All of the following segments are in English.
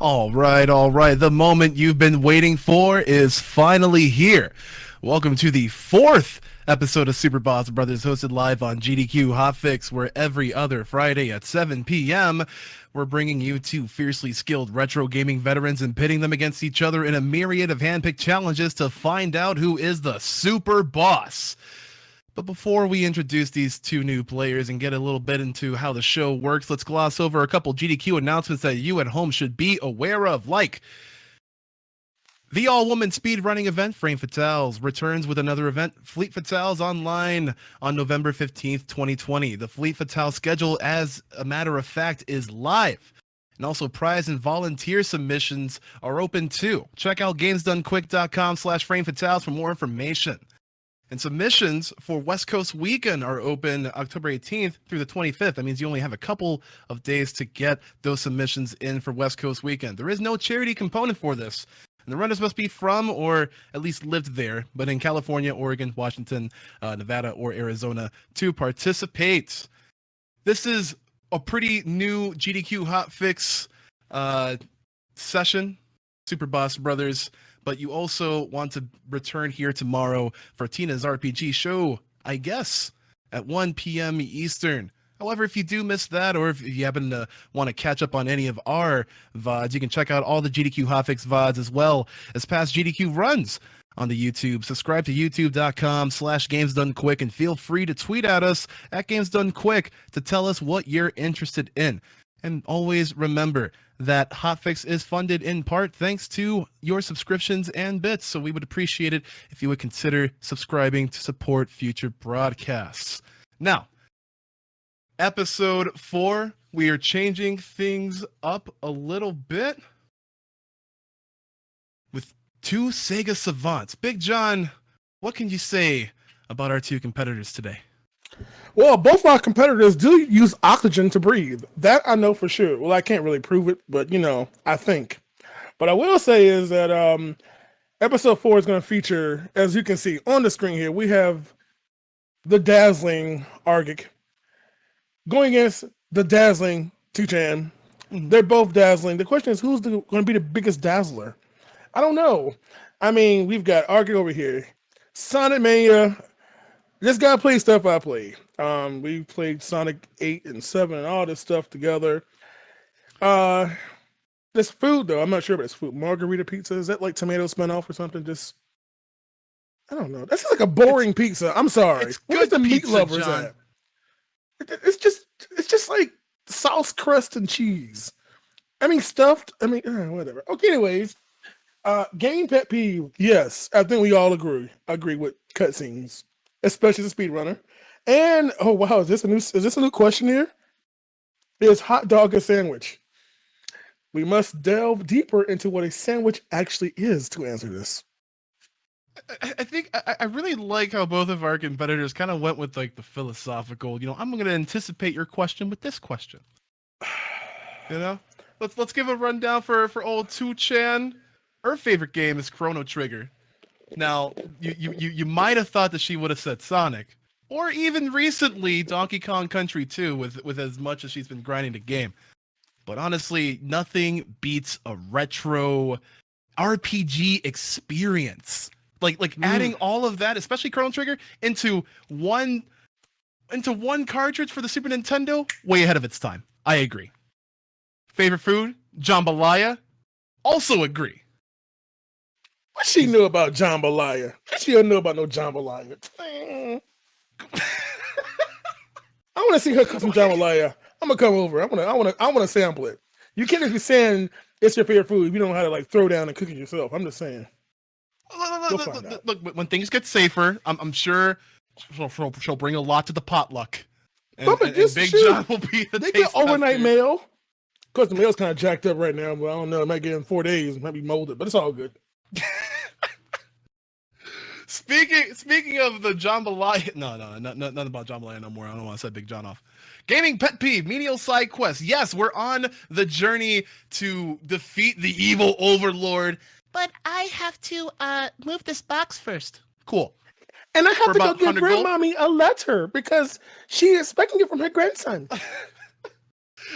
All right, all right. The moment you've been waiting for is finally here. Welcome to the fourth episode of Super Boss Brothers, hosted live on GDQ Hotfix, where every other Friday at 7 p.m. we're bringing you two fiercely skilled retro gaming veterans and pitting them against each other in a myriad of handpicked challenges to find out who is the super boss. But before we introduce these two new players and get a little bit into how the show works, let's gloss over a couple GDQ announcements that you at home should be aware of, like the all-woman speedrunning event, Frame Fatales, returns with another event, Fleet Fatales Online, on November 15th, 2020. The Fleet Fatale schedule, as a matter of fact, is live. And also prize and volunteer submissions are open too. Check out gamesdonequick.com/framefatales for more information. And submissions for West Coast Weekend are open October 18th through the 25th. That means you only have a couple of days to get those submissions in for West Coast Weekend. There is no charity component for this. And the runners must be from or at least lived there, but in California, Oregon, Washington, Nevada, or Arizona to participate. This is a pretty new GDQ Hotfix session, Super Boss Brothers. But you also want to return here tomorrow for Tina's RPG show, I guess, at 1 p.m. Eastern. However, if you do miss that, or if you happen to want to catch up on any of our VODs, you can check out all the GDQ Hotfix VODs as well as past GDQ runs on the YouTube. Subscribe to youtube.com/GamesDoneQuick and feel free to tweet at us at GamesDoneQuick to tell us what you're interested in. And always remember that Hotfix is funded in part thanks to your subscriptions and bits, so we would appreciate it if you would consider subscribing to support future broadcasts. Now, episode 4, we are changing things up a little bit with two Sega savants. Big John, what can you say about our two competitors today? Well, both our competitors do use oxygen to breathe. That I know for sure. Well, I can't really prove it, but I think. But I will say is that episode 4 is going to feature, as you can see on the screen here, we have the dazzling Argic going against the dazzling Tuchan. They're both dazzling. The question is, who's going to be the biggest dazzler? I don't know. I mean, we've got Argic over here. Sonic Mania. This guy plays stuff I play. We played Sonic 8 and 7 and all this stuff together. This food, though, I'm not sure about this food. Margarita pizza, is that like tomato spin-off or something? Just, I don't know. That's like a boring pizza. I'm sorry. Where's the meat lovers at? It's just like sauce, crust, and cheese. I mean, stuffed. I mean, whatever. Okay, anyways. Game pet peeve. Yes, I think we all agree with cutscenes. Especially the speedrunner. And oh wow, is this a new question here? Is hot dog a sandwich? We must delve deeper into what a sandwich actually is to answer this. I think I really like how both of our competitors kind of went with like the philosophical, I'm going to anticipate your question with this question. Let's give a rundown for old Tuchan. Her favorite game is Chrono Trigger. Now, you might have thought that she would have said Sonic, or even recently Donkey Kong Country 2 with as much as she's been grinding the game. But honestly, nothing beats a retro RPG experience. Like adding all of that, especially Chrono Trigger, into one cartridge for the Super Nintendo, way ahead of its time. I agree. Favorite food? Jambalaya? Also agree. What she knew about jambalaya? She don't know about no jambalaya. I want to see her cook some jambalaya. I'm gonna come over. I want to sample it. You can't just be saying it's your favorite food if you don't know how to like throw down and cook it yourself. I'm just saying. Look, when things get safer, I'm sure she'll bring a lot to the potluck. And Big John will be the They get overnight mail. Of course, the mail's kind of jacked up right now, but I don't know. It might get in 4 days. It might be molded, but it's all good. Speaking of the jambalaya, no, nothing about jambalaya no more. I don't want to set Big John off. Gaming pet peeve, menial side quest. Yes, we're on the journey to defeat the evil overlord, but I have to move this box first. Cool. And I have to go give grandmommy a letter because she is expecting it from her grandson.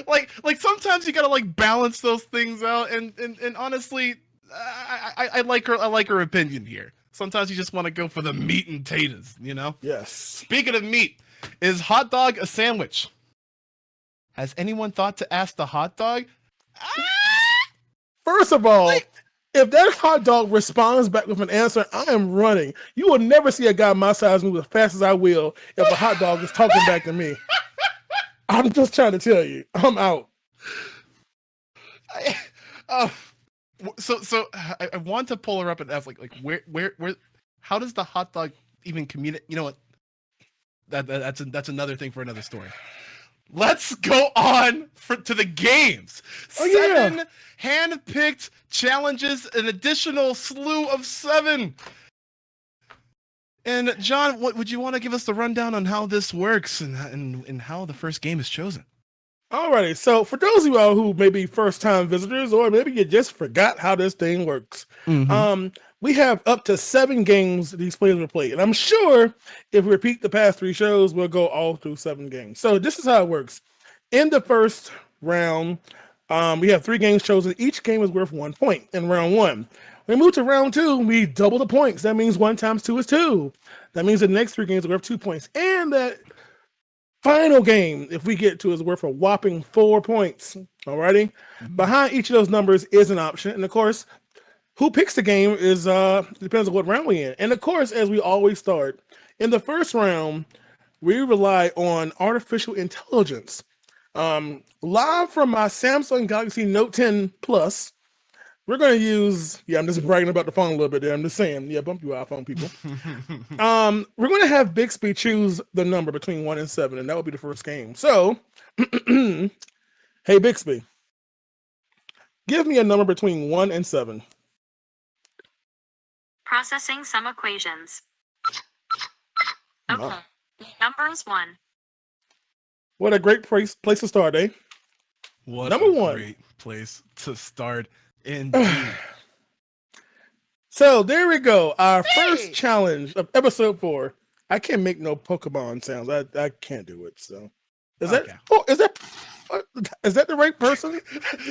Like sometimes you gotta like balance those things out, and honestly, I like her opinion here. Sometimes you just want to go for the meat and taters, you know. Yes. Speaking of meat, is hot dog a sandwich? Has anyone thought to ask the hot dog? First of all, if that hot dog responds back with an answer, I am running. You will never see a guy my size move as fast as I will if a hot dog is talking back to me. I'm just trying to tell you, I'm out. So I want to pull her up and ask like where how does the hot dog even communicate? You know what? That's another thing for another story. Let's go on to the games. 7 hand-picked challenges, an additional slew of 7. And John, what would you want to give us the rundown on how this works and how the first game is chosen? Alrighty, so for those of y'all who may be first-time visitors, or maybe you just forgot how this thing works, we have up to 7 games these players will play. And I'm sure if we repeat the past 3 shows, we'll go all through 7 games. So this is how it works. In the first round, we have 3 games chosen. Each game is worth 1 point in round 1. When we move to round 2, we double the points. That means 1 times 2 is 2. That means the next 3 games are worth 2 points. And that final game, if we get to, is worth a whopping 4 points. Alrighty? Behind each of those numbers is an option. And of course, who picks the game is depends on what round we're in. And of course, as we always start, in the first round, we rely on artificial intelligence. Live from my Samsung Galaxy Note 10 Plus, we're going to use, I'm just bragging about the phone a little bit there. I'm just saying, bump you iPhone people. We're going to have Bixby choose the number between 1 and 7, and that will be the first game. So, hey, Bixby, give me a number between 1 and 7. Processing some equations. Okay. Wow. Number is 1. What a great place to start, eh? What number 1. Great place to start, indeed. So there we go. Our first challenge of episode 4. I can't make no Pokemon sounds. I can't do it. So is that the right person?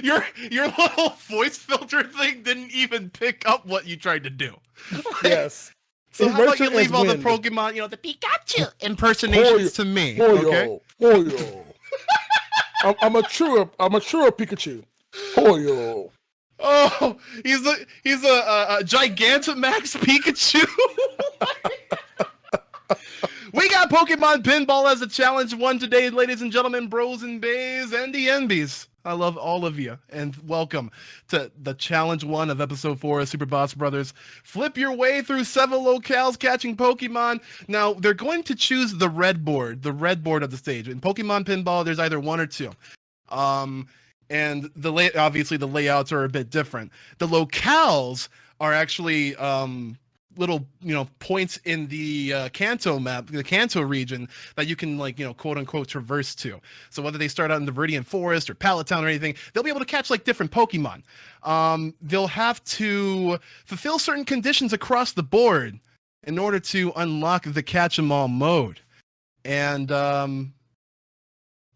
Your little voice filter thing didn't even pick up what you tried to do. Yes. So how about you leave all the Pokemon, the Pikachu impersonations to me? Okay. I'm a true Pikachu. Hoyo. Oh, he's a Gigantamax Pikachu. We got Pokemon Pinball as a challenge 1 today, ladies and gentlemen, bros and bays, and the NBs. I love all of you, and welcome to the challenge 1 of episode 4 of Super Boss Brothers. Flip your way through 7 locales catching Pokemon. Now, they're going to choose the red board of the stage. In Pokemon Pinball, there's either 1 or 2. And obviously the layouts are a bit different. The locales are actually little points in the Kanto map, the Kanto region, that you can quote unquote traverse to. So whether they start out in the Viridian Forest or Pallet Town or anything, they'll be able to catch different Pokemon. They'll have to fulfill certain conditions across the board in order to unlock the catch 'em all mode. And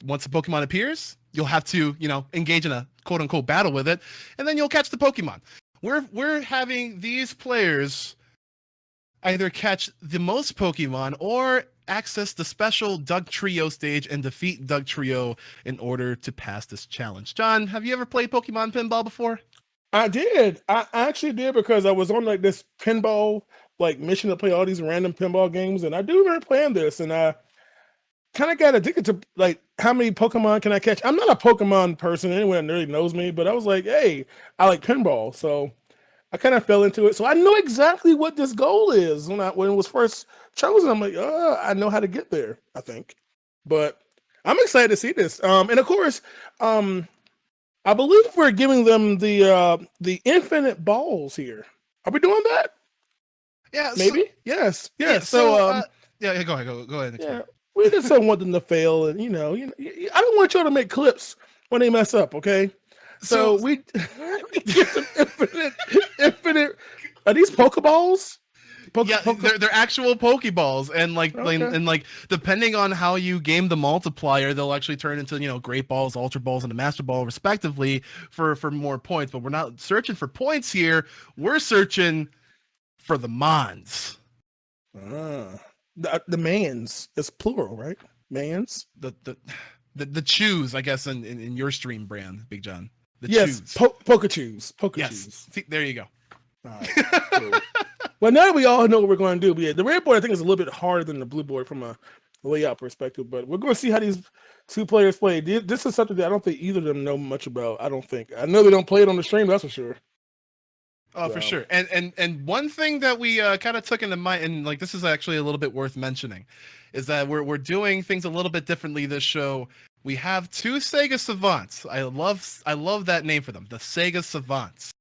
once the Pokemon appears, you'll have to engage in a quote unquote battle with it, and then you'll catch the Pokemon. We're having these players either catch the most Pokemon or access the special Doug Trio stage and defeat Doug Trio in order to pass this challenge. John, have you ever played Pokemon Pinball before? I did. I actually did, because I was on this pinball mission to play all these random pinball games, and I do remember playing this, and I kind of got addicted to how many Pokemon can I catch. I'm not a Pokemon person. Anyone that really knows me, but I was like, hey, I like pinball, so I kind of fell into it. So I know exactly what this goal is when it was first chosen. I'm like, I know how to get there, I think. But I'm excited to see this. And of course, I believe we're giving them the infinite balls here. Are we doing that? Yeah, maybe. Yes. Yeah. So go ahead. Yeah, we just don't want them to fail, and I don't want y'all to make clips when they mess up. Okay. So we give them infinite. Are these Pokeballs? they're actual Pokeballs, and like depending on how you game the multiplier, they'll actually turn into Great Balls, Ultra Balls, and a Master Ball, respectively, for more points. But we're not searching for points here. We're searching for the Mons. The Mans. It's plural, right? Mans. The Chews, I guess, in your stream brand, Big John. Yes, Pokechews. Yes. See, there you go. All right, cool. Well, now we all know what we're going to do. But yeah, the red board I think is a little bit harder than the blue board from a layout perspective. But we're going to see how these two players play. This is something that I don't think either of them know much about. I don't think. I know they don't play it on the stream. That's for sure. Oh, for sure. And one thing that we kind of took into mind, and like this is actually a little bit worth mentioning, is that we're doing things a little bit differently this show. We have two Sega Savants. I love that name for them, the Sega Savants.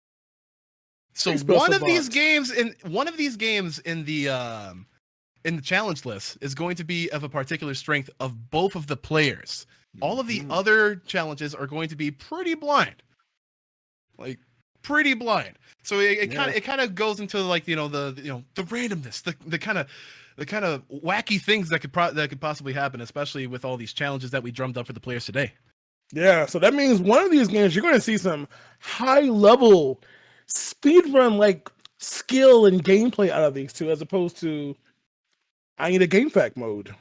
So one of these games in the challenge list is going to be of a particular strength of both of the players. All of the other challenges are going to be pretty blind. Like pretty blind. So it kind of goes into like the randomness, the kind of wacky things that could possibly happen, especially with all these challenges that we drummed up for the players today. Yeah, so that means one of these games you're going to see some high level speedrun like skill and gameplay out of these two, as opposed to I need a game fact mode.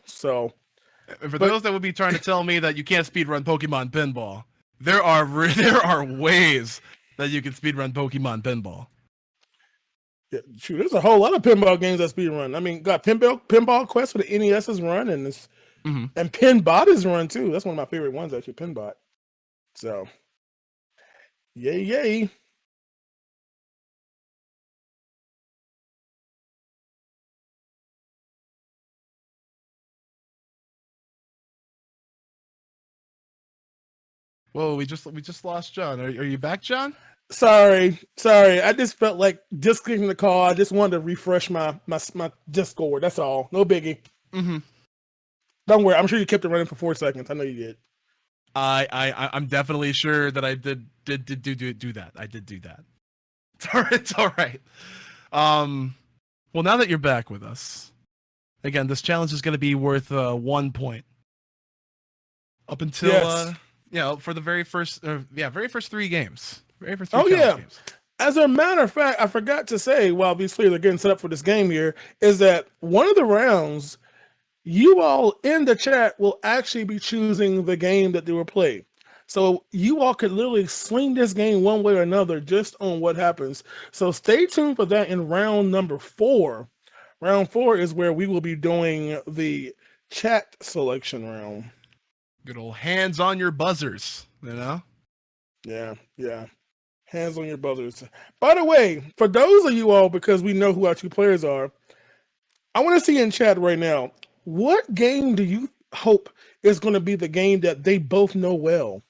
So for those that would be trying to tell me that you can't speedrun Pokemon Pinball, there are ways that you can speedrun Pokemon Pinball. Yeah, shoot, there's a whole lot of pinball games that speedrun. I mean, got Pinball Quest for the NES is run, and and Pinbot is run too. That's one of my favorite ones, actually, Pinbot. So, yay. Whoa, we just lost John. Are you back, John? Sorry. I just felt like disconnecting the call. I just wanted to refresh my Discord. That's all. No biggie. Mm-hmm. Don't worry. I'm sure you kept it running for 4 seconds. I know you did. I'm definitely sure that I did do that. I did do that. It's all right. Well, now that you're back with us, again, this challenge is going to be worth 1 point. Up until for the very first 3 games. Games. As a matter of fact, I forgot to say while these players are getting set up for this game here is that one of the rounds, you all in the chat will actually be choosing the game that they will play. So you all could literally swing this game one way or another just on what happens. So stay tuned for that in round number 4. Round 4 is where we will be doing the chat selection round. Good old hands on your buzzers, Yeah. Hands on your buzzers. By the way, for those of you all, because we know who our two players are, I want to see in chat right now, what game do you hope is going to be the game that they both know well?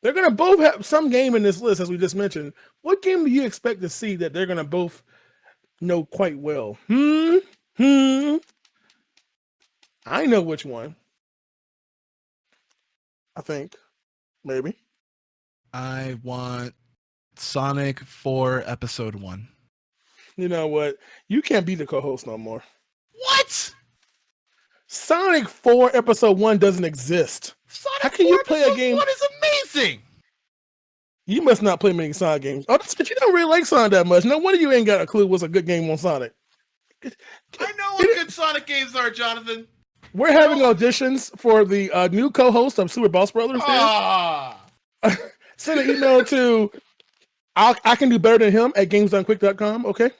They're going to both have some game in this list, as we just mentioned. What game do you expect to see that they're going to both know quite well? I know which one. I think. Maybe. I want Sonic 4 Episode 1. You know what? You can't be the co-host no more. What? Sonic 4 Episode 1 doesn't exist. Sonic How can you play a game? What is amazing? You must not play many Sonic games. Oh, but you don't really like Sonic that much. No wonder you ain't got a clue what's a good game on Sonic. I know what good Sonic games are, Jonathan. We're having auditions for the new co-host of Super Boss Brothers. Send an email to I can do better than him at gamesdonequick.com. Okay.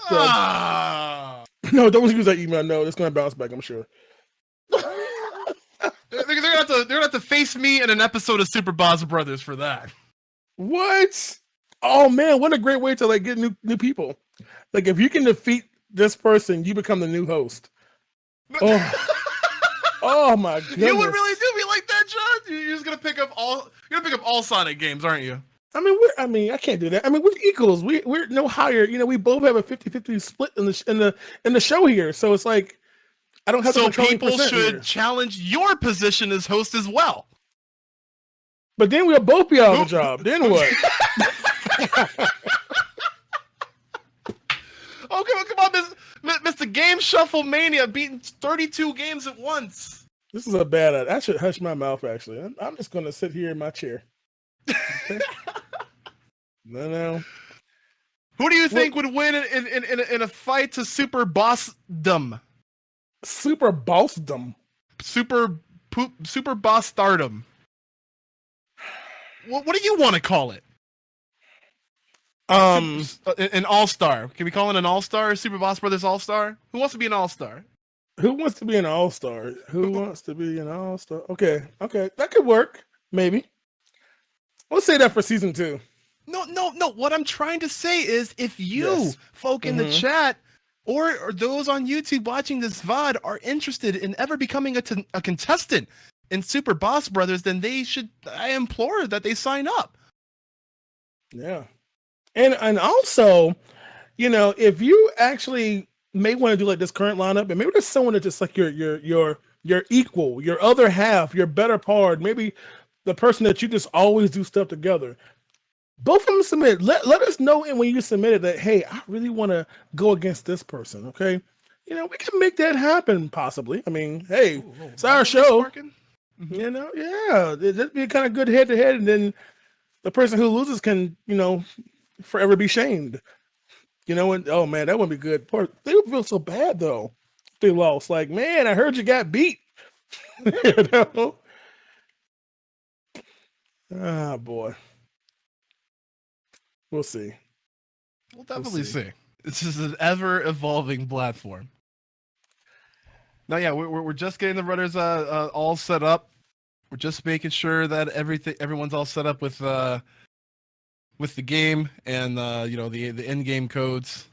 So, no, don't use that email. No, it's gonna bounce back. I'm sure. They're gonna have to face me in an episode of Super Boss Brothers for that. What? Oh man, what a great way to get new people. Like if you can defeat this person, you become the new host. Oh my goodness! You would really do me like that, John? You're just gonna pick up all Sonic games, aren't you? I mean, I can't do that. I mean, we're equals. We're no higher. We both have a 50-50 split in the show here. So it's like I don't have. So people should challenge your position as host as well. But then we'll both be out of the job. Then what? Oh, come on, a game shuffle mania, beating 32 games at once. This is a bad idea. I should hush my mouth, actually. I'm just going to sit here in my chair. Okay? No. Who do you think would win in a fight to Super Bossdom? Super Bossdom? Super Boss Stardom. What do you want to call it? An all-star. Can we call it an all-star? Super Boss Brothers all-star? Who wants to be an all-star? Who wants to be an all-star? Who wants to be an all-star? Okay. That could work. Maybe. We'll say that for season 2. No. What I'm trying to say is if you folk in the chat or those on YouTube watching this VOD are interested in ever becoming a contestant in Super Boss Brothers, then I implore that they sign up. Yeah. And also, if you actually may want to do like this current lineup, and maybe there's someone that's just like your equal, your other half, your better part, maybe the person that you just always do stuff together. Both of them submit. Let us know when you submitted that, hey, I really want to go against this person, okay? We can make that happen, possibly. I mean, hey, it's our show. It'd be kind of good head-to-head, and then the person who loses can, forever be shamed. And oh man, that wouldn't be good. They would feel so bad though if they lost. Like, man, I heard you got beat. Ah, boy. We'll see. We'll definitely see. This is an ever-evolving platform. No, yeah, we're just getting the runners all set up. We're just making sure that everyone's all set up with the game and the in-game codes.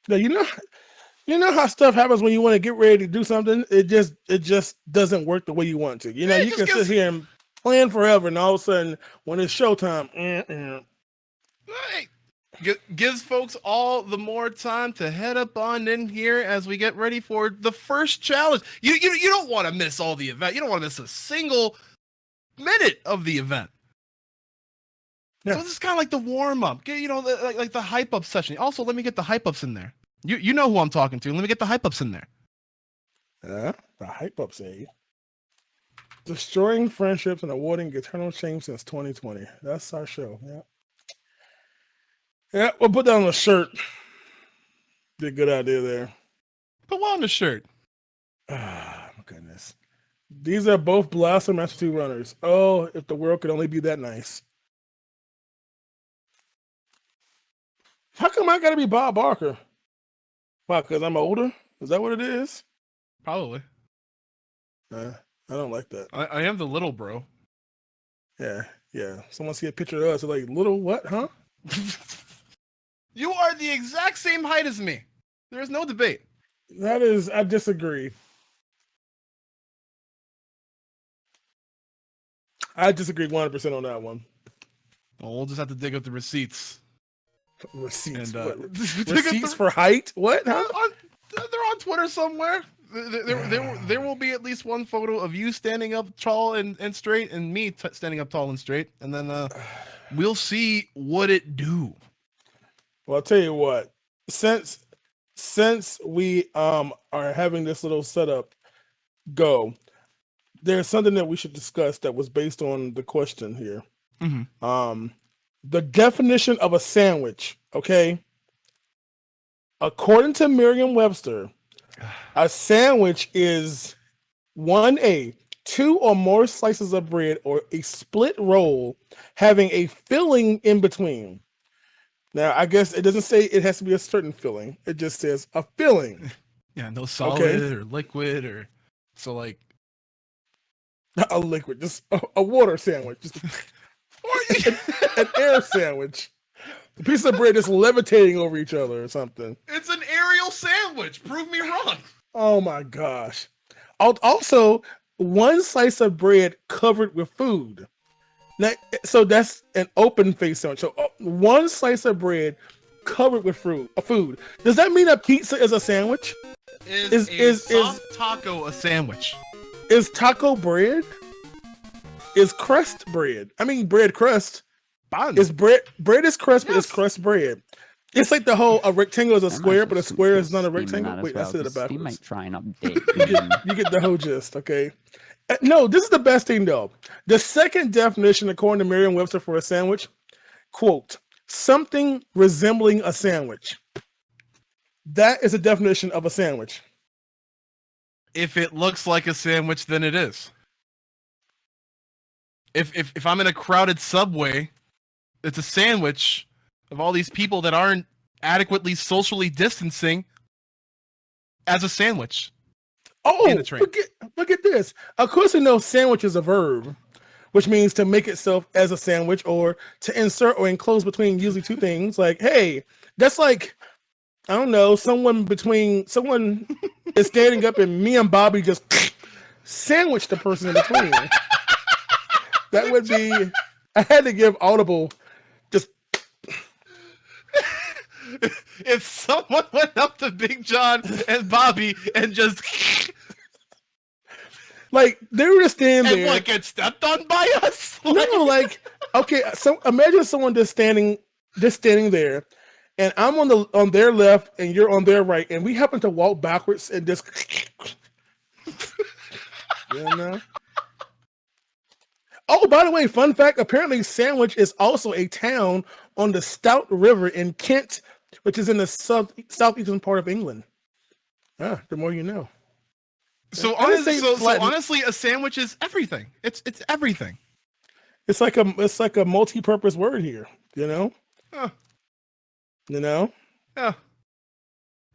Now, you know how stuff happens when you want to get ready to do something. It just doesn't work the way you want to. You can sit here and plan forever, and all of a sudden, when it's showtime, gives folks all the more time to head up on in here as we get ready for the first challenge. You don't want to miss all the event. You don't want to miss a single minute of the event. Yeah. So this is kind of like the warm up, like the hype up session. Also, let me get the hype ups in there. You know who I'm talking to. Let me get the hype ups in there. The hype ups, destroying friendships and awarding eternal shame since 2020. That's our show. Yeah, we'll put that on a shirt. Be a good idea there. Put what on the shirt? Ah, my goodness. These are both Blaster Master 2 runners. Oh, if the world could only be that nice. How come I gotta be Bob Barker? Why, because I'm older? Is that what it is? Probably. I don't like that. I am the little bro. Yeah. Someone see a picture of us, like, little what, huh? You are the exact same height as me. There is no debate. I disagree. I disagree 100% on that one. Well, we'll just have to dig up the receipts. Receipts? And, receipts for height? What? Huh? They're on Twitter somewhere. There will be at least one photo of you standing up tall and straight, and me standing up tall and straight, and then we'll see what it do. Well, I'll tell you what. Since we are having this little setup go, there's something that we should discuss that was based on the question here. Mm-hmm. The definition of a sandwich, okay? According to Merriam-Webster, a sandwich is 1A, 2 or more slices of bread or a split roll having a filling in between. Now, I guess it doesn't say it has to be a certain filling. It just says a filling. Yeah, no solid or liquid or so like a liquid, just a water sandwich, just an air sandwich. A piece of bread just levitating over each other or something. It's an aerial sandwich. Prove me wrong. Oh my gosh. Also, one slice of bread covered with food. Now, so that's an open face sandwich. So one slice of bread covered with food. Does that mean a pizza is a sandwich? Is soft taco a sandwich? Is taco bread? Is crust bread? I mean bread crust. Bun. Is bread is crust, but is crust bread? It's like the whole a rectangle is a I might square, just but a keep square is this not a Steam rectangle. that as Wait, I well, said it 'cause Steam backwards. might try and update. You get the whole gist, okay? No, this is the best thing though. The second definition, according to Merriam-Webster, for a sandwich, quote, something resembling a sandwich. That is a definition of a sandwich. If it looks like a sandwich, then it is. If I'm in a crowded subway, it's a sandwich of all these people that aren't adequately socially distancing as a sandwich. Oh, In the train. look at this. Of course, we know sandwich is a verb, which means to make itself as a sandwich or to insert or enclose between usually two things. Like, hey, that's like, I don't know, someone is standing up and me and Bobby just sandwich the person in between. That would be, I had to give Audible just. If someone went up to Big John and Bobby and just Like, they were just standing and there. what, get stepped on by us? No, like, okay, so imagine someone just standing there, and I'm on their left and you're on their right, and we happen to walk backwards and just you know. Oh, by the way, fun fact, apparently Sandwich is also a town on the Stout River in Kent, which is in the southeastern part of England. Ah, the more you know. So I didn't honestly, say Latin. honestly, a sandwich is everything. It's everything. It's like a multi-purpose word here, you know? Huh. You know? Yeah.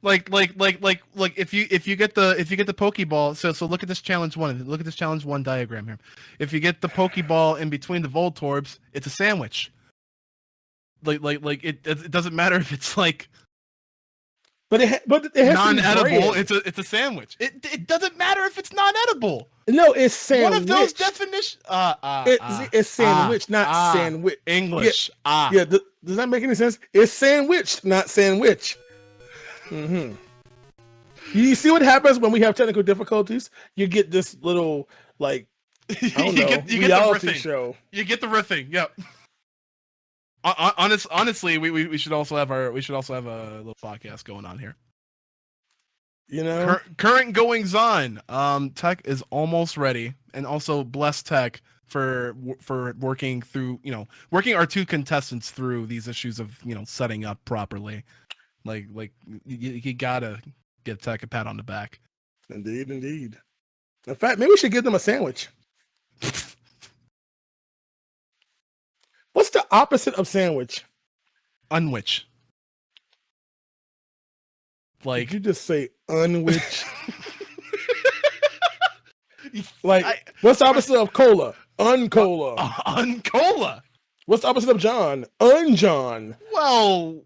Like if you get the Pokeball, so look at this challenge one. Look at this challenge one diagram here. If you get the Pokeball in between the Voltorbs, it's a sandwich. Like it doesn't matter if it's like But it has to be non-edible. bread. It's a sandwich. It doesn't matter if it's non-edible. No, it's sandwich. One of those definitions. It's sandwich, not sandwich. English. Yeah. Does that make any sense? It's sandwiched, not sandwich. Mm-hmm. You see what happens when we have technical difficulties? You get this little like I don't know, reality show. You get the riffing. Yep. Honestly, we should also have a little podcast going on here. You know, current goings on. Tech is almost ready, and also bless Tech for working through, working our two contestants through these issues of, setting up properly. Like you gotta give Tech a pat on the back. Indeed. In fact, maybe we should give them a sandwich. What's the opposite of sandwich? Unwich. Like, did you just say unwich? Like, what's the opposite of cola? Uncola. Uncola. What's the opposite of John? Unjohn. Well,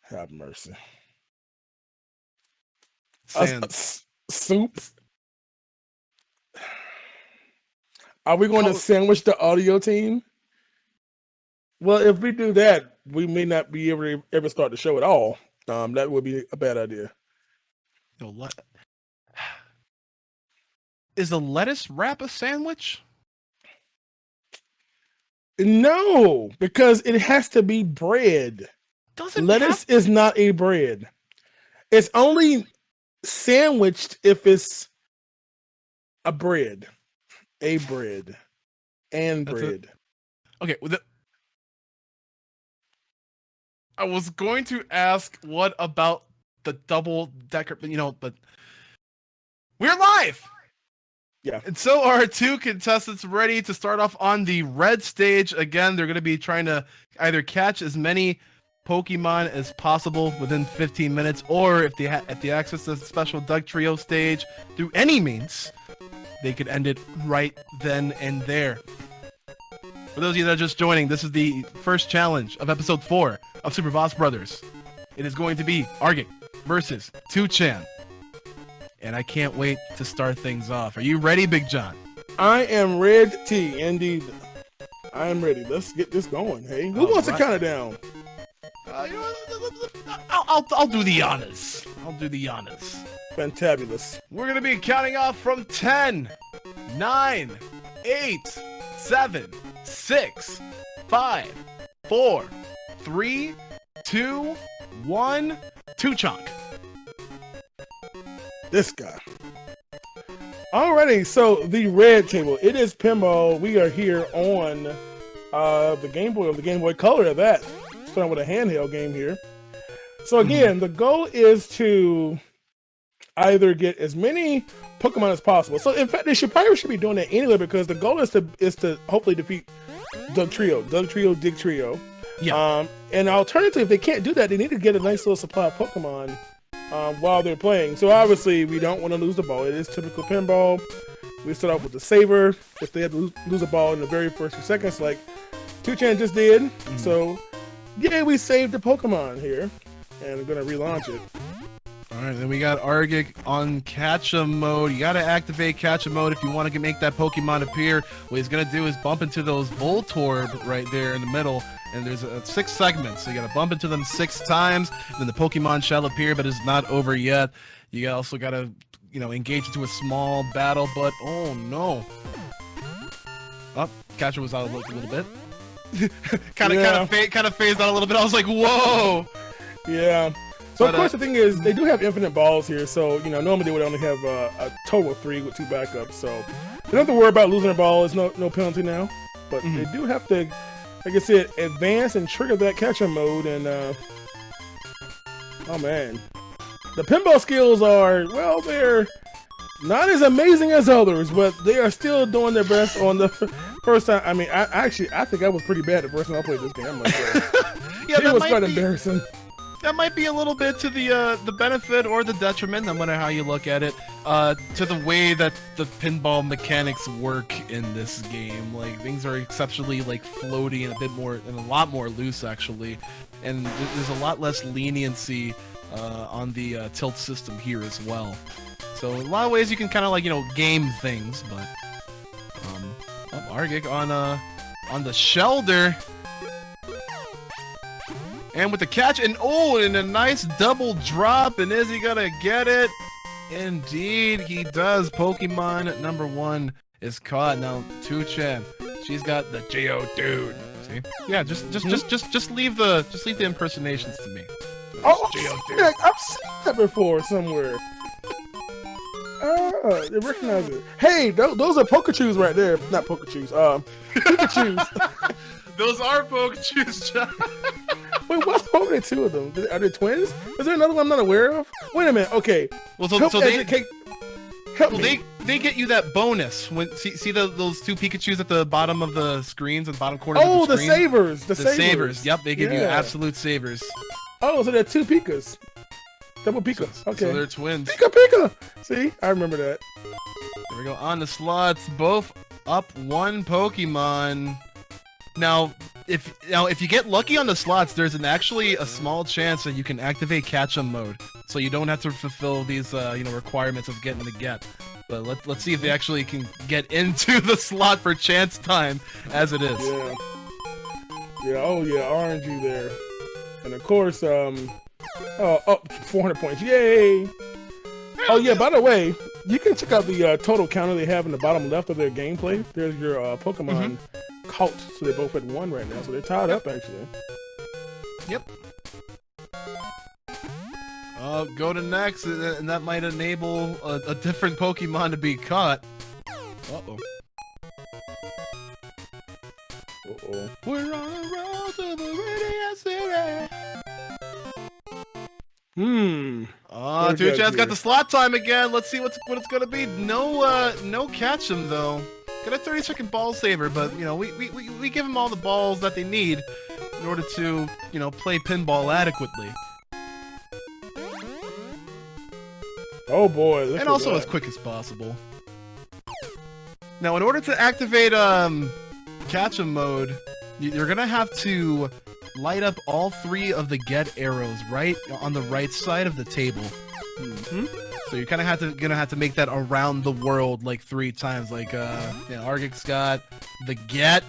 have mercy. Soup. Are we going to sandwich the audio team? Well, if we do that, we may not be able to ever start the show at all. That would be a bad idea. Is a lettuce wrap a sandwich? No, because it has to be bread. Lettuce is not a bread. It's only sandwiched if it's a bread. A bread. And bread. Okay. I was going to ask what about the double decker, but we're live. Yeah. And so are two contestants ready to start off on the red stage. Again, they're going to be trying to either catch as many Pokemon as possible within 15 minutes, or if they access the special Doug Trio stage through any means, they could end it right then and there. For those of you that are just joining, this is the first challenge of episode 4 of Super Boss Brothers. It is going to be Argent versus 2chan. And I can't wait to start things off. Are you ready, Big John? I am ready, indeed. I am ready. Let's get this going. Hey, who wants to count it down? I'll do the honors. Fantabulous. We're going to be counting off from 10, 9, 8, 7, 6, 5, 4, 3, 2, 1, 2-chonk. This guy. Alrighty, so the red table. It is Pinball. We are here on the Game Boy, or the Game Boy Color at that. Starting with a handheld game here. So again, the goal is to either get as many Pokemon as possible. So in fact, they probably should be doing that anyway, because the goal is to hopefully defeat Dig Trio. Yeah. And alternatively, if they can't do that, they need to get a nice little supply of Pokemon while they're playing. So obviously, we don't want to lose the ball. It is typical Pinball. We start off with the saver. If they have to lose a ball in the very first few seconds, like 2chan just did. So yeah, we saved the Pokemon here, and I'm gonna relaunch it. All right, then we got Argic on Catch-A mode. You got to activate Catch-A mode if you want to make that Pokemon appear. What he's going to do is bump into those Voltorb right there in the middle, and there's 6 segments. So you got to bump into them 6 times, then the Pokemon shall appear, but it's not over yet. You also got to, engage into a small battle, but oh no. Oh, Catcher was out a little bit. kind of phased out a little bit. I was like, whoa. Yeah. So of course the thing is, they do have infinite balls here. So normally they would only have a total of 3 with 2 backups. So they don't have to worry about losing a ball. There's no penalty now. But they do have to, like I said, advance and trigger that catcher mode. And oh man, the pinball skills are, well, they're not as amazing as others, but they are still doing their best on the first time. I mean, I think I was pretty bad the first time I played this game. I'm like, yeah, it was quite embarrassing. That might be a little bit to the benefit or the detriment, no matter how you look at it, to the way that the pinball mechanics work in this game. Like, things are exceptionally floaty and a lot more loose actually, and there's a lot less leniency on the tilt system here as well. So in a lot of ways you can kind of game things, but Argic on the shoulder. And with the catch, and a nice double drop, and is he gonna get it? Indeed, he does. Pokemon number 1 is caught. Now, 2chan, she's got the Geodude. See? Yeah, just leave the impersonations to me. Oh, I've seen that before somewhere. They recognize it. Hey, those are Pokechus right there. Not Pokechus. Pikachus. Those are Pokechus, John. Wait, what's wrong with 2 of them? Are they twins? Is there another one I'm not aware of? Wait a minute. Okay. Well, help me. They get you that bonus when see those 2 Pikachus at the bottom of the screens, at the bottom corner. Oh, of the screen? savers. The savers. Yep, they give you absolute savers. Oh, so they're 2 Pikas. Double Pika. Okay. So they're twins. Pika. See, I remember that. There we go. On the slots, both up 1 Pokemon. Now, if you get lucky on the slots, there's actually a small chance that you can activate Catch-A mode, so you don't have to fulfill these requirements of getting the get. But let's see if they actually can get into the slot for chance time as it is. Yeah. Oh yeah, RNG there, and of course up 400 points. Yay! Oh yeah, by the way, you can check out the total counter they have in the bottom left of their gameplay. There's your Pokemon caught, so they're both at 1 right now, so they're tied up actually. Yep. Go to next, and that might enable a different Pokemon to be caught. Uh-oh. We're on a road to the Radio City. 2chan's got the slot time again. Let's see what it's gonna be. No catch him though. Got a 30-second ball saver, but we give them all the balls that they need in order to play pinball adequately. Oh boy! And also as quick as possible. Now, in order to activate Catch-A mode, you're gonna have to light up all 3 of the get arrows right on the right side of the table. So you're kind of gonna have to make that around the world 3 times. Argic's got the get,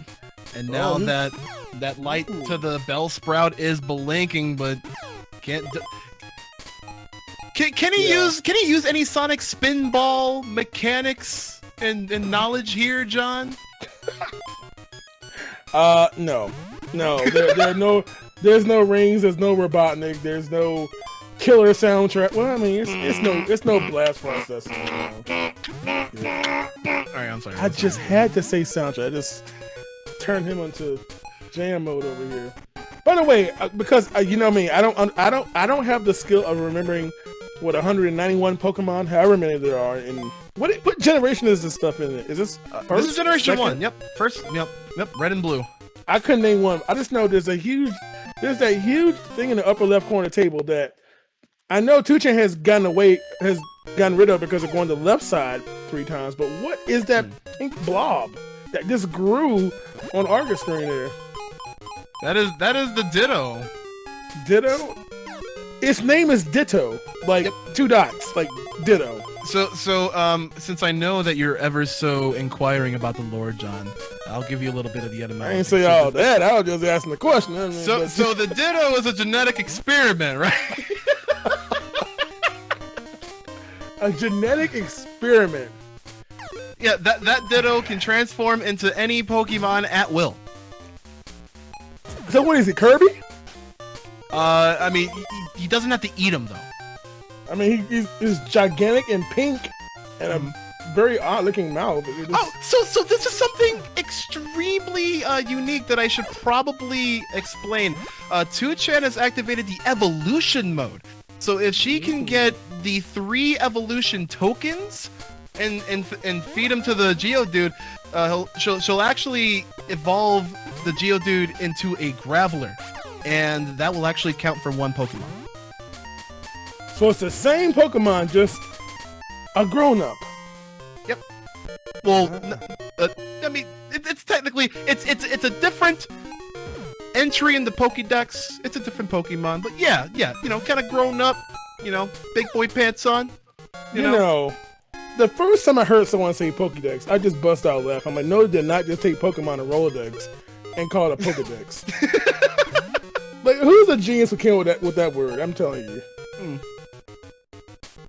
and now that light to the Bellsprout is blinking, but can't. Can he use any Sonic Spinball mechanics and knowledge here, John? No. No, there's no rings, there's no Robotnik, there's no killer soundtrack. Well, I mean, it's no blast processing. All right, I'm sorry. I just had to say soundtrack. I just turned him into jam mode over here. By the way, because you know me, I don't have the skill of remembering what 191 Pokemon, however many there are, and what generation is this stuff in it? Is this first? This is generation second? 1. Yep, first. Yep, red and blue. I couldn't name one. I just know there's that huge thing in the upper left corner table that I know 2chain has gotten rid of because of going to the left side 3 times. But what is that pink blob that just grew on Argus screen there? That is the Ditto. Ditto? Its name is Ditto, like 2 dots, like Ditto. So since I know that you're ever so inquiring about the lore, John, I'll give you a little bit of the etymology. I ain't say all that. I was just asking the question. I mean, so the Ditto is a genetic experiment, right? A genetic experiment. Yeah, that Ditto can transform into any Pokemon at will. So what is it, Kirby? I mean, he doesn't have to eat them though. I mean, he's gigantic and pink, and a very odd-looking mouth. So this is something extremely unique that I should probably explain. 2chain has activated the evolution mode. So if she can get the 3 evolution tokens and feed them to the Geodude, she'll actually evolve the Geodude into a Graveler, and that will actually count for 1 Pokemon. So it's the same Pokemon, just a grown-up. Yep. Well, I mean, it's technically it's a different entry in the Pokédex. It's a different Pokemon, but yeah, you know, kind of grown up, you know, big boy pants on. You know, the first time I heard someone say Pokédex, I just bust out laughing. I'm like, no, they did not just take Pokemon and Rolodex and call it a Pokédex. Like, who's a genius who came with that word? I'm telling you.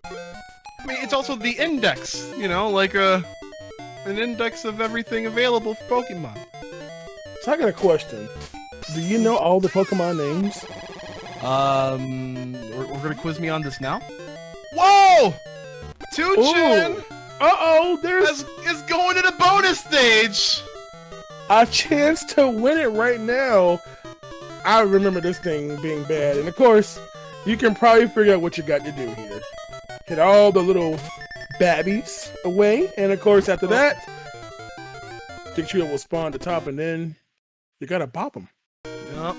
I mean, it's also the index, you know, like an index of everything available for Pokemon. So I got a question. Do you know all the Pokemon names? We're gonna quiz me on this now. Whoa! 2chain! Uh-oh, there's is going to the bonus stage! a chance to win it right now. I remember this thing being bad. And of course, you can probably figure out what you got to do here. Hit all the little babbies away. And of course, after that, Dictrio will spawn to top, and then you gotta bop them. Yep.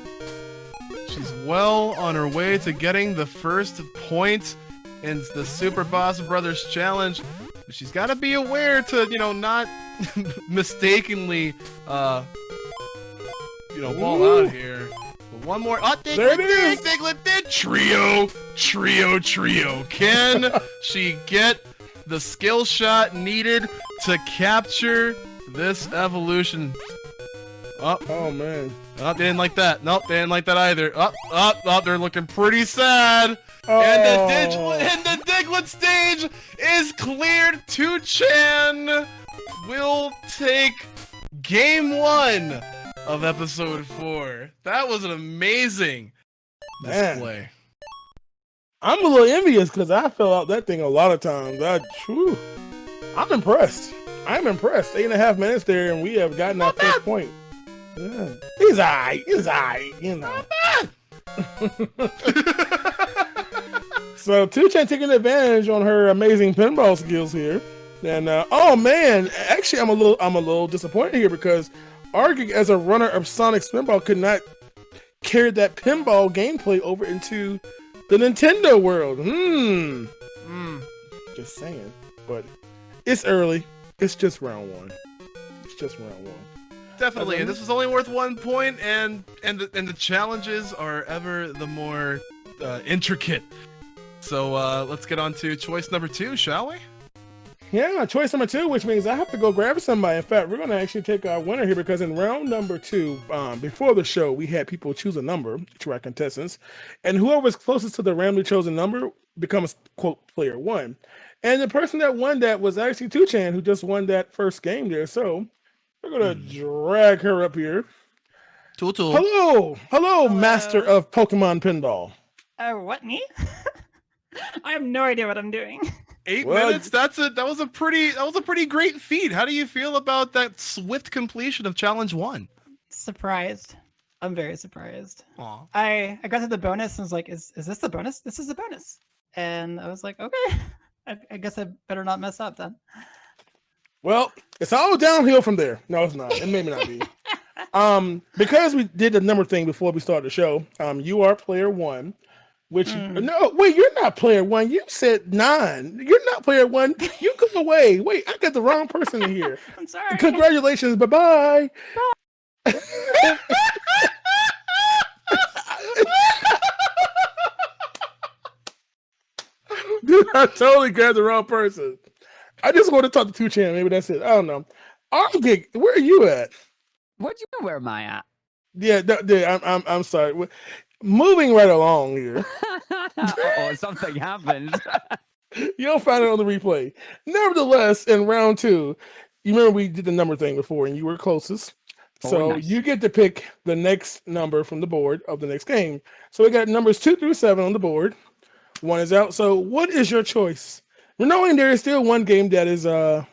She's well on her way to getting the first point in the Super Boss Brothers Challenge. She's got to be aware to, you know, not mistakenly, ball out here. But one more. Oh, Diglett did. Trio. Can she get the skill shot needed to capture this evolution? Oh man. Oh, they didn't like that. Nope, they didn't like that either. They're looking pretty sad. Oh. And the Diglett stage is cleared. 2chain will take game 1 of episode 4. That was an amazing display. I'm a little envious because I fell out that thing a lot of times. I'm impressed. 8.5 minutes there, and we have gotten our first point. Yeah. He's alright, you know. So 2chain taking advantage on her amazing pinball skills here. And oh man, actually I'm a little disappointed here because Argig, as a runner of Sonic's Pinball, could not carry that pinball gameplay over into the Nintendo world. Just saying. But it's early. It's just round 1. Definitely, and this is only worth 1 point, and the challenges are ever the more intricate. So let's get on to choice number 2, shall we? Yeah, choice number 2, which means I have to go grab somebody. In fact, we're going to actually take our winner here because in round number 2, before the show, we had people choose a number to our contestants, and whoever's closest to the randomly chosen number becomes, quote, player 1. And the person that won that was actually 2chain, who just won that first game there. So we're going to drag her up here. Tutu. Hello, master of Pokemon Pinball. What, me? I have no idea what I'm doing. 8 minutes. That was a pretty great feat. How do you feel about that swift completion of challenge 1? Surprised. I'm very surprised. Aw. I got to the bonus and was like, is this the bonus? This is the bonus. And I was like, okay. I guess I better not mess up then. Well, it's all downhill from there. No, it's not. It may not be. Because we did the number thing before we started the show. You are player 1, which no, wait, you're not player 1. You said 9. You're not player 1. You go away. Wait, I got the wrong person in here. I'm sorry. Congratulations. Bye-bye. Dude, I totally grabbed the wrong person. I just want to talk to 2chan. Maybe that's it. I don't know. Argig, where are you at? What do you know where am I at? Yeah, I'm sorry. Moving right along here. Oh, something happened. You'll find it on the replay. Nevertheless, in round 2, you remember we did the number thing before, and you were closest. So nice. you get to pick the next number from the board of the next game. So we got numbers 2 through 7 on the board. 1 is out. So what is your choice? Knowing there is still one game that is an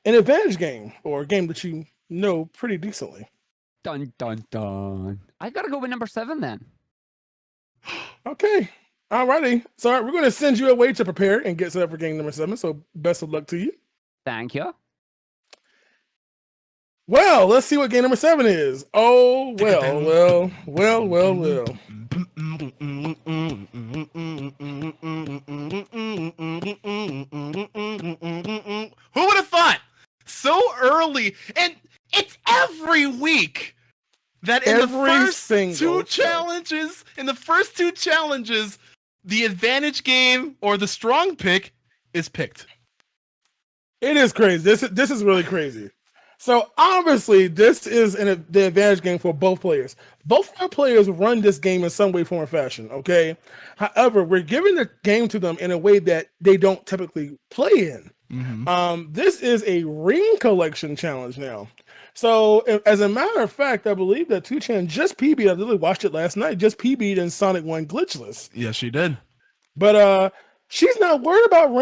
advantage game, or a game that you know pretty decently. Dun dun dun. I gotta go with number 7 then. Okay. Alrighty. So we're going to send you away to prepare and get set up for game number 7. So best of luck to you. Thank you. Well, let's see what game number 7 is. Oh, well. Who would have thought? So early, and it's every week that in the first two challenges, the advantage game or the strong pick is picked. It is crazy. This is really crazy. So obviously, this is the advantage game for both players. Both our players run this game in some way, form, or fashion. Okay. However, we're giving the game to them in a way that they don't typically play in. Mm-hmm. This is a ring collection challenge now. So, as a matter of fact, I believe that 2chan just PB'd. I literally watched it last night. Just PB'd in Sonic 1 glitchless. Yes, she did. But she's not worried about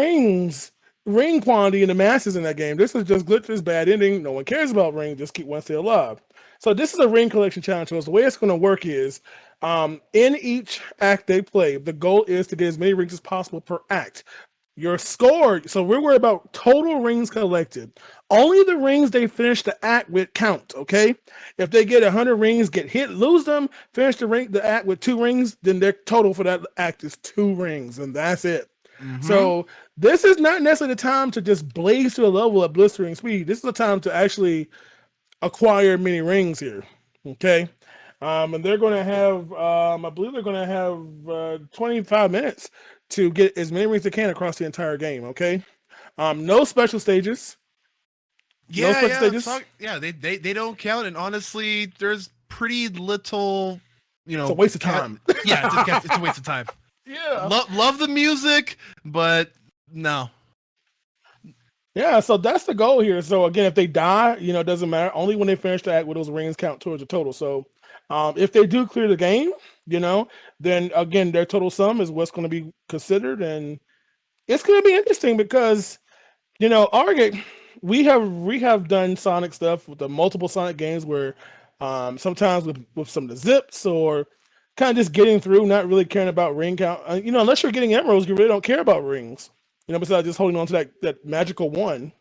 ring quantity in the masses in that game. This is just glitchless, bad ending. No one cares about ring. Just keep one stay alive. So this is a ring collection challenge. So the way it's going to work is, in each act they play, the goal is to get as many rings as possible per act. Your score. So we're worried about total rings collected. Only the rings they finish the act with count. Okay. If they get 100 rings, get hit, lose them, finish the act with 2 rings, then their total for that act is 2 rings, and that's it. Mm-hmm. So this is not necessarily the time to just blaze to a level of blistering speed. This is the time to actually acquire many rings here. Okay. And they're going to have, I believe they're going to have 25 minutes to get as many rings as they can across the entire game. Okay. No special stages. Yeah, they don't count. And honestly, there's pretty little, it's a waste of time. Yeah, it's a waste of time. Yeah. Love the music, but no. Yeah, so that's the goal here. So again, if they die, it doesn't matter. Only when they finish the act will those rings count towards the total. So if they do clear the game, then again, their total sum is what's going to be considered. And it's going to be interesting because, Argate, we have done Sonic stuff with the multiple Sonic games where sometimes with some of the zips or kind of just getting through, not really caring about ring count. Unless you're getting emeralds, you really don't care about rings. Besides just holding on to that magical one.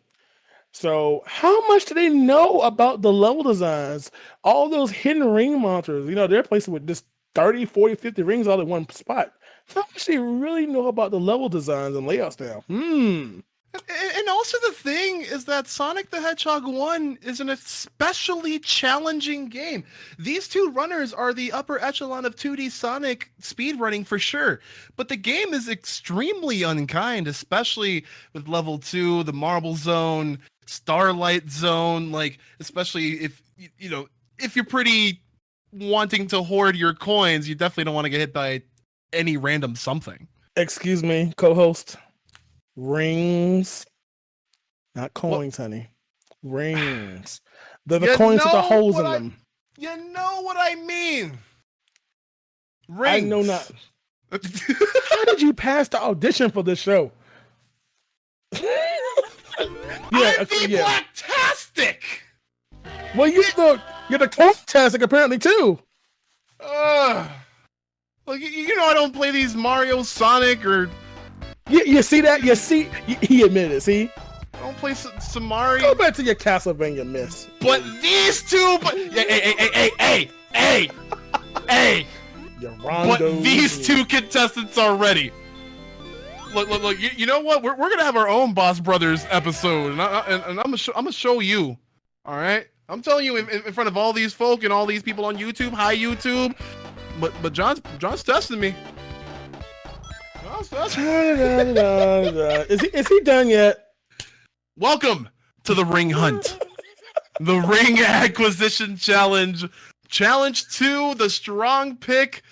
So how much do they know about the level designs? All those hidden ring monsters, they're placing with just 30, 40, 50 rings all in one spot. How much do they really know about the level designs and layouts now? And also the thing is that Sonic the Hedgehog 1 is an especially challenging game. These two runners are the upper echelon of 2D Sonic speedrunning for sure. But the game is extremely unkind, especially with level 2, the Marble Zone, Starlight Zone, especially if you're pretty wanting to hoard your coins, you definitely don't want to get hit by any random something. Excuse me, co-host. Rings, not coins, honey. Rings. They're the coins with the holes in them. You know what I mean. Rings. I know not. How did you pass the audition for this show? I'm the Blacktastic. Well, you're the Cloaktastic apparently too. Like you know, I don't play these Mario, Sonic, or You see that? He admitted it. See, I don't play some Mario. go back to your Castlevania miss. But these two, hey. Your Rondo. But these two contestants are ready. Look. You know what? We're gonna have our own Boss Brothers episode, and I'm gonna show you. All right, I'm telling you in front of all these folk and all these people on YouTube. Hi YouTube. But John's testing me. Is he done yet? Welcome to the Ring Hunt, the Ring Acquisition Challenge. Challenge 2, the strong pick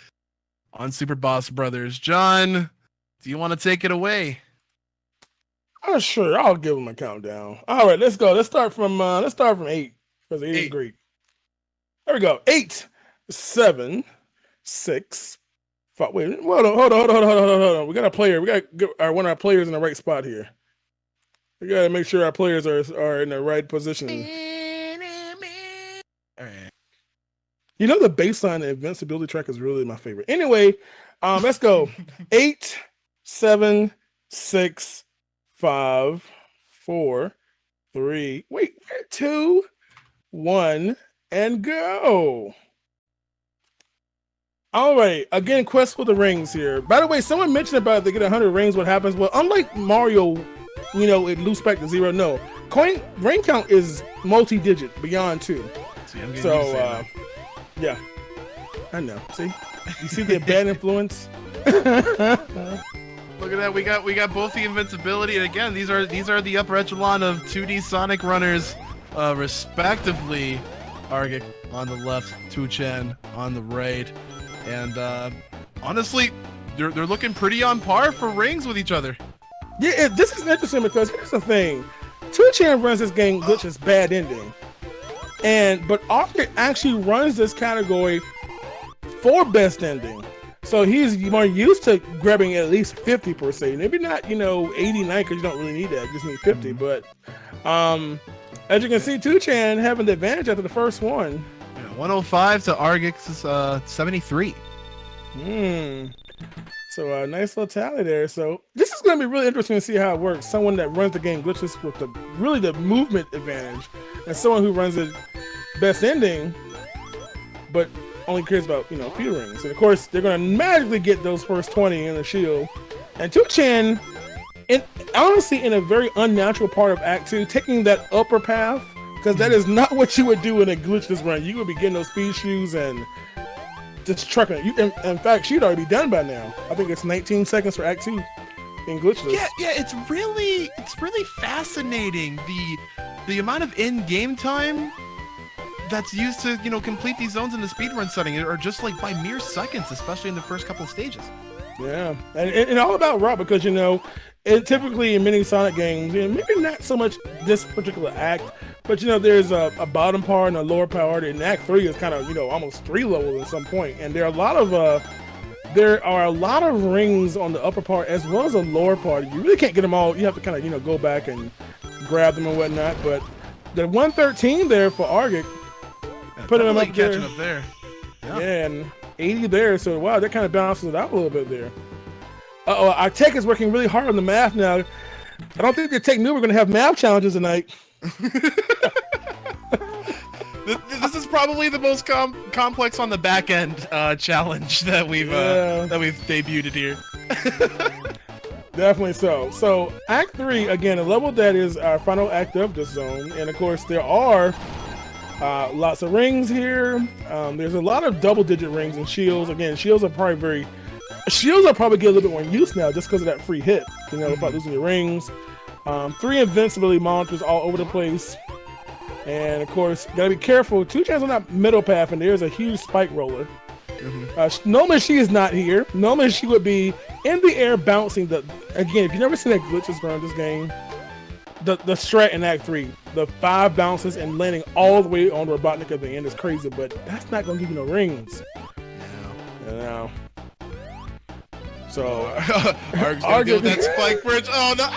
on Super Boss Brothers. John, do you want to take it away? Oh, sure. I'll give him a countdown. All right, let's go. Let's start from 8 because 8 is great. There we go. 8, 7, 6, 5. Wait, hold on. We got a player. We got to get one of our players in the right spot here. We got to make sure our players are in the right position. All right. You know, the baseline, the invincibility track is really my favorite. Anyway, let's go. 8, 7, 6, 5, 4, 3, 2, 1, and go. All right. Again, quest for the rings here. By the way, someone mentioned about if they get 100 rings, what happens? Well, unlike Mario, it loops back to 0. No. Ring count is multi-digit, beyond 2. See, I'm getting so, used to that. yeah. I know. See? You see the bad influence? Look at that. We got both the invincibility, and again, these are the upper echelon of 2D Sonic runners, respectively. Argic on the left, Tuchen on the right, and honestly, they're looking pretty on par for rings with each other. Yeah, this is interesting because here's the thing: Tuchen runs this game glitches bad ending, but Argic actually runs this category for best ending. So he's more used to grabbing at least 50 per se. Maybe not, 89 because you don't really need that. You just need 50. But as you can see, Tuchen having the advantage after the first one. 105 to Argic's 73. So a nice little tally there. So this is going to be really interesting to see how it works. Someone that runs the game glitches with the movement advantage, and someone who runs it best ending, but only cares about, few rings. And of course, they're going to magically get those first 20 in the shield. And Tuchen, honestly, in a very unnatural part of Act 2, taking that upper path, because that is not what you would do in a glitchless run. You would be getting those speed shoes and just trucking it. In fact, she'd already be done by now. I think it's 19 seconds for Act 2 in glitchless. Yeah, it's really fascinating the amount of in-game time that's used to, complete these zones in the speedrun setting are just like by mere seconds, especially in the first couple of stages. Yeah, and all about route because, typically in many Sonic games, maybe not so much this particular act, but, there's a bottom part and a lower part, and Act 3 is kind of, almost 3 levels at some point, and there are a lot of rings on the upper part as well as the lower part. You really can't get them all. You have to kind of, go back and grab them and whatnot, but the 113 there for Argic, putting them up there. Catching up there. Yeah, and 80 there. So, wow, that kind of balances it out a little bit there. Our tech is working really hard on the math now. I don't think the tech knew we're going to have math challenges tonight. This is probably the most complex on the back end challenge that we've debuted here. Definitely so. So, Act 3, again, a level that is our final act of this zone. And, of course, there are lots of rings here. There's a lot of double-digit rings and shields. Again, shields are probably get a little bit more use now just because of that free hit. About losing your rings. 3 invincibility monsters all over the place. And of course, gotta be careful. Tuchen's on that middle path, and there's a huge spike roller. Normally she is not here. Normally she would be in the air bouncing. Again, if you've never seen that glitches around this game, the strat in Act 3, the 5 bounces and landing all the way on Robotnik at the end is crazy, but that's not gonna give you no rings. No. So Arg's gonna deal with that spike bridge. Oh no!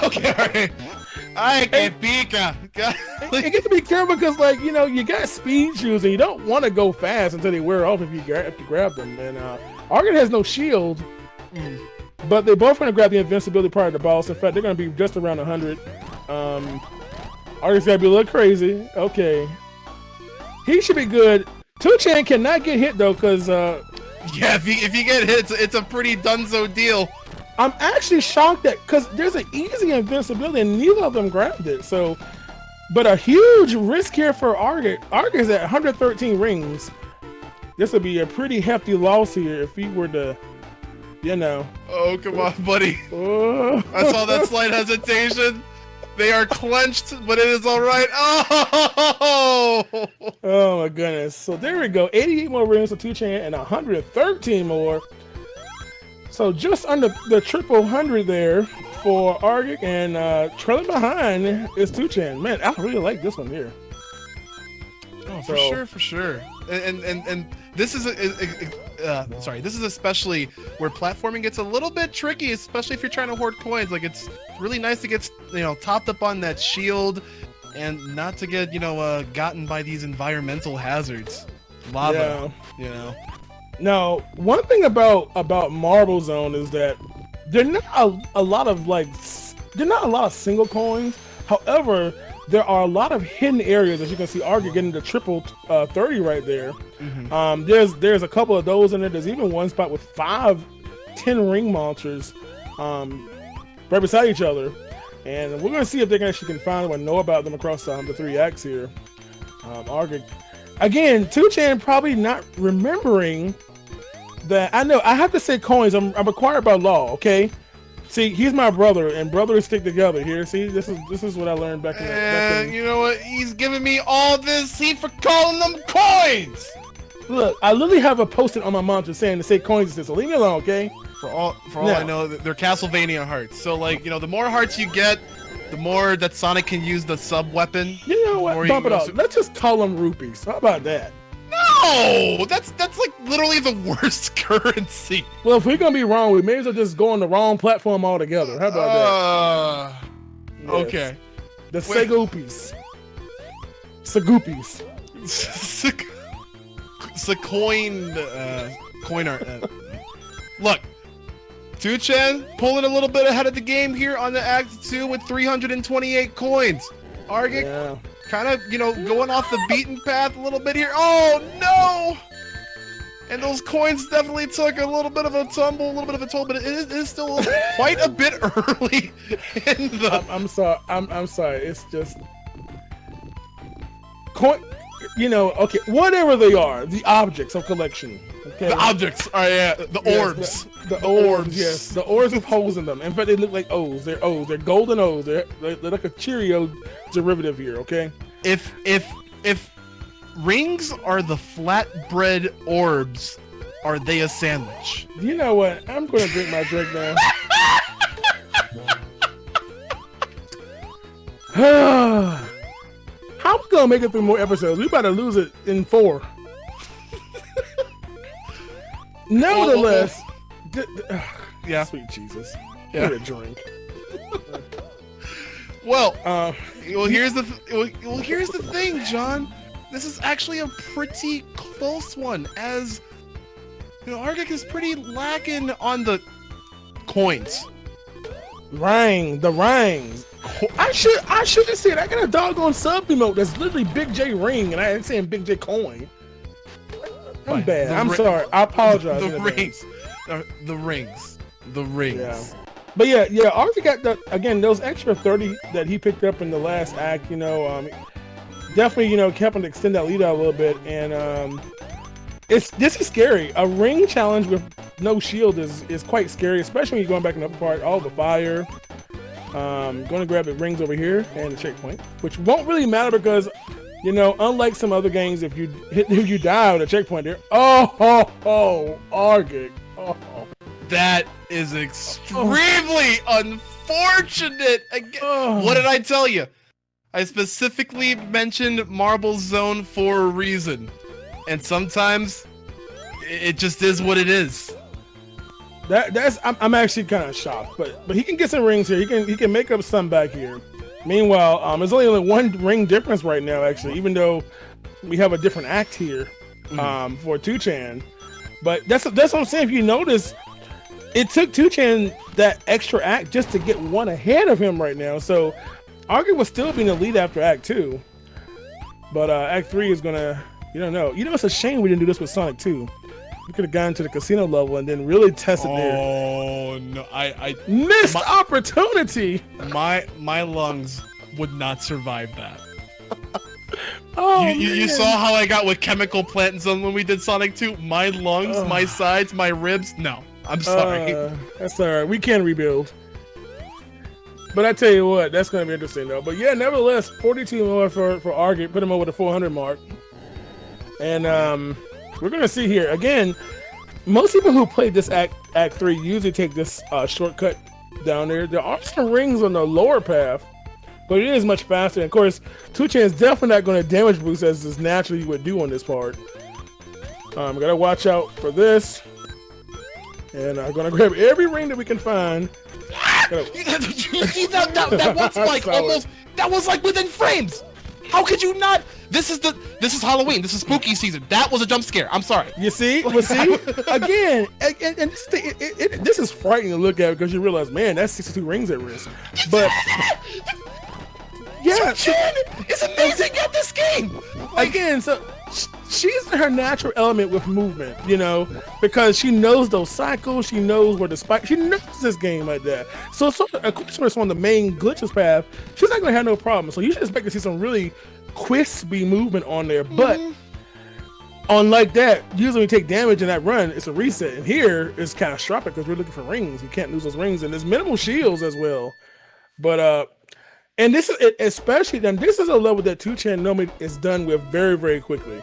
Okay, alright. I can't beat ya. You get to be careful because, like, you know, you got speed shoes and you don't want to go fast until they wear off if you grab them. And Argent has no shield, but they're both going to grab the invincibility part of the boss. In fact, they're going to be just around 100. Argent's got to be a little crazy. Okay. He should be good. 2chan cannot get hit, though, because... yeah, if you get hit, it's a pretty dunzo deal. I'm actually shocked that, because there's an easy invincibility and neither of them grabbed it. So, but a huge risk here for Argent. Argent's at 113 rings. This would be a pretty hefty loss here if he were to, you know. Oh, come on, buddy. I saw that slight hesitation. They are clenched, but it is all right. Oh! Oh my goodness. So there we go. 88 more rings for 2chan and 113 more. So just under the triple 100 there for Argent, and trailing behind is 2chan. Man, I really like this one here. Oh, for sure. And this is this is especially where platforming gets a little bit tricky, especially if you're trying to hoard coins. Like, it's really nice to get, you know, topped up on that shield and not to get, you know, gotten by these environmental hazards, lava, you know. Now, one thing about Marble Zone is that they're not a lot of single coins. However, there are a lot of hidden areas, as you can see. Argent getting the triple 30 right there. There's a couple of those in there. There's even one spot with 5 10 ring monsters right beside each other, and we're gonna see if they actually can find them and know about them across the 3 acts here. Argent again, 2chan probably not remembering that. I know I have to say coins. I'm required by law. Okay. See, he's my brother, and brothers stick together here. See, this is what I learned back in. You know what? He's giving me all this heat for calling them coins. Look, I literally have a post-it on my monitor saying to say coins is this. So leave me alone, okay? For all I know, they're Castlevania hearts. So, like, you know, the more hearts you get, the more that Sonic can use the sub weapon. You know what? Bump it up. Let's just call them rupees. How about that? No, that's like literally the worst currency. Well, if we're gonna be wrong, we may as well just go on the wrong platform altogether. How about that? Yes. Okay. The Segoopies. Segoopies. Coin art. Look, 2chan pulling a little bit ahead of the game here on the Act 2 with 328 coins. Argent kind of, you know, going off the beaten path a little bit here. Oh, no! And those coins definitely took a little bit of a tumble, a little bit of a toll, but it is still quite a bit early in the... I'm sorry. I'm sorry. It's just... Coin... You know, okay, whatever they are, the objects of collection. Okay? The objects are, the orbs. The orbs, yes. The orbs with holes in them. In fact, they look like O's. They're O's. They're golden O's. They're like a Cheerio derivative here, okay? If rings are the flatbread orbs, are they a sandwich? You know what? I'm going to drink my drink now. How we gonna make it through more episodes? We about to lose it in 4. Nevertheless, yeah. Sweet Jesus, yeah. Get a drink. Well, here's the thing, John. This is actually a pretty close one, as you know, Argent is pretty lacking on the coins. The rings. I should have said I got a doggone sub emote that's literally Big J ring, and I ain't saying Big J coin. I'm bad. I'm sorry. I apologize. The rings. Yeah. But yeah. Arthur got those extra 30 that he picked up in the last act. You know, definitely, you know, kept him to extend that lead out a little bit, and this is scary. A ring challenge with no shield is quite scary, especially when you're going back in the upper part. All the fire. Going to grab the rings over here and the checkpoint, which won't really matter because, you know, unlike some other games, if you die on a checkpoint there, Argent. That is extremely unfortunate. What did I tell you? I specifically mentioned Marble Zone for a reason. And sometimes it just is what it is. I'm actually kind of shocked, but he can get some rings here. He can make up some back here. Meanwhile, there's only one ring difference right now, actually, even though we have a different act here for 2chan. But that's what I'm saying. If you notice, it took 2chan that extra act just to get one ahead of him right now. So Argy will still be in the lead after Act 2. But Act 3 is gonna, you don't know. You know, it's a shame we didn't do this with Sonic 2. We could have gone to the casino level and then really tested there. Oh no, I missed opportunity. My lungs would not survive that. You Man. saw how I got with Chemical Plant Zone when we did Sonic 2? My lungs, my sides, my ribs. No, I'm sorry. That's all right. We can rebuild. But I tell you what, that's going to be interesting though. But yeah, nevertheless, 42 more for Argy. Put him over the 400 mark. And we're going to see here. Again, most people who play this Act 3 usually take this shortcut down there. There are some rings on the lower path, but it is much faster. And of course, 2chan is definitely not going to damage boost as is naturally you would do on this part. Gotta watch out for this. And I'm going to grab every ring that we can find. You see that was like almost, that was like within frames. How could you not? This is Halloween. This is spooky season. That was a jump scare. I'm sorry. You see? Well, see? Again, and this is frightening to look at because you realize, man, that's 62 rings at risk. But yeah, it's amazing at this game. Again, so she's in her natural element with movement, you know, because she knows those cycles. She knows where the spike. She knows this game like that. So of course, when it's on the main glitches path, she's not gonna have no problem. So you should expect to see some really crispy movement on there. But unlike that, usually when you take damage in that run, it's a reset. And here it's catastrophic because we're looking for rings. You can't lose those rings, and there's minimal shields as well. But and this is especially then. This is a level that 2chan normally is done with very, very quickly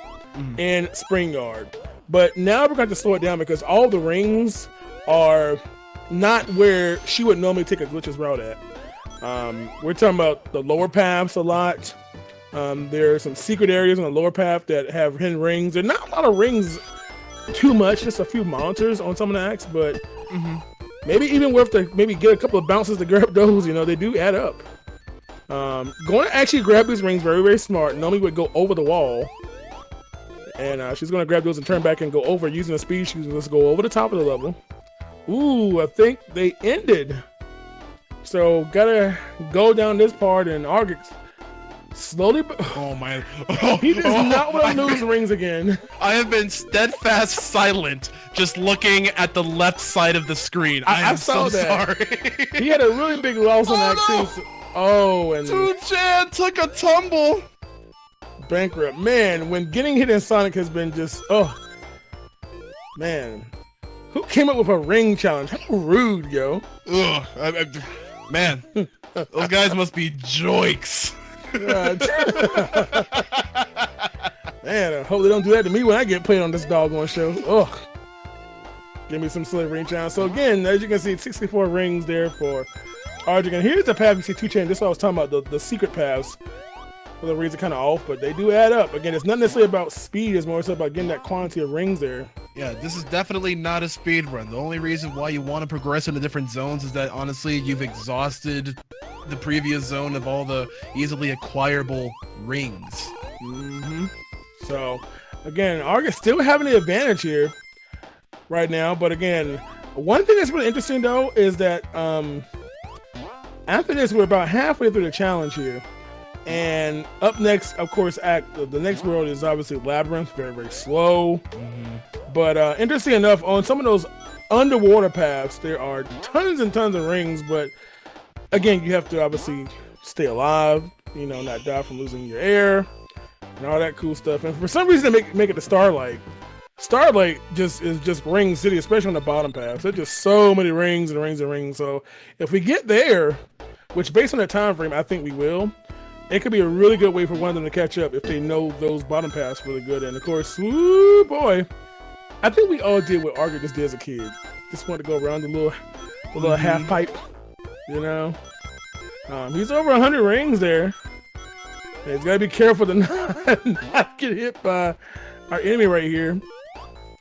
in Spring Yard. But now we're going to slow it down because all the rings are not where she would normally take a glitches route at. We're talking about the lower paths a lot. There are some secret areas on the lower path that have hidden rings. There's not a lot of rings too much, just a few monitors on some of the acts, but maybe even worth to maybe get a couple of bounces to grab those. You know, they do add up. Going to actually grab these rings very, very smart. Normally would go over the wall. And she's going to grab those and turn back and go over using the speed. She's going to go over the top of the level. Ooh, I think they ended. So gotta go down this part and Argy slowly. Oh my! He does not want to lose rings again. I have been steadfast silent, just looking at the left side of the screen. I saw so that. Sorry. He had a really big loss on that too. So, and 2chan took a tumble. Bankrupt, man. When getting hit in Sonic has been just man. Who came up with a ring challenge? How rude, yo. Ugh, man, those guys must be joiks. Man, I hope they don't do that to me when I get played on this doggone show. Ugh. Give me some silly ring challenge. So again, as you can see, 64 rings there for Argy. And here's the path you see 2chan. This is what I was talking about, the secret paths. For the reason kind of off, but they do add up. Again, it's not necessarily about speed, it's more so about getting that quantity of rings there. Yeah, this is definitely not a speed run. The only reason why you want to progress into different zones is that honestly you've exhausted the previous zone of all the easily acquirable rings. So again, Argy still having the advantage here right now, but again, one thing that's really interesting though is that after this we're about halfway through the challenge here. And up next, of course, the next world is obviously Labyrinth, very, very slow. But interesting enough, on some of those underwater paths, there are tons and tons of rings. But again, you have to obviously stay alive, you know, not die from losing your air and all that cool stuff. And for some reason, they make it to Starlight. Starlight is just Ring City, especially on the bottom paths. There's just so many rings and rings and rings. So if we get there, which based on that time frame, I think we will. It could be a really good way for one of them to catch up if they know those bottom paths really good. And of course, woo boy, I think we all did what Arger just did as a kid. Just wanted to go around the little half pipe, you know. He's over 100 rings there. And he's got to be careful to not get hit by our enemy right here.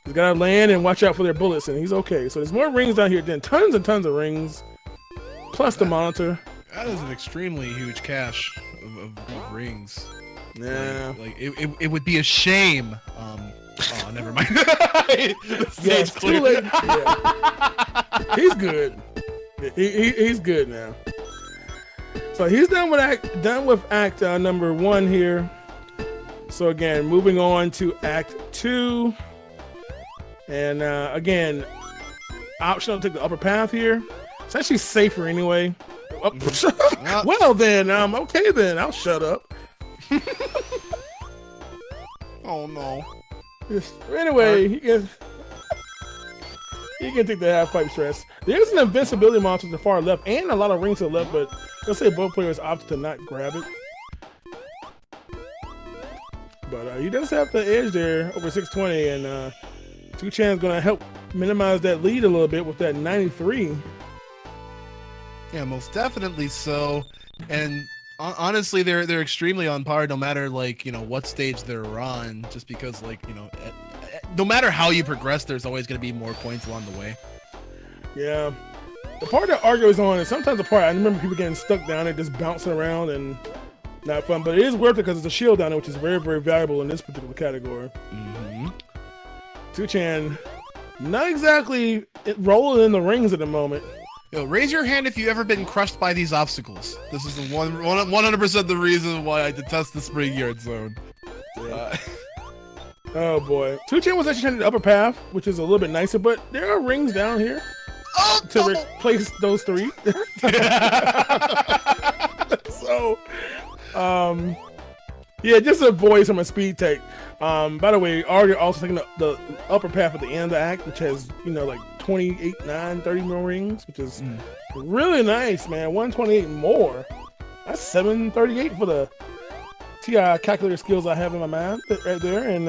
He's got to land and watch out for their bullets, and he's okay. So there's more rings down here than tons and tons of rings, plus the monitor. That is an extremely huge cache of rings. Yeah. Like it would be a shame. Oh, never mind. Yeah, it's too late. Yeah. He's good. He's good now. So he's done with act number 1 here. So again, moving on to act 2. And again, optional to take the upper path here. It's actually safer anyway. Well then, okay then, I'll shut up. Oh no. Anyway, he can take the half pipe stress. There's an invincibility monster to the far left and a lot of rings to the left, but let's say both players opted to not grab it. But he does have the edge there over 620, and 2chan's gonna help minimize that lead a little bit with that 93. Yeah, most definitely so. And honestly, they're extremely on par, no matter like what stage they're on. Just because no matter how you progress, there's always going to be more points along the way. Yeah, the part that Argo is on is sometimes the part I remember people getting stuck down there, just bouncing around and not fun. But it is worth it because it's a shield down there, which is very, very valuable in this particular category. 2chan, not exactly rolling in the rings at the moment. Raise your hand if you've ever been crushed by these obstacles. This is the 100% the reason why I detest the spring yard zone. Oh boy. 2chan was actually trying the upper path, which is a little bit nicer, but there are rings down here to replace those 3. So, yeah, just avoid some of speed take. By the way, Arger also taking the upper path at the end of the act, which has, like 28, 9, 30 more rings, which is really nice, man. 128 more. That's 738 for the TI calculator skills I have in my mind right there. And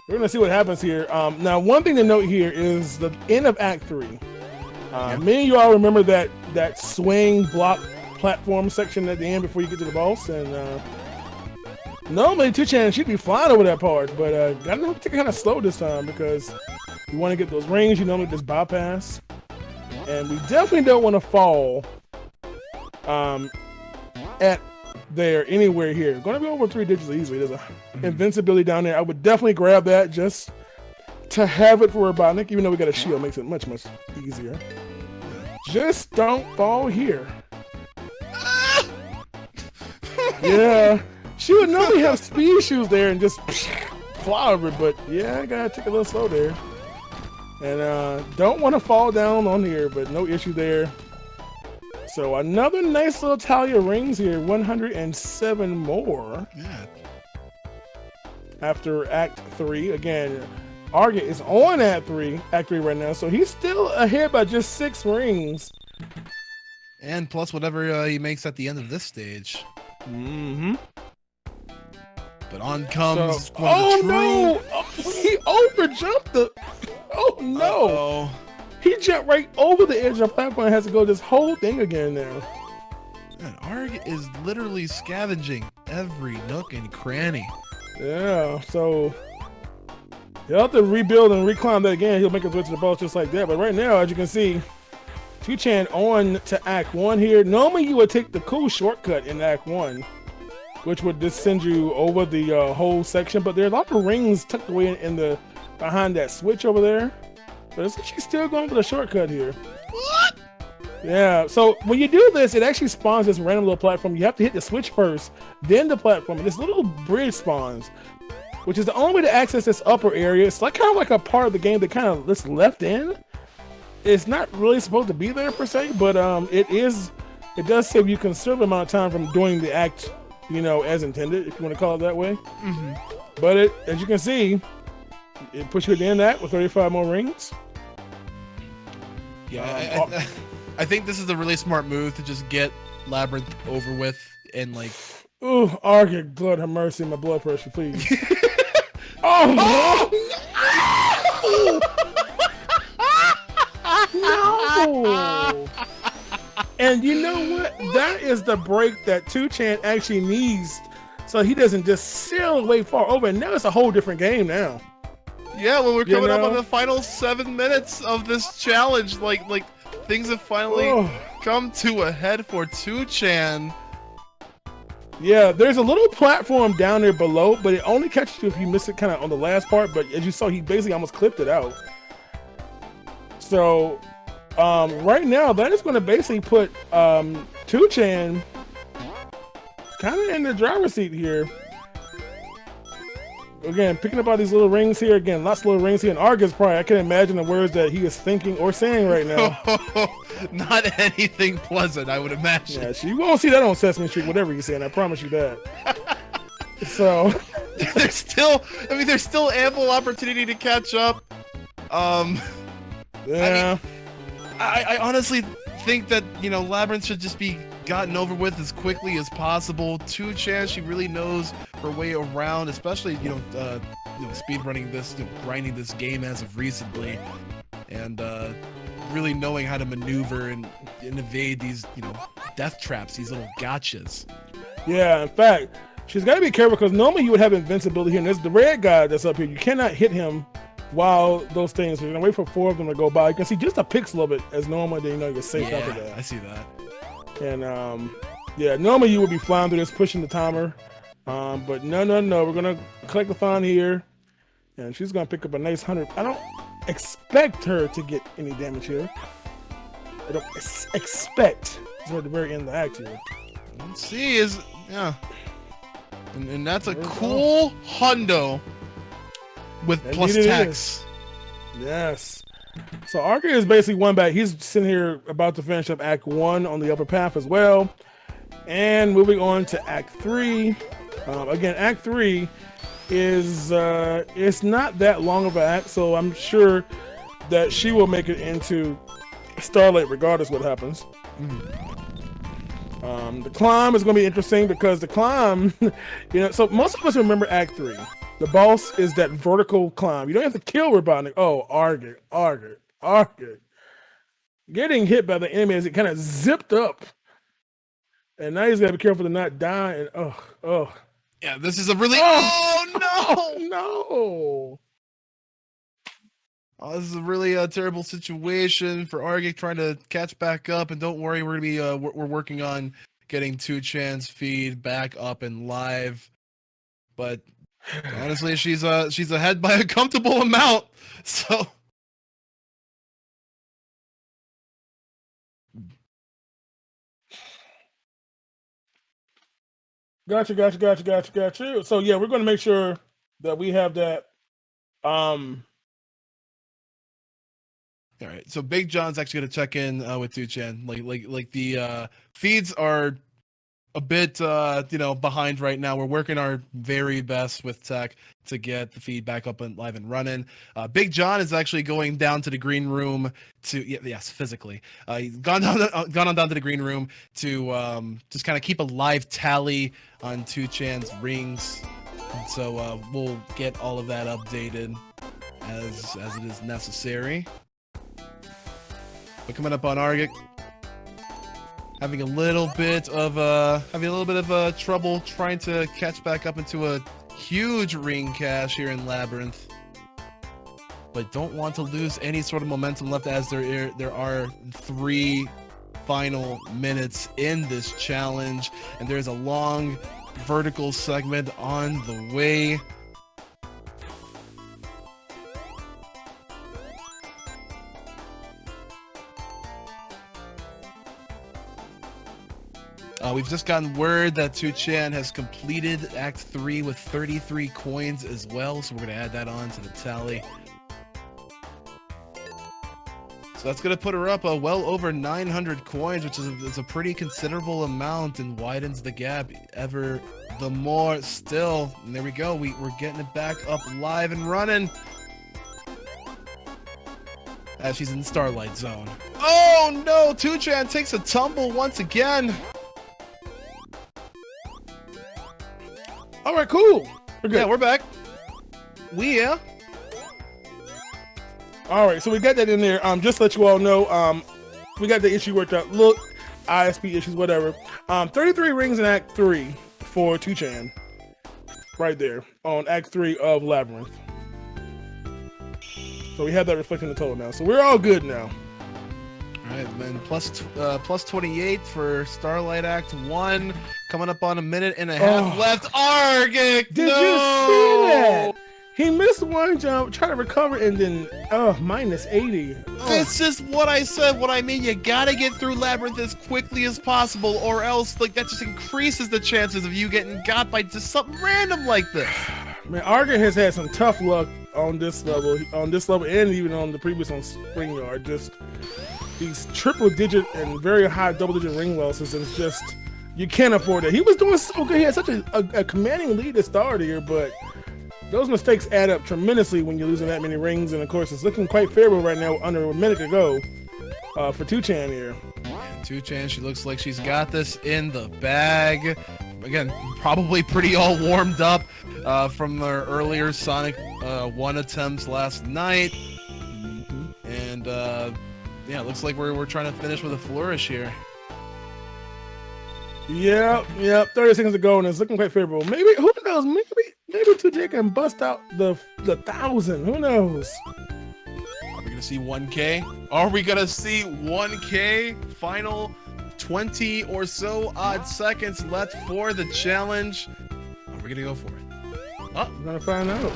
we're gonna see what happens here. Now, one thing to note here is the end of Act 3. Many of you all remember that swing block platform section at the end before you get to the boss, and normally 2chan should be flying over that part, but got to take it kind of slow this time because you want to get those rings you normally just bypass, and we definitely don't want to fall at there anywhere here. Going to be over 3 digits easily. There's a invincibility down there. I would definitely grab that just to have it for Robotnik, even though we got a shield, makes it much, much easier. Just don't fall here. Yeah. She would normally have speed shoes there and just fly over it, but yeah, I gotta take a little slow there. And don't want to fall down on here, but no issue there. So another nice little tally of rings here, 107 more. Yeah. After Act 3, again, Arger is on Act 3 right now, so he's still ahead by just 6 rings. And plus whatever he makes at the end of this stage. But on comes no! Oh, he overjumped the... Oh no! Uh-oh. He jumped right over the edge of the platform and has to go this whole thing again now. Man, Arg is literally scavenging every nook and cranny. Yeah, so he'll have to rebuild and reclimb that again. He'll make his way to the boss just like that. But right now, as you can see, 2chan on to Act 1 here. Normally you would take the cool shortcut in Act 1, which would just send you over the whole section. But there's a lot of rings tucked away in the behind that switch over there. But it's actually still going for the shortcut here. What? Yeah, so when you do this, it actually spawns this random little platform. You have to hit the switch first, then the platform. And this little bridge spawns, which is the only way to access this upper area. It's like kind of like a part of the game that kind of gets left in. It's not really supposed to be there per se, but it does save you a considerable amount of time from doing the act, as intended, if you want to call it that way. But as you can see, it puts you at the end of that with 35 more rings. Yeah, I think this is a really smart move to just get Labyrinth over with and like... Ooh, Arger, God have mercy, my blood pressure, please. Oh, Oh! No! And you know what? That is the break that 2chan actually needs, so he doesn't just sail away far over. And now it's a whole different game now. Yeah, well, we're coming up know? on the final 7 minutes of this challenge. Like things have finally come to a head for 2chan. Yeah, there's a little platform down there below, but it only catches you if you miss it kind of on the last part. But as you saw, he basically almost clipped it out. So right now, that is going to basically put 2chan kind of in the driver's seat here. Again, picking up all these little rings here. Again, lots of little rings here. And Argus probably, I can imagine the words that he is thinking or saying right now. Not anything pleasant, I would imagine. Yeah, you won't see that on Sesame Street, whatever you're saying. I promise you that. So there's still ample opportunity to catch up. yeah. I honestly think that, you know, Labyrinth should just be gotten over with as quickly as possible. 2chan, she really knows her way around, especially, speed running this, grinding this game as of recently, and really knowing how to maneuver and evade these, death traps, these little gotchas. Yeah, in fact, she's got to be careful because normally you would have invincibility here. And there's the red guy that's up here. You cannot hit him while those things. So you're gonna wait for 4 of them to go by. You can see just a pixel of it as normal. Then you're safe after that. I see that. And yeah, normally you would be flying through this, pushing the timer. But no. We're gonna collect the fun here, and she's gonna pick up a nice 100. I don't expect her to get any damage here. I don't expect. We're at the very end of the act here. Let's see, and that's a cool hundo with Indeed plus it tax. is. Yes. So Argus is basically one back. He's sitting here about to finish up Act 1 on the upper path as well. And moving on to Act 3. Again, Act 3 is it's not that long of an act, so I'm sure that she will make it into Starlight regardless what happens. The climb is going to be interesting because the climb, so most of us remember Act 3. The boss is that vertical climb. You don't have to kill Robotnik. Oh, Argus. Getting hit by the enemy as it kind of zipped up. And now he's got to be careful to not die. And oh. Yeah, this is a really. No. Oh, this is a really terrible situation for Argus trying to catch back up. And don't worry, we're gonna be we're working on getting 2chan's feed back up and live. But honestly, she's ahead by a comfortable amount. So. Gotcha. So yeah, we're going to make sure that we have that. All right. So Big John's actually going to check in with 2chan. Like the feeds are a bit behind right now. We're working our very best with tech to get the feed back up and live and running. Big John is actually going down to the green room physically. He's gone on down to the green room to just kind of keep a live tally on 2chan's rings. And so we'll get all of that updated as it is necessary. But coming up on Argus, having a little bit of trouble trying to catch back up into a huge ring cache here in Labyrinth, but don't want to lose any sort of momentum left as there are 3 final minutes in this challenge, and there's a long vertical segment on the way. We've just gotten word that 2chan has completed Act 3 with 33 coins as well, so we're going to add that on to the tally. So that's going to put her up well over 900 coins, which is a pretty considerable amount and widens the gap ever the more still. And there we go. We're getting it back up live and running. As she's in the Starlight Zone. Oh no! 2chan takes a tumble once again. All right, cool. We're good. Yeah, we're back. Yeah. All right, so we got that in there. Just to let you all know, we got the issue worked out. Look, ISP issues, whatever. 33 rings in Act 3 for 2chan. Right there on Act 3 of Labyrinth. So we have that reflecting the total now. So we're all good now. All right, then plus 28 for Starlight Act 1. Coming up on a minute and a half left. Argic, Did you see that? He missed one jump, tried to recover, and then minus 80. This is what I said. What I mean, you gotta get through Labyrinth as quickly as possible, or else like that just increases the chances of you getting got by just something random like this. Man, Argic has had some tough luck on this level, and even on the previous on Spring Yard. Just these triple-digit and very high double-digit ring losses, and it's just you can't afford that. He was doing so good. He had such a commanding lead to start here, but those mistakes add up tremendously when you're losing that many rings, and of course, it's looking quite favorable right now, under a minute to go for 2chan here. And 2chan, she looks like she's got this in the bag. Again, probably pretty all warmed up from their earlier Sonic 1 attempts last night. And yeah, it looks like we're trying to finish with a flourish here. Yep, 30 seconds to go, and it's looking quite favorable. Maybe, who knows, maybe 2J can bust out the 1,000. Who knows? Are we gonna see 1K? Are we gonna see 1K? Final 20 or so odd seconds left for the challenge. Are we gonna go for it? We're gonna find out.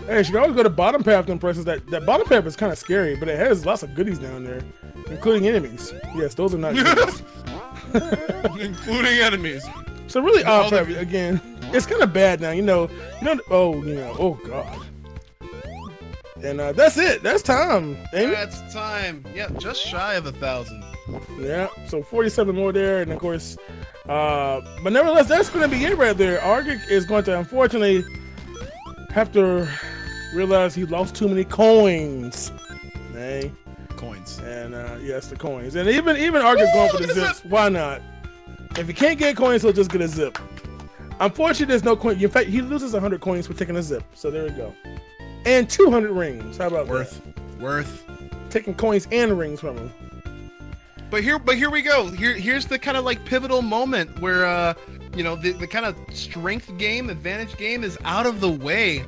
Hey, you should always go to bottom path to impress us. That bottom path is kind of scary, but it has lots of goodies down there, including enemies. Yes, those are not goodies. Including enemies. So really odd path again. It's kind of bad now, oh god. And that's it. That's time. That's time. Yep, just shy of 1,000. Yeah, so 47 more there, and of course, but nevertheless, that's going to be it right there. Argic is going to unfortunately have to realize he lost too many coins. Hey, coins. And yes, the coins. And even Argic's going for the zips. Why not? If he can't get coins, he'll just get a zip. Unfortunately, there's no coin. In fact, he loses 100 coins for taking a zip. So there we go. And 200 rings. How about worth? Taking coins and rings from him. But here we go. Here's the kind of like pivotal moment where the kind of strength game, advantage game is out of the way.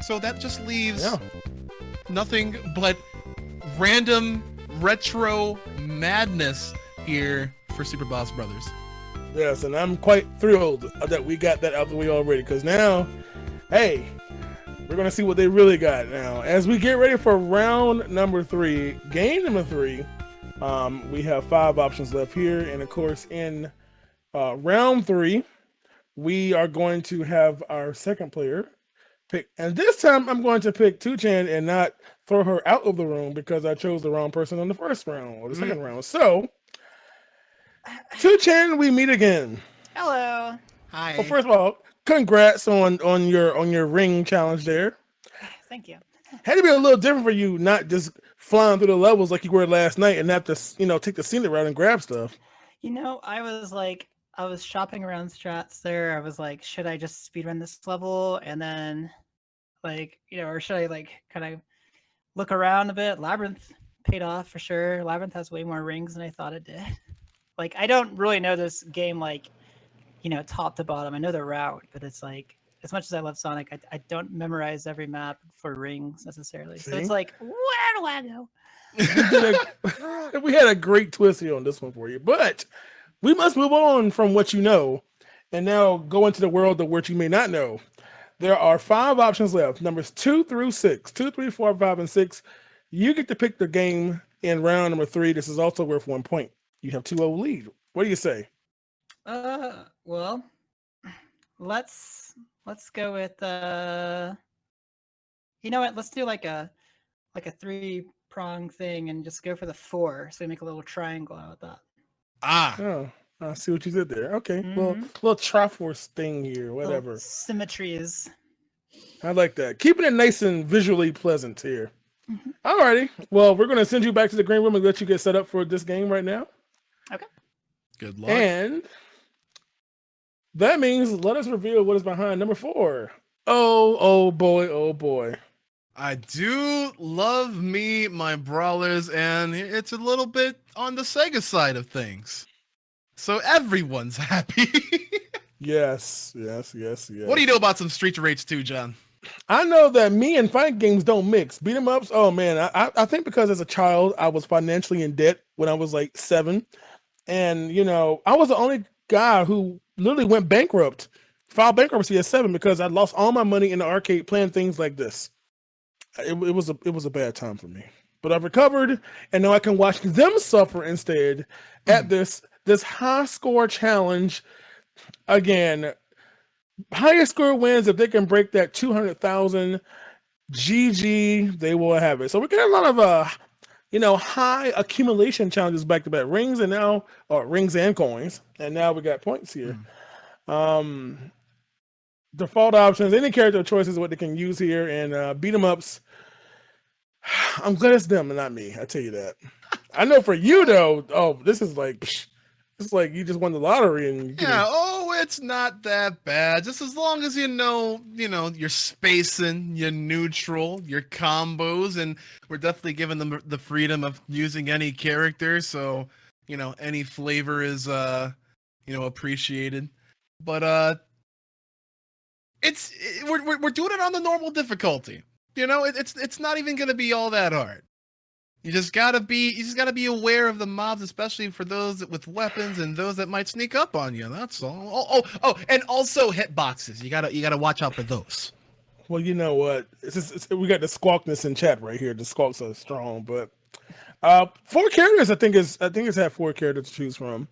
So that just leaves nothing but random retro madness here for Super Boss Brothers. Yes, and I'm quite thrilled that we got that out the way already, because now, hey, we're going to see what they really got now. As we get ready for round number 3, game number 3, we have 5 options left here. And of course, in round 3, we are going to have our second player pick. And this time, I'm going to pick 2chan and not throw her out of the room because I chose the wrong person on the first round or the second round. So, 2chan, we meet again. Hello. Hi. Well, first of all, congrats on your ring challenge there. Thank you. Had to be a little different for you, not just flying through the levels like you were last night and have to, take the scenic route and grab stuff. I was shopping around strats there. I was like, should I just speedrun this level and then or should I kind of look around a bit? Labyrinth paid off for sure. Labyrinth has way more rings than I thought it did. I don't really know this game top to bottom. I know the route, but it's as much as I love Sonic, I don't memorize every map for rings necessarily. So it's where do I go? We had a great twist here on this one for you, but we must move on from what you know and now go into the world of what you may not know. There are 5 options left, numbers 2 through 6, 2, 3, 4, 5, and 6. You get to pick the game in round number 3. This is also worth 1 point. You have 2-0 lead. What do you say? Well, let's go with you know what? Let's do like a 3-prong thing and just go for the 4. So we make a little triangle out of that. Oh, I see what you did there. Okay, well, little Triforce thing here, whatever. Symmetries. I like that. Keeping it nice and visually pleasant here. Alrighty. Well, we're going to send you back to the green room and let you get set up for this game right now. Okay. Good luck. And that means let us reveal what is behind number 4. Oh boy, oh boy. I do love me my brawlers, and it's a little bit on the Sega side of things. So everyone's happy. Yes. What do you know about some Streets of Rage 2, John? I know that me and fighting games don't mix. Beat 'em ups. Oh man, I think because as a child I was financially in debt when I was like 7, and I was the only guy who literally went bankrupt, filed bankruptcy at 7 because I lost all my money in the arcade playing things like this. It was a bad time for me, but I've recovered, and now I can watch them suffer instead at this high score challenge. Again, highest score wins. If they can break that 200,000, GG, they will have it. So we get a lot of high accumulation challenges back to back, rings and coins, and now we got points here. Default options, any character choices, what they can use here, and beat 'em ups. I'm glad it's them and not me. I tell you that. I know for you though. Oh, this is like, it's like you just won the lottery and it's not that bad. Just as long as you know your spacing, your neutral, your combos, and we're definitely giving them the freedom of using any character. So any flavor is appreciated. But we're doing it on the normal difficulty. It's not even gonna be all that hard. You just gotta be aware of the mobs, especially for those with weapons and those that might sneak up on you. That's all. Oh, and also hitboxes. You gotta watch out for those. Well, you know what? We got the squawkness in chat right here. The squawks are strong, but 4 characters. I think it's had 4 characters to choose from.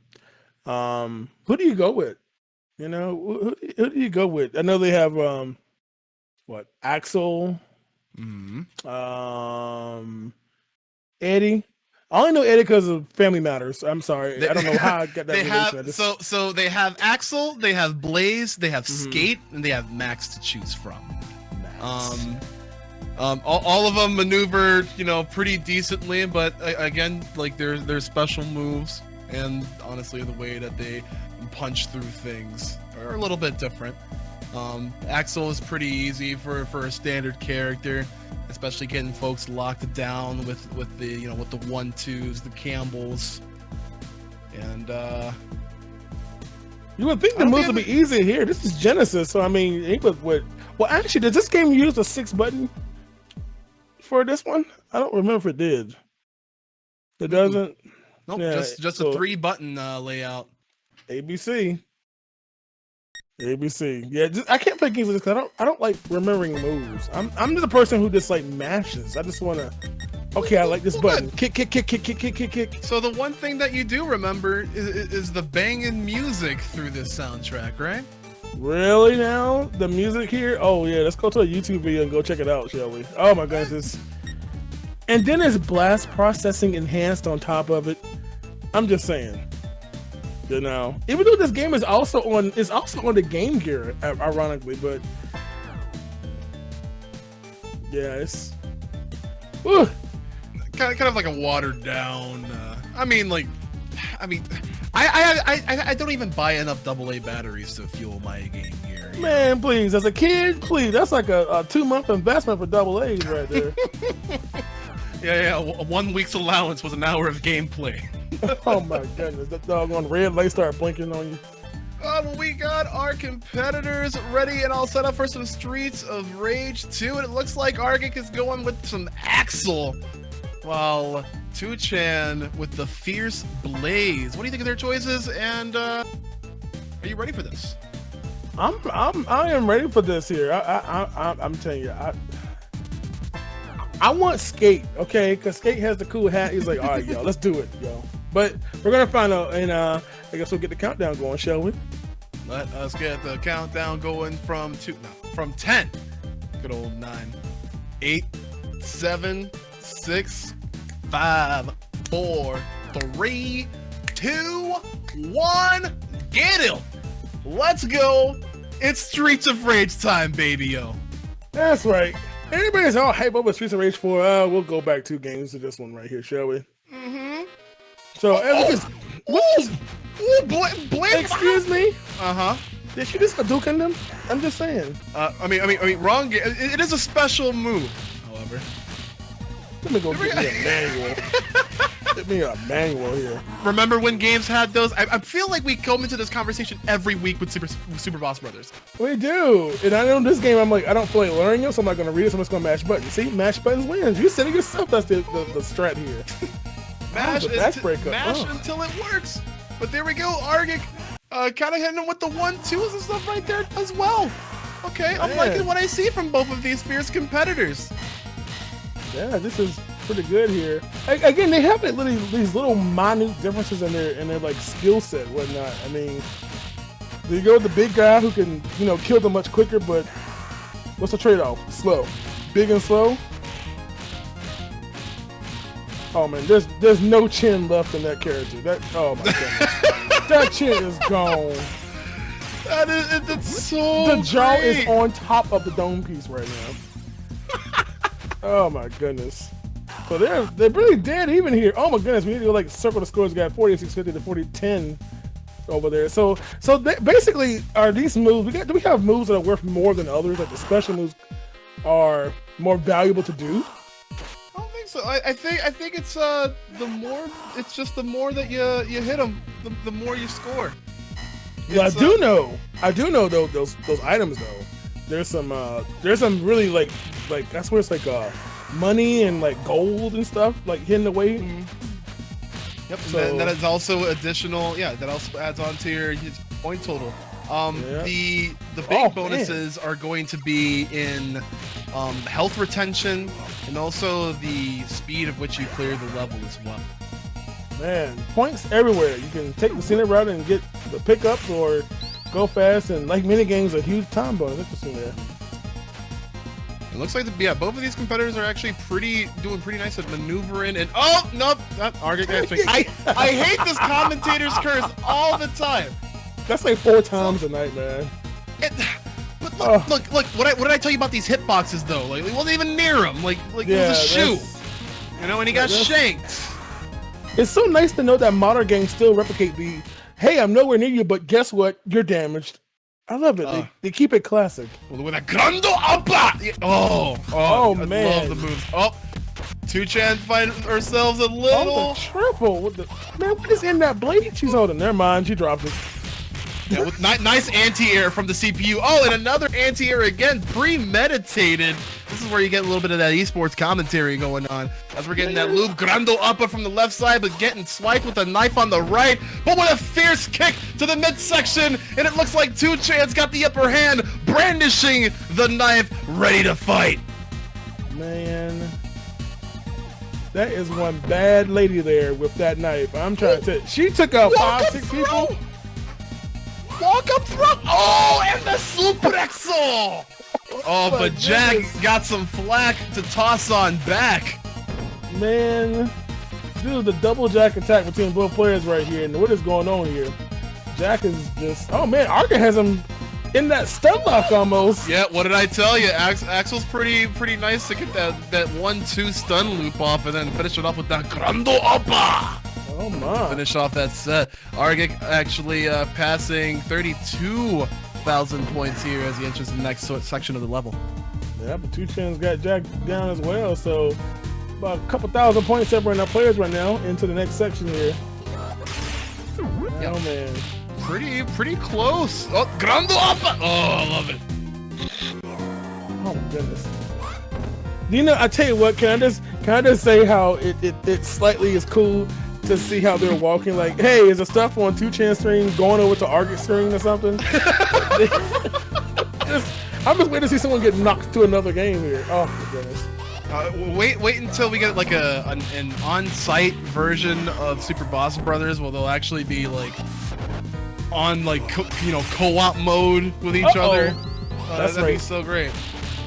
Who do you go with? Who do you go with? I know they have Axel, Eddie. I only know Eddie because of Family Matters. I'm sorry, I don't know how I got that relation. So they have Axel, they have Blaze, they have Skate, and they have Max to choose from. All of them maneuver, pretty decently, but again, like their special moves and honestly the way that they punch through things are a little bit different. Axel is pretty easy for a standard character, especially getting folks locked down with the with the 1-2s, the Campbells, and you would think the moves would be easier here. This is Genesis, so I mean, well, actually, did this game use a 6 button for this one? I don't remember if it did. It doesn't. Nope, yeah, just a 3 button layout. ABC. Yeah, I can't play games like this because I don't like remembering moves. I'm just a person who just like mashes. I just want to. Okay, I like this button. Kick. So the one thing that you do remember is the banging music through this soundtrack, right? Really now? The music here? Oh yeah, let's go to a YouTube video and go check it out, shall we? Oh my goodness. And then there's blast processing enhanced on top of it. I'm just saying. Even though this game is also on the Game Gear, ironically, but yeah, it's kind of like a watered down. I don't even buy enough AA batteries to fuel my Game Gear. Man, please, as a kid, please, that's like a 2-month investment for AA's right there. Yeah, 1 week's allowance was an hour of gameplay. Oh my goodness, that doggone red light start blinking on you. We got our competitors ready and all set up for some Streets of Rage 2, and it looks like Argic is going with some Axel, while 2chan with the Fierce Blaze. What do you think of their choices, and are you ready for this? I am ready for this here. I'm telling you, I want Skate, okay? Because Skate has the cool hat. He's like, all right, yo, let's do it, yo. But we're gonna find out, and I guess we'll get the countdown going, shall we? Let us get the countdown going from 10. Good old 9, 8, 7, 6, 5, 4, 3, 2, 1. Get him! Let's go! It's Streets of Rage time, baby, yo. That's right. Everybody's all hype over Streets of Rage 4. We'll go back 2 games to this one right here, shall we? Mm-hmm. So, Blaze. excuse me? Uh-huh. Did she just Hadouken them? I'm just saying. I mean, wrong. It is a special move, however. Let me go get me a manual. Get me a manual here. Remember when games had those? I feel like we come into this conversation every week with Super Boss Brothers. We do. And I know in this game, I'm like, I don't feel like learning it, so I'm not going to read it, so I'm just going to mash buttons. See, mash buttons wins. You said it yourself. That's the strat here. Mash, mash until it works. But there we go. Argic kind of hitting him with the 1-2s and stuff right there as well. Okay, I'm liking what I see from both of these fierce competitors. Yeah, this is pretty good here. Again, they have these little minute differences in their like skill set, whatnot. I mean, you go with the big guy who can kill them much quicker, but what's the trade-off? Slow, big and slow. Oh man, there's no chin left in that character. Oh my goodness, that chin is gone. That's so. The jaw great. is on top of the dome piece right now. Oh my goodness. So they're really dead even here. Oh my goodness, we need to go like circle the scores. We got 46-50 to 40-10 over there. So basically, are these moves? Do we have moves that are worth more than others? Like the special moves are more valuable to do? I don't think so. I think it's the more that you hit them, the more you score. Yeah, I do know though those items though. There's some really like that's where it's like money and like gold and stuff like hidden away. Yep. So, and that is also additional. Yeah, that also adds on to your point total. The big bonuses are going to be in health retention and also the speed of which you clear the level as well. Man, points everywhere. You can take the scenic route and get the pickups or go fast, and like mini games, a huge time bonus. Interesting there. It looks like both of these competitors are actually doing pretty nice at maneuvering. And Argic actually. I hate this commentator's curse all the time. That's like 4 times a night, man. But look! What did I tell you about these hitboxes though? Like he wasn't even near him. Like it was a shoe, and he got shanked. It's so nice to know that modern games still replicate the, hey, I'm nowhere near you, but guess what? You're damaged. I love it. They keep it classic. With a grando uppa! Oh, I man. love the moves. Oh, 2chan find ourselves a little. Oh, the triple. What is in that blade she's holding? Never mind, she dropped it. Yeah, with nice anti-air from the CPU. Oh, and another anti-air again, premeditated. This is where you get a little bit of that esports commentary going on. As we're getting that loop grando upper from the left side, but getting swiped with a knife on the right. But with a fierce kick to the midsection, and it looks like 2chan's got the upper hand, brandishing the knife, ready to fight. Man, that is one bad lady there with that knife. I'm trying to. She took out 5-6 people. Walk up front! Oh, and the suplexo! Oh, but Jack got some flack to toss on back. Man, dude, the double Jack attack between both players right here. And what is going on here? Jack is just, oh man, Arca has him in that stun lock almost. Yeah, what did I tell you? Axel's pretty nice to get that 1-2 stun loop off and then finish it off with that grando uppa. Oh my. Finish off that set. Argic actually passing 32,000 points here as he enters the next section of the level. Yeah, but 2chan's got Jack down as well, so about a couple thousand points separating our players right now into the next section here. Yep. Oh man. Pretty close. Oh, grando uppa! Oh, I love it. Oh my goodness. I tell you what, can I just say how it slightly is cool to see how they're walking? Like, hey, is the stuff on 2chan stream going over to Argic stream or something? I'm just waiting to see someone get knocked to another game here. Oh my goodness. Wait until we get like an on-site version of Super Boss Brothers where they'll actually be like on like co-op mode with each other. That'd be so great.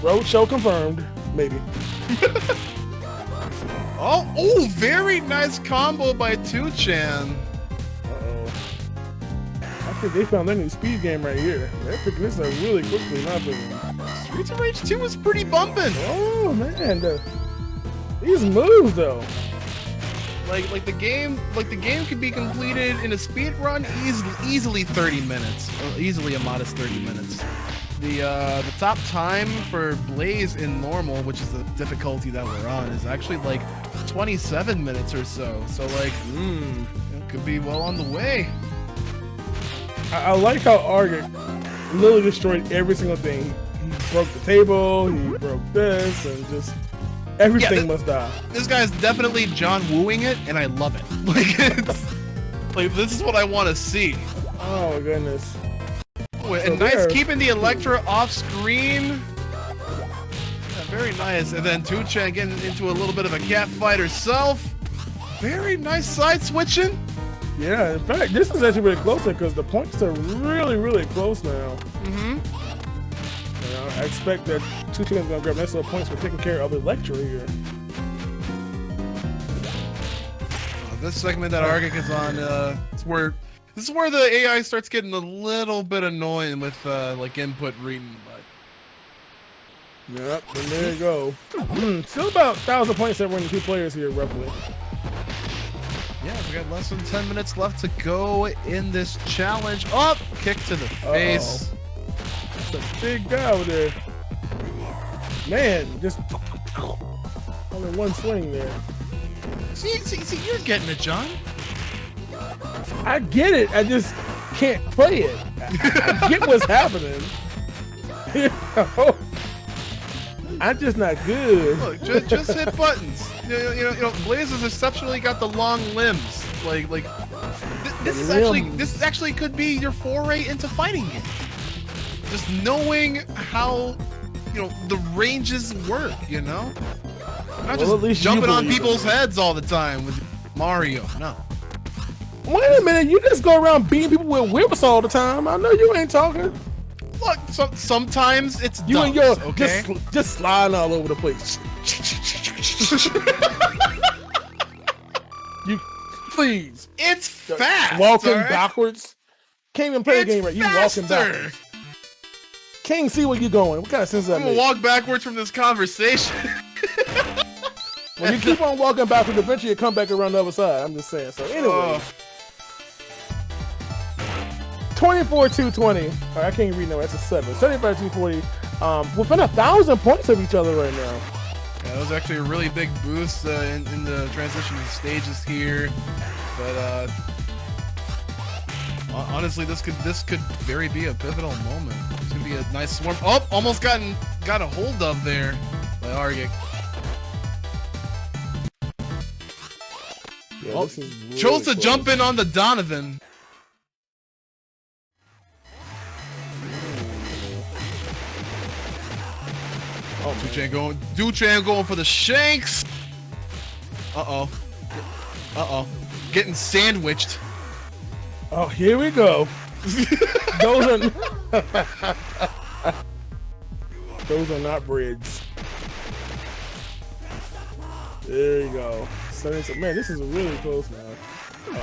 Roadshow confirmed, maybe. Oh, very nice combo by 2chan. I think they found their new speed game right here. They're picking this up really quickly, in my opinion. Streets of Rage 2 was pretty bumping. Oh man, these moves though. Like the game can be completed in a speed run easily 30 minutes, or easily a modest 30 minutes. The top time for Blaze in normal, which is the difficulty that we're on, is actually like 27 minutes or so. So like, it could be well on the way. I like how Argent literally destroyed every single thing. He broke the table, he broke this, and just everything must die. This guy's definitely John Wooing it, and I love it. Like, it's, like this is what I want to see. Oh my goodness. And nice keeping the Electra off screen. Yeah, very nice. And then Tuchen getting into a little bit of a cat fight herself. Very nice side switching. Yeah, in fact, this is actually really close because the points are really, really close now. I expect that Tuchen's gonna grab nice little points for taking care of the Electra here. This segment that Argic is on, this is where the AI starts getting a little bit annoying with like input reading. But yep, and there you go. Still about 1,000 points separating the two players here, roughly. Yeah, we got less than 10 minutes left to go in this challenge. Oh, kick to the face. That's a big guy over there. Man, just only one swing there. See, you're getting it, John. I get it. I just can't play it. I get what's happening. You know? I'm just not good. Look, just hit buttons. You know, Blaze has exceptionally got the long limbs. Like this actually could be your foray into fighting games. Just knowing how, the ranges work. Not just jumping on people's heads all the time with Mario. No. Wait a minute, you just go around beating people with whips all the time. I know you ain't talking. Look, sometimes it's you dumps, and your okay? just sliding all over the place. You please. It's fast. Walking right? backwards. Can't even play the game right. You walking backwards. Can't see where you going. What kind of sense that I'm gonna walk backwards from this conversation. When you keep on walking backwards, eventually you come back around the other side. I'm just saying. So anyway. 24-220. I can't even read now. That's a 7. 75-240. Within 1,000 points of each other right now. Yeah, that was actually a really big boost in the transition stages here. But honestly, this could very be a pivotal moment. It's gonna be a nice swarm. Oh, almost got a hold of there by Argic. Yeah, this is really chose to close. jump in on the Donovan. Oh, Duchan going for the shanks. Uh-oh. Getting sandwiched. Oh, here we go. Those are not breads. There you go. Man, this is really close now.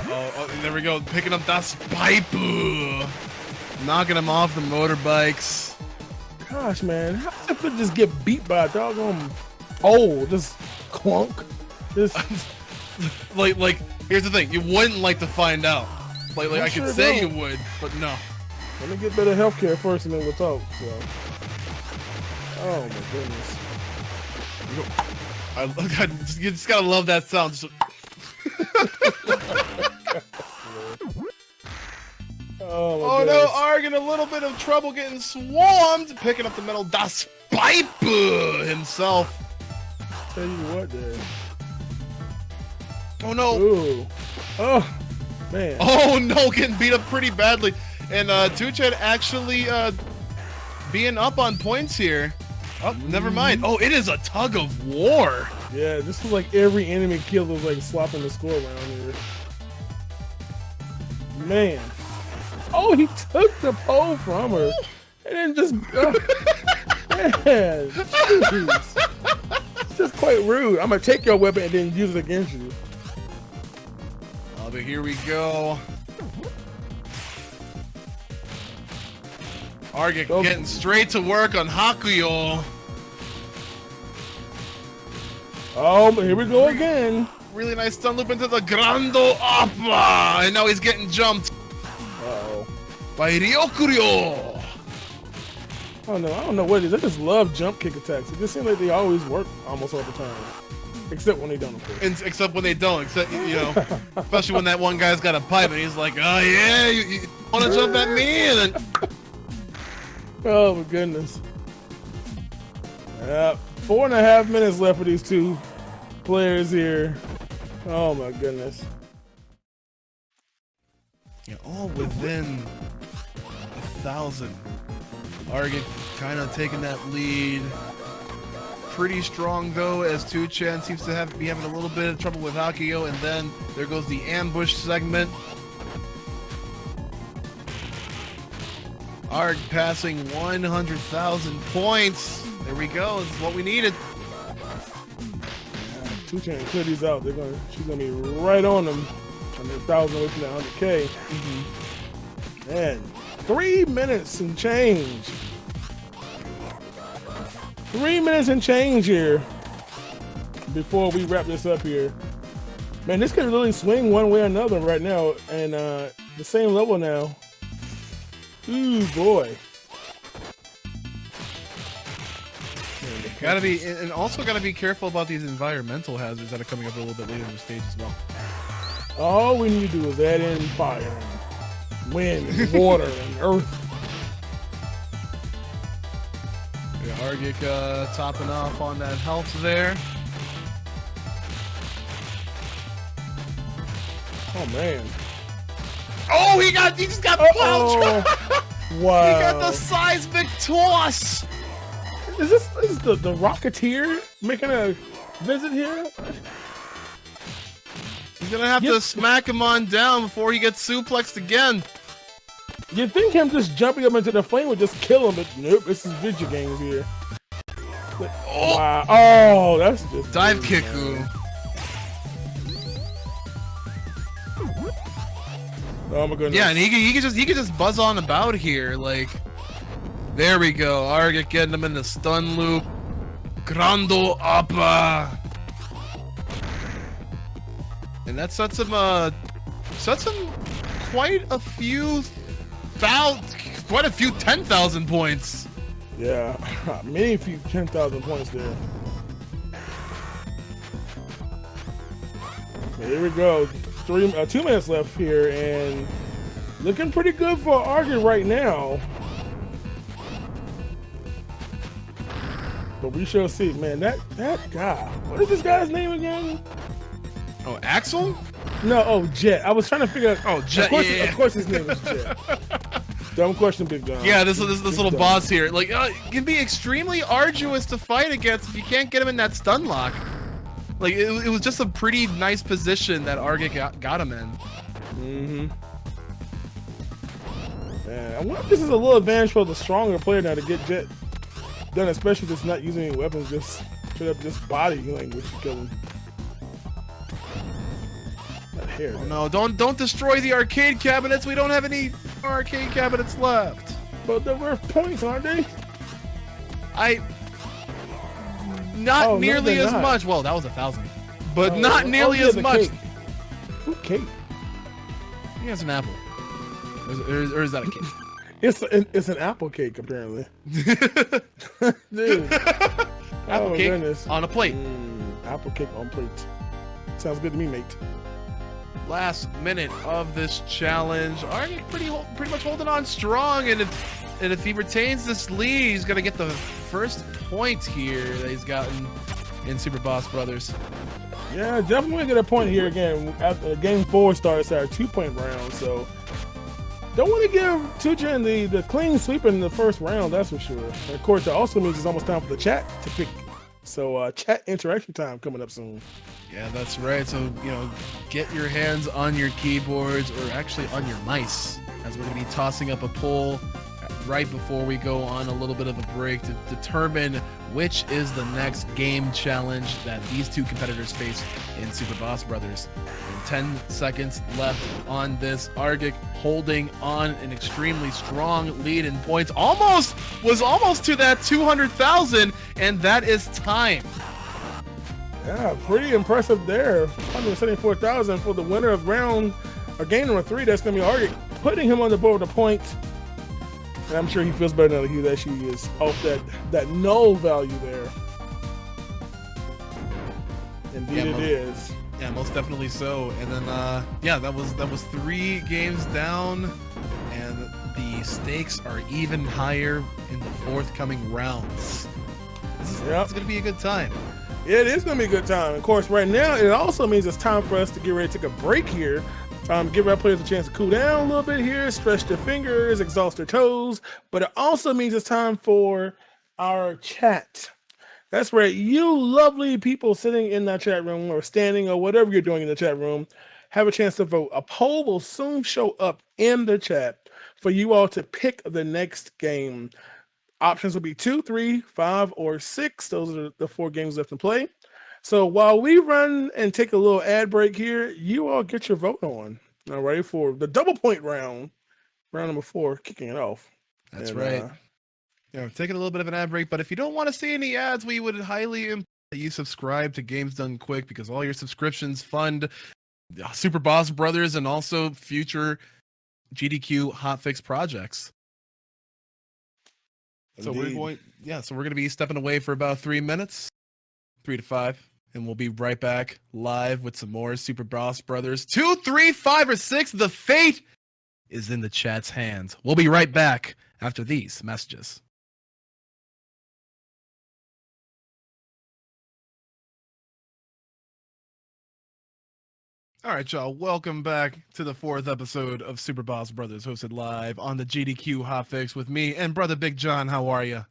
Oh, there we go. Picking up that pipe. Knocking him off the motorbikes. Gosh, man, how does it just get beat by a doggone pole? Just clunk. Just like. Here's the thing: you wouldn't like to find out. Like I could say you would, but no. Let me get better healthcare first, and then we'll talk. So. Oh my goodness. You just gotta love that sound. Oh no, Arg in a little bit of trouble getting swarmed, picking up the metal Das Pipe himself. Tell you what, there. Oh no. Ooh. Oh man. Oh no, getting beat up pretty badly. And Tuchet actually being up on points here. Oh, never mind. Oh, it is a tug of war. Yeah, this is like every enemy kill was like swapping the score around here. Man. Oh, he took the pole from her. And then just... man. Jeez. It's just quite rude. I'm going to take your weapon and then use it against you. Oh, but here we go. Argic getting straight to work on Hakuyo. Oh, but here we go again. really nice stun loop into the Grando Appa, and now he's getting jumped Uh-oh. by Ryokuryo. I don't know what it is. I just love jump kick attacks. It just seems like they always work almost all the time. Except when they don't, of course. Except when they don't, especially when that one guy's got a pipe and he's like, oh yeah, you want to jump at me? And then... Oh my goodness. 4.5 minutes left for these two players here. Oh my goodness. Yeah, all within 1,000. Argent kind of taking that lead. Pretty strong though, as 2chan seems to be having a little bit of trouble with Akio, and then there goes the ambush segment. Arg passing 100,000 points. There we go. This is what we needed. 2chan clear these out. She's gonna be right on them. 100,000 away from that 100K. Man, 3 minutes and change. 3 minutes and change here before we wrap this up here. Man, this could really swing one way or another right now, and the same level now. Ooh boy. Gotta be, and also gotta be careful about these environmental hazards that are coming up a little bit later in the stage as well. All we need to do is add in fire, and wind, and water, and earth. Yeah, Argic topping off on that health there. Oh man. Oh, he just got plowed. Wow. He got the seismic toss. Is this the Rocketeer making a visit here? He's gonna have to smack him on down before he gets suplexed again. You'd think him just jumping up into the flame would just kill him, but nope, this is video games here. Oh. Wow. Oh, that's just dive kick-oo. Oh my goodness. Yeah, and he could just buzz on about here, like. There we go. Argit getting him in the stun loop. Grando Appa. And that sets him quite a few 10,000 points. Yeah, many few 10,000 points there. So here we go. 2 minutes left here, and looking pretty good for Argit right now. But we shall see, man. That guy. What is this guy's name again? Oh, Axel? No, Jet. I was trying to figure out. Oh, Jet. Of course his name is Jet. Dumb question, big guy. Yeah, this little boss here, like, it can be extremely arduous to fight against if you can't get him in that stun lock. Like, it was just a pretty nice position that Argit got him in. Man, I wonder if this is a little advantage for the stronger player now to get Jet done, especially just not using any weapons, just straight up just body language to kill him. That hair. Oh, no, don't destroy the arcade cabinets. We don't have any arcade cabinets left. But they're worth points, aren't they? Not nearly as much. Well, that was 1,000, but not nearly as much. Cake. Who cake? He has an apple. Or is that a cake? It's an apple cake, apparently. Dude. Apple cake goodness. on a plate. Apple cake on plate. Sounds good to me, mate. Last minute of this challenge. Argit pretty much holding on strong, and if he retains this lead, he's gonna get the first point here that he's gotten in Super Boss Brothers. Yeah, definitely get a point here again. After game 4 starts our 2-point round, so don't want to give 2chan the clean sweep in the first round, that's for sure. And of course, that also means it's almost time for the chat to pick. So chat interaction time coming up soon. Yeah, that's right. So, get your hands on your keyboards, or actually on your mice, as we're going to be tossing up a poll right before we go on a little bit of a break to determine which is the next game challenge that these two competitors face in Super Boss Brothers. And 10 seconds left on this. Argit holding on an extremely strong lead in points. Was almost to that 200,000, and that is time. Yeah, pretty impressive there. 174,000 for the winner of game number 3. That's going to be Arctic, putting him on the board with a point. And I'm sure he feels better now that he actually is off that null value there. Indeed, it is. Yeah, most definitely so. And then, that was 3 games down, and the stakes are even higher in the forthcoming rounds. It's going to be a good time. It is going to be a good time. Of course, right now, it also means it's time for us to get ready to take a break here. Give our players a chance to cool down a little bit here, stretch their fingers, exhaust their toes. But it also means it's time for our chat. That's right. You lovely people sitting in that chat room or standing or whatever you're doing in the chat room have a chance to vote. A poll will soon show up in the chat for you all to pick the next game. Options will be 2, 3, 5, or 6. Those are the 4 games left to play. So while we run and take a little ad break here, you all get your vote on. All right, for the double point round number 4, kicking it off. That's right. Taking a little bit of an ad break, but if you don't want to see any ads, we would highly implore that you subscribe to Games Done Quick, because all your subscriptions fund Super Boss Brothers and also future GDQ hotfix projects. So we're going to be stepping away for about 3 minutes, 3 to 5. And we'll be right back live with some more Super Boss Brothers. 2, 3, 5, or 6. The fate is in the chat's hands. We'll be right back after these messages. All right, y'all. Welcome back to the 4th episode of Super Boss Brothers, hosted live on the GDQ Hotfix with me and Brother Big John. How are you?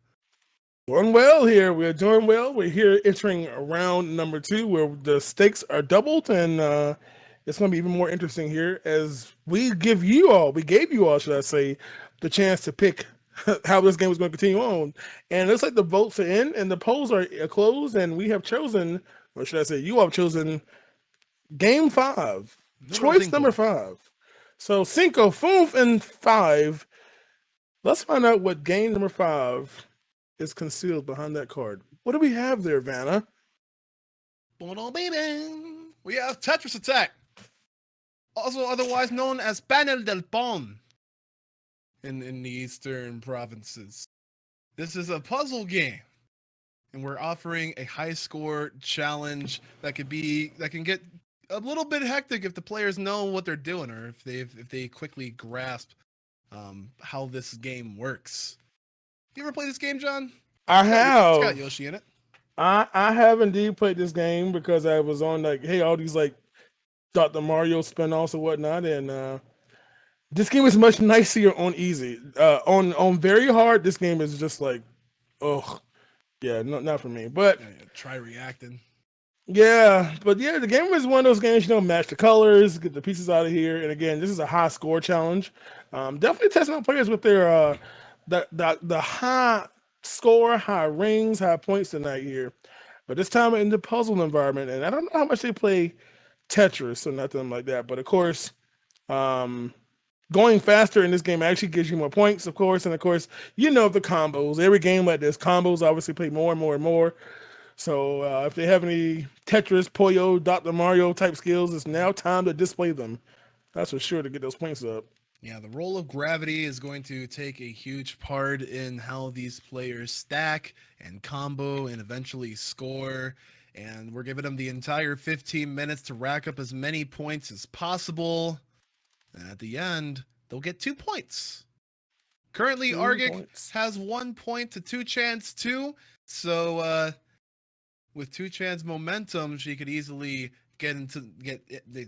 Doing well here. We're doing well. We're here entering round number 2 where the stakes are doubled, and it's going to be even more interesting here as we gave you all, should I say, the chance to pick how this game is going to continue on. And it looks like the votes are in and the polls are closed, and we have chosen, or should I say, you all have chosen game 5, choice number 5. So Cinco, Foof, and 5. Let's find out what game number 5 is concealed behind that card. What do we have there, Vanna? We have Tetris Attack, also otherwise known as Panel del Pon in the eastern provinces. This is a puzzle game, and we're offering a high score challenge that can get a little bit hectic if the players know what they're doing, or if they quickly grasp how this game works. You ever play this game, John? I have. It's got Yoshi in it. I have indeed played this game because I was on all these Dr. Mario spin-offs or whatnot, and this game is much nicer on easy. On very hard, this game is just not for me. But try reacting. Yeah, but the game is one of those games, match the colors, get the pieces out of here. And again, this is a high score challenge. Definitely testing out players with their the high score, high rings, high points tonight here. But this time in the puzzle environment, and I don't know how much they play Tetris or nothing like that. But of course, going faster in this game actually gives you more points, of course. And of course, the combos. Every game like this, combos obviously play more and more and more. So if they have any Tetris, Puyo, Dr. Mario type skills, it's now time to display them. That's for sure, to get those points up. Yeah, the role of gravity is going to take a huge part in how these players stack and combo and eventually score. And we're giving them the entire 15 minutes to rack up as many points as possible. And at the end, they'll get 2 points. Currently, Argic has 1 point to 2chan's 2. So with 2chan's momentum, she could easily get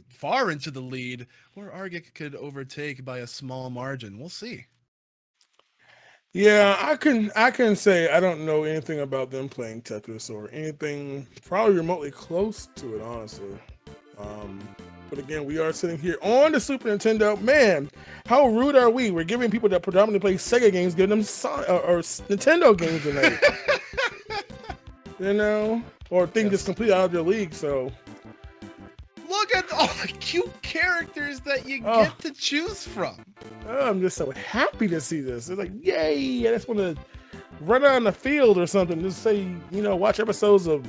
far into the lead, or Argic could overtake by a small margin. We'll see. Yeah, I can say I don't know anything about them playing Tetris or anything probably remotely close to it, honestly. But again, we are sitting here on the Super Nintendo. Man, how rude are we? We're giving people that predominantly play Sega games, giving them or Nintendo games tonight. Or things that's completely out of their league. So look at all the cute characters that you get to choose from. I'm just so happy to see this. It's like, yay! I just want to run out on the field or something. Just say, watch episodes of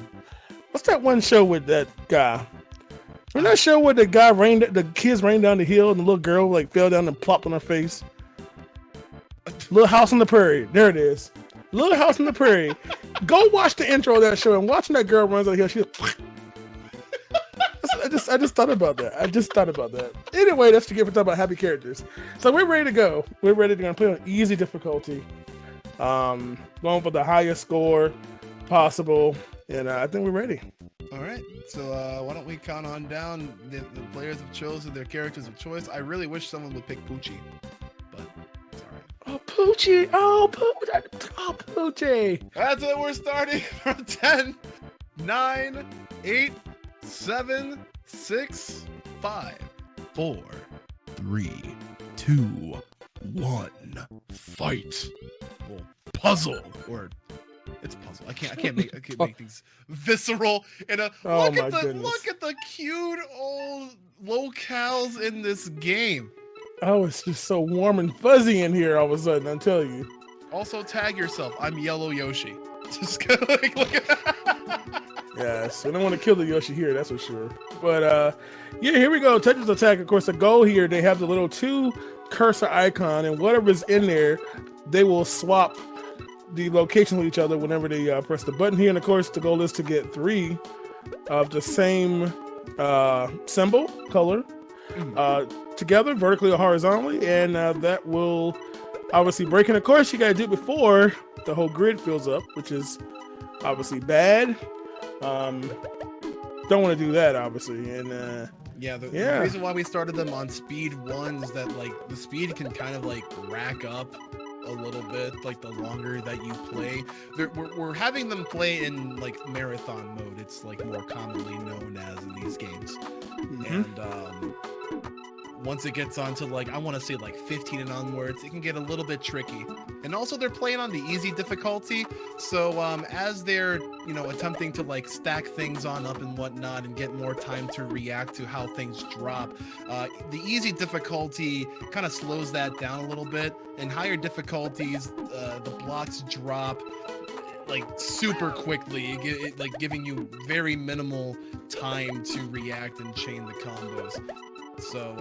What's that one show with that guy? Remember that show where the kids rained down the hill and the little girl like fell down and plopped on her face? Little House on the Prairie. There it is. Little House on the Prairie. Go watch the intro of that show and watching that girl runs down the hill. I just thought about that. Anyway, that's to get for talking about happy characters. So we're ready to go. We're ready to play on easy difficulty. Going for the highest score possible, and I think we're ready. All right, so why don't we count on down? The players have chosen their characters of choice. I really wish someone would pick Poochie, but it's all right. Oh, Poochie! Oh, Poochie! That's it. We're starting from 10, 9, 8, 7, 6, 5, 4, 3, 2, 1. Fight. Well, puzzle or. It's a puzzle. I can't make things visceral. And look at the cute old locales in this game. Oh, it's just so warm and fuzzy in here all of a sudden. I'm telling you. Also, tag yourself. I'm Yellow Yoshi. Just kind of like look at. Yes, we don't want to kill the Yoshi here. That's for sure. But yeah, here we go. Tetris Attack. Of course, the goal here. They have the little 2 cursor icon, and whatever's in there, they will swap the location with each other whenever they press the button here. And of course, the goal is to get 3 of the same symbol color together, vertically or horizontally, and that will obviously break. And of course, you got to do it before the whole grid fills up, which is obviously bad. Don't want to do that, obviously. And the reason why we started them on speed 1 is that like the speed can kind of like rack up a little bit, like the longer that you play. We're having them play in like marathon mode. It's like more commonly known as in these games. And once it gets onto like, I want to say like 15 and onwards, it can get a little bit tricky. And also they're playing on the easy difficulty. So as they're, attempting to like stack things on up and whatnot and get more time to react to how things drop, the easy difficulty kind of slows that down a little bit. And higher difficulties, the blocks drop like super quickly, like giving you very minimal time to react and chain the combos. So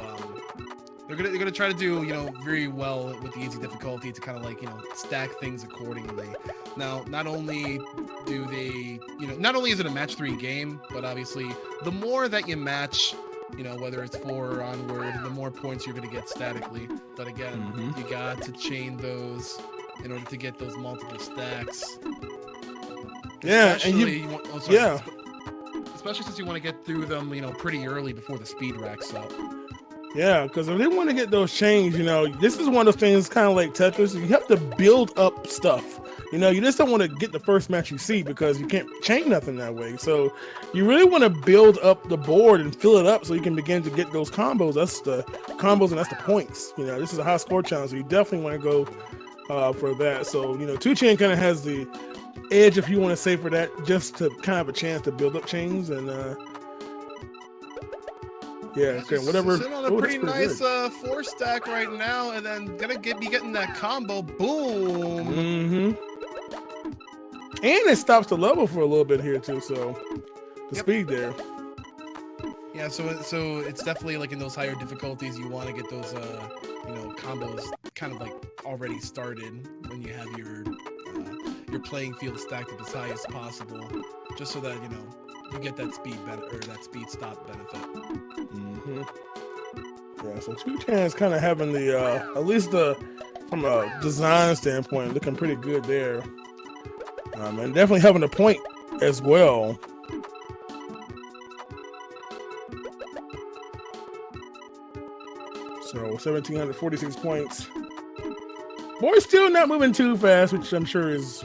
they're gonna try to do very well with the easy difficulty to kind of like stack things accordingly. Now, not only is it a match 3 game, but obviously the more that you match, whether it's 4 or onward, the more points you're gonna get statically. But again, you got to chain those in order to get those multiple stacks. Yeah, especially, and especially since you want to get through them, pretty early before the speed racks up. Yeah, because if they want to get those chains, this is one of those things kind of like Tetris. You have to build up stuff. You just don't want to get the first match you see because you can't chain nothing that way. So you really want to build up the board and fill it up so you can begin to get those combos. That's the combos and that's the points. This is a high score challenge, so you definitely want to go for that. So, 2Chain kind of has the edge, if you want to say, for that, just to kind of have a chance to build up chains and whatever. Sitting on a pretty nice 4 stack right now, and then gonna be getting that combo. Boom. And it stops the level for a little bit here too, so the speed there. Yeah, so it's definitely like in those higher difficulties, you want to get those combos kind of like already started when you have your playing field stacked up as high as possible, just so that you get that speed that speed stop benefit. Yeah, so 2Chain is kind of having the at least from a design standpoint, looking pretty good there, and definitely having a point as well. So 1,746 points. Boys still not moving too fast, which I'm sure is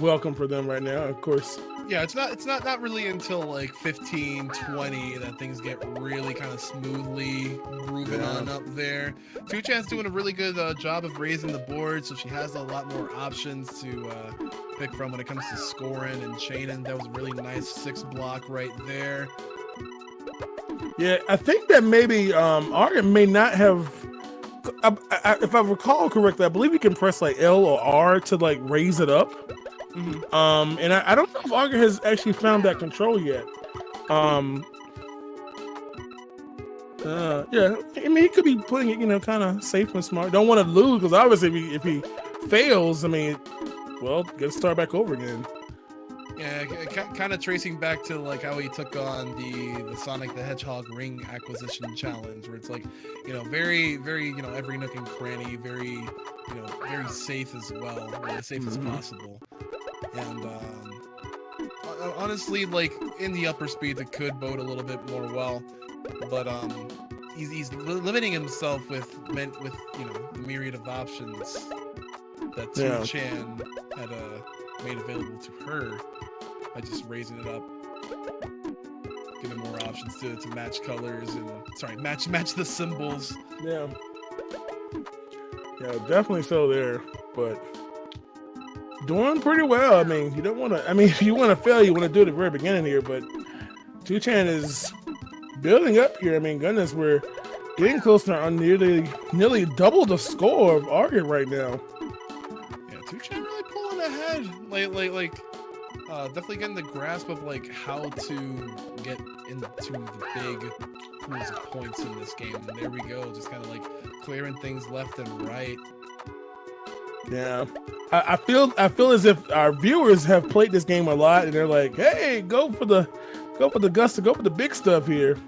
welcome for them right now, of course. Yeah, it's not really until like 15, 20 that things get really kind of smoothly grooving on up there. 2Chain's doing a really good job of raising the board, so she has a lot more options to pick from when it comes to scoring and chaining. That was a really nice 6 block right there. Yeah, I think that maybe Arden may not have. If I recall correctly, I believe you can press like L or R to like raise it up. And I don't know if Auger has actually found that control yet. Yeah, I mean, he could be playing it, kind of safe and smart. Don't want to lose because obviously if he fails, I mean, well, get to start back over again. Yeah, kind of tracing back to like how he took on the Sonic the Hedgehog ring acquisition challenge, where it's like, very, very, every nook and cranny, very, very safe as well, as safe as possible. And honestly, like in the upper speeds, it could bode a little bit more well, but he's limiting himself with the myriad of options that Chan had made available to her by just raising it up, giving more options to match colors and match the symbols. Yeah, definitely so there, but doing pretty well. I mean, you don't want to. I mean, if you want to fail, you want to do it at the very beginning here. But 2chan is building up here. I mean, goodness, we're getting close to nearly double the score of Auger right now. Yeah, 2chan really pulling ahead. Like, definitely getting the grasp of like how to get into the big pools of points in this game. And there we go, just kind of like clearing things left and right. Yeah, I feel as if our viewers have played this game a lot, and they're like, "Hey, go for the gusto, go for the big stuff here."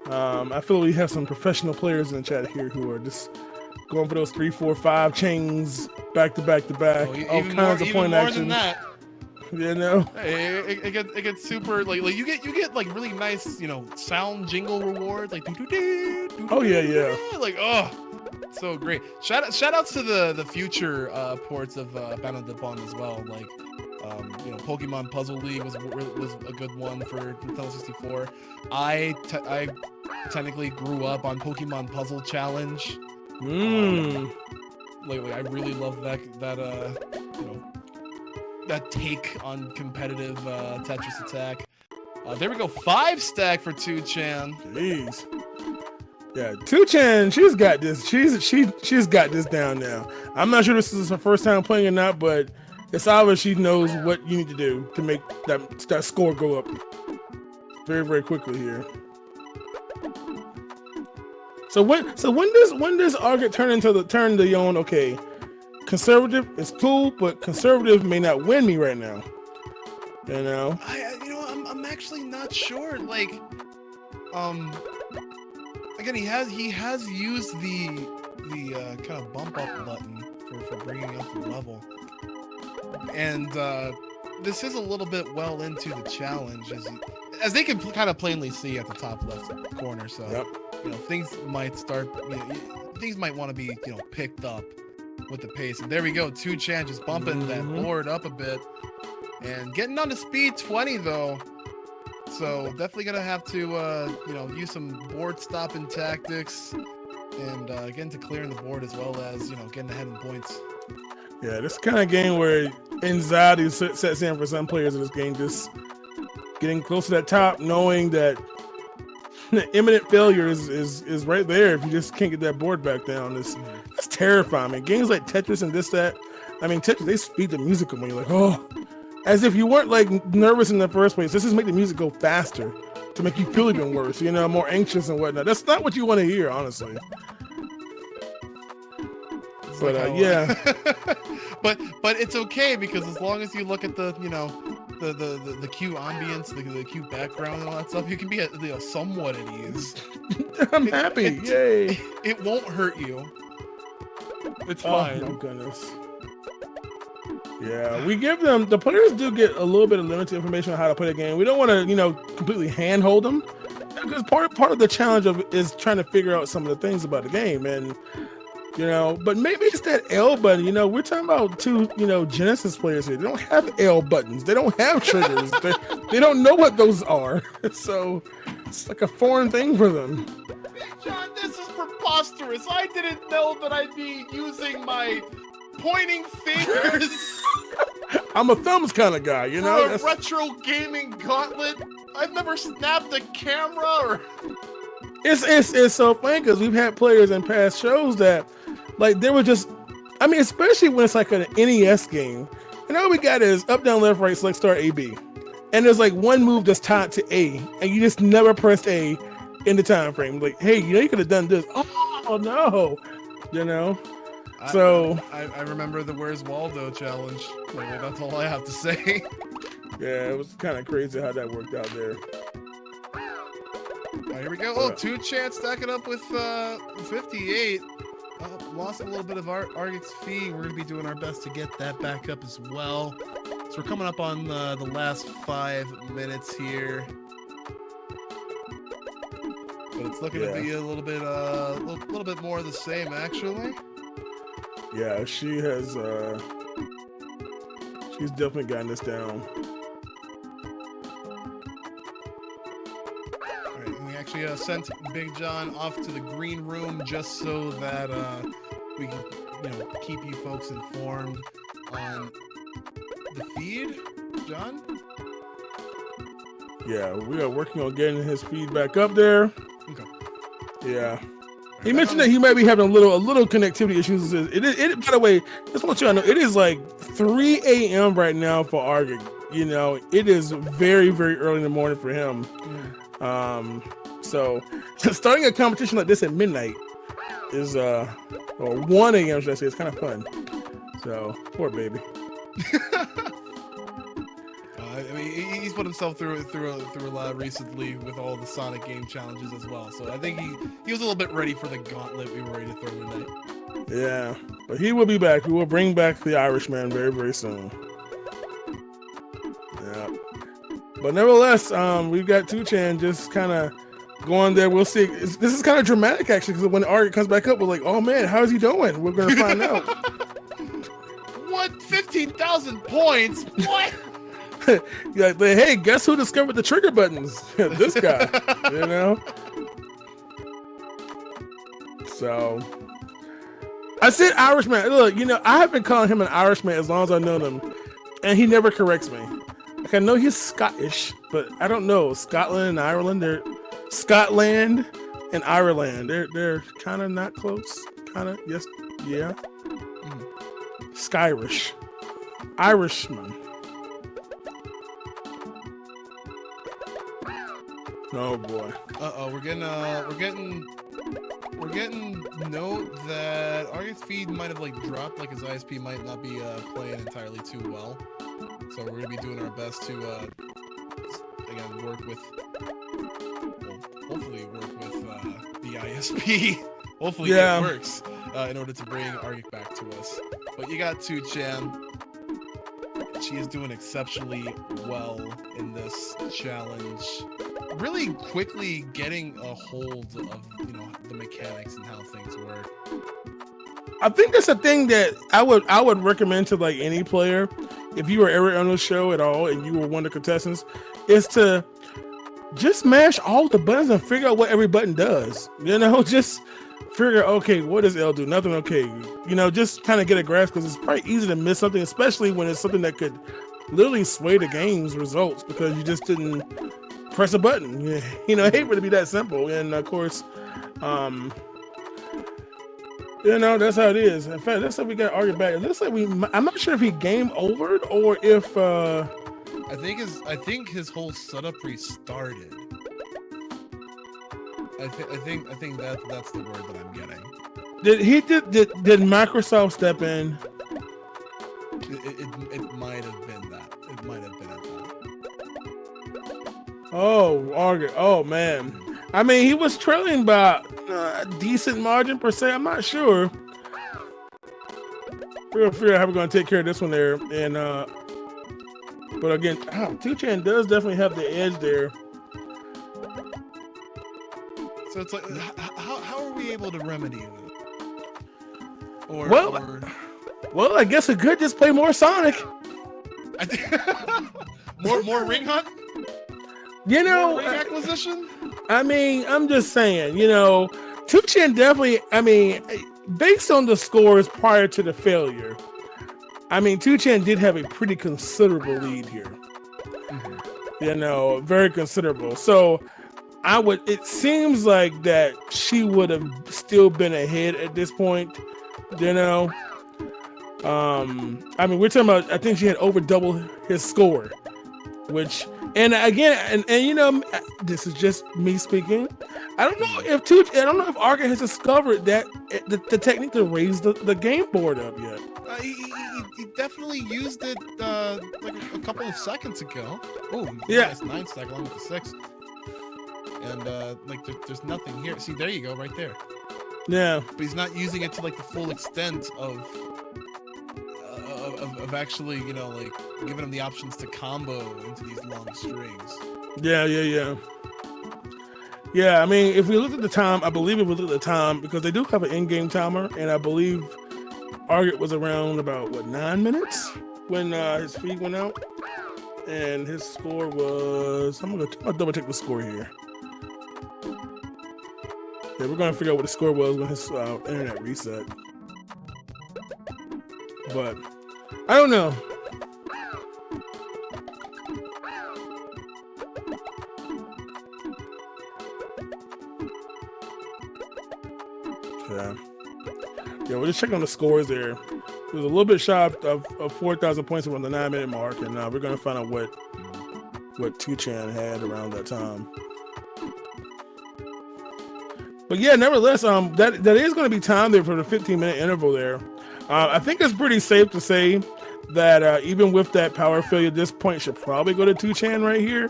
I feel we have some professional players in the chat here who are just going for those 3, 4, 5 chains back to back to back, all kinds of point action. More than that. It gets super like you get like really nice sound jingle rewards like oh yeah like so great. Shout outs to the future ports of Bound the Bond as well, like Pokemon Puzzle League was a good one for Nintendo 64. I technically grew up on Pokemon Puzzle Challenge. Lately I really love that take on competitive Tetris Attack. There we go, 5 stack for 2chan. Jeez. Yeah, 2chan, she's got this. She's got this down now. I'm not sure this is her first time playing or not, but it's obvious she knows what you need to do to make that score go up very, very quickly here. So when does Auger turn to your own? Okay, conservative is cool, but conservative may not win me right now. I'm actually not sure. Like, again, he has used the kind of bump up button for bringing up the level, and this is a little bit well into the challenge, as they can kind of plainly see at the top left corner. So things might want to be picked up with the pace. And there we go, 2chan just bumping that board up a bit and getting on to speed 20 though. So definitely gonna have to use some board stopping tactics and get into clearing the board as well as getting ahead in points. Yeah, this kind of game where anxiety sets in for some players in this game, just getting close to that top, knowing that imminent failure is right there if you just can't get that board back down. That's terrifying. I mean, games like Tetris and Tetris, they speed the music when you're like, oh, as if you weren't like nervous in the first place. This is make the music go faster to make you feel even worse, more anxious and whatnot. That's not what you want to hear, honestly. But but it's okay, because as long as you look at the the cue ambience, the cue background and all that stuff, you can be somewhat at ease. I'm happy. Yay! It won't hurt you. It's fine. Oh my goodness. Yeah, the players do get a little bit of limited information on how to play the game. We don't want to completely handhold them, because part of the challenge is trying to figure out some of the things about the game. And but maybe it's that L button. We're talking about two, Genesis players here. They don't have L buttons. They don't have triggers. they don't know what those are. So it's like a foreign thing for them. John, this is preposterous. I didn't know that I'd be using my pointing fingers. I'm a thumbs kind of guy, For a retro gaming gauntlet. I've never snapped a camera or... It's so funny because we've had players in past shows that, like, they were just, especially when it's like an NES game, And all we got is up, down, left, right, select, start, A, B. And there's like one move that's tied to A, and you just never pressed A in the time frame. Like, hey, you could have done this. Oh no, So I remember the Where's Waldo challenge. Like, that's all I have to say. Yeah, it was kind of crazy how that worked out there. All right, here we go. Oh, 2chan stacking up with 58. Lost a little bit of Argic's fee. We're going to be doing our best to get that back up as well. So we're coming up on the last 5 minutes here. But it's looking to be a little bit more of the same, actually. Yeah, she's definitely gotten this down. All right, we actually sent Big John off to the green room just so that we can, keep you folks informed on the feed. John? Yeah, we are working on getting his feed back up there. Okay. Yeah. He mentioned that he might be having a little connectivity issues. It by the way, just want you to know, it is like 3 a.m. right now for Argic. It is very, very early in the morning for him. So starting a competition like this at midnight is or 1 a.m. should I say, it's kind of fun. So poor baby. I mean, he's put himself through a lot recently with all the Sonic game challenges as well. So I think he was a little bit ready for the gauntlet we were ready to throw tonight. Yeah, but he will be back. We will bring back the Irishman very, very soon. Yeah, but nevertheless, we've got 2chan just kind of going there. We'll see. This is kind of dramatic actually, because when Argic comes back up, we're like, oh man, how's he doing? We're gonna find out. What? 15,000 points? What? You're like, hey, guess who discovered the trigger buttons? This guy, So, I said Irishman. Look, I have been calling him an Irishman as long as I've known him, and he never corrects me. Like, I know he's Scottish, but I don't know. Scotland and Ireland, Scotland and Ireland. They're kind of not close. Kind of, yes, yeah. Skyrish, Irishman. Oh boy. We're getting note that Argic's feed might have dropped, like his ISP might not be playing entirely too well. So we're gonna be doing our best to again hopefully work with the ISP. Hopefully it works in order to bring Argic back to us. But you got 2chan. She is doing exceptionally well in this challenge. Really quickly getting a hold of the mechanics and how things work. I think that's a thing that I would recommend to any player, if you were ever on the show at all and you were one of the contestants, is to just mash all the buttons and figure out what every button does. Just figure, okay, what does L do? Nothing. Okay, just kind of get a grasp, because it's probably easy to miss something, especially when it's something that could literally sway the game's results because you just didn't press a button. I hate for it to be that simple. And of course, that's how it is. In fact, that's how we got Argic back. It looks like I'm not sure if he game overed or if I think his whole setup restarted. I think that's the word that I'm getting. Did Microsoft step in? It might have been that. It might have been at that. Oh, Argic. Oh man. I mean, he was trailing by a decent margin per se. I'm not sure. We're gonna figure out how we're gonna take care of this one there. And but again, 2chan does definitely have the edge there. So it's like, how are we able to remedy this? Well, I guess we could just play more Sonic. more Ring Hunt? More ring acquisition? I mean, I'm just saying, 2chan definitely, based on the scores prior to the failure, 2chan did have a pretty considerable lead here. Very considerable. So it seems like that she would have still been ahead at this point, I mean, we're talking about. I think she had over double his score, which, and again, and you know, this is just me speaking. I don't know if Arga has discovered that the technique to raise the game board up yet. He definitely used it like a couple of seconds ago. Oh, Yeah. Nice 9 stack along with the 6. And like there's nothing here. See, there you go, right there. Yeah. But he's not using it to like the full extent of actually, you know, like giving him the options to combo into these long strings. Yeah. I mean, if we look at the time, I believe if we look at the time, because they do have an in-game timer, and I believe Argit was around about 9 minutes when his feed went out, and his score was. I'll double check the score here. Yeah, we're gonna figure out what the score was when his internet reset. But I don't know. Yeah, we're just checking on the scores there. It was a little bit shy of 4,000 points around the 9 minute mark, and we're gonna find out what 2chan had around that time. But yeah, nevertheless, that is going to be time there for the 15-minute interval there. I think it's pretty safe to say that even with that power failure, this point should probably go to 2chan right here,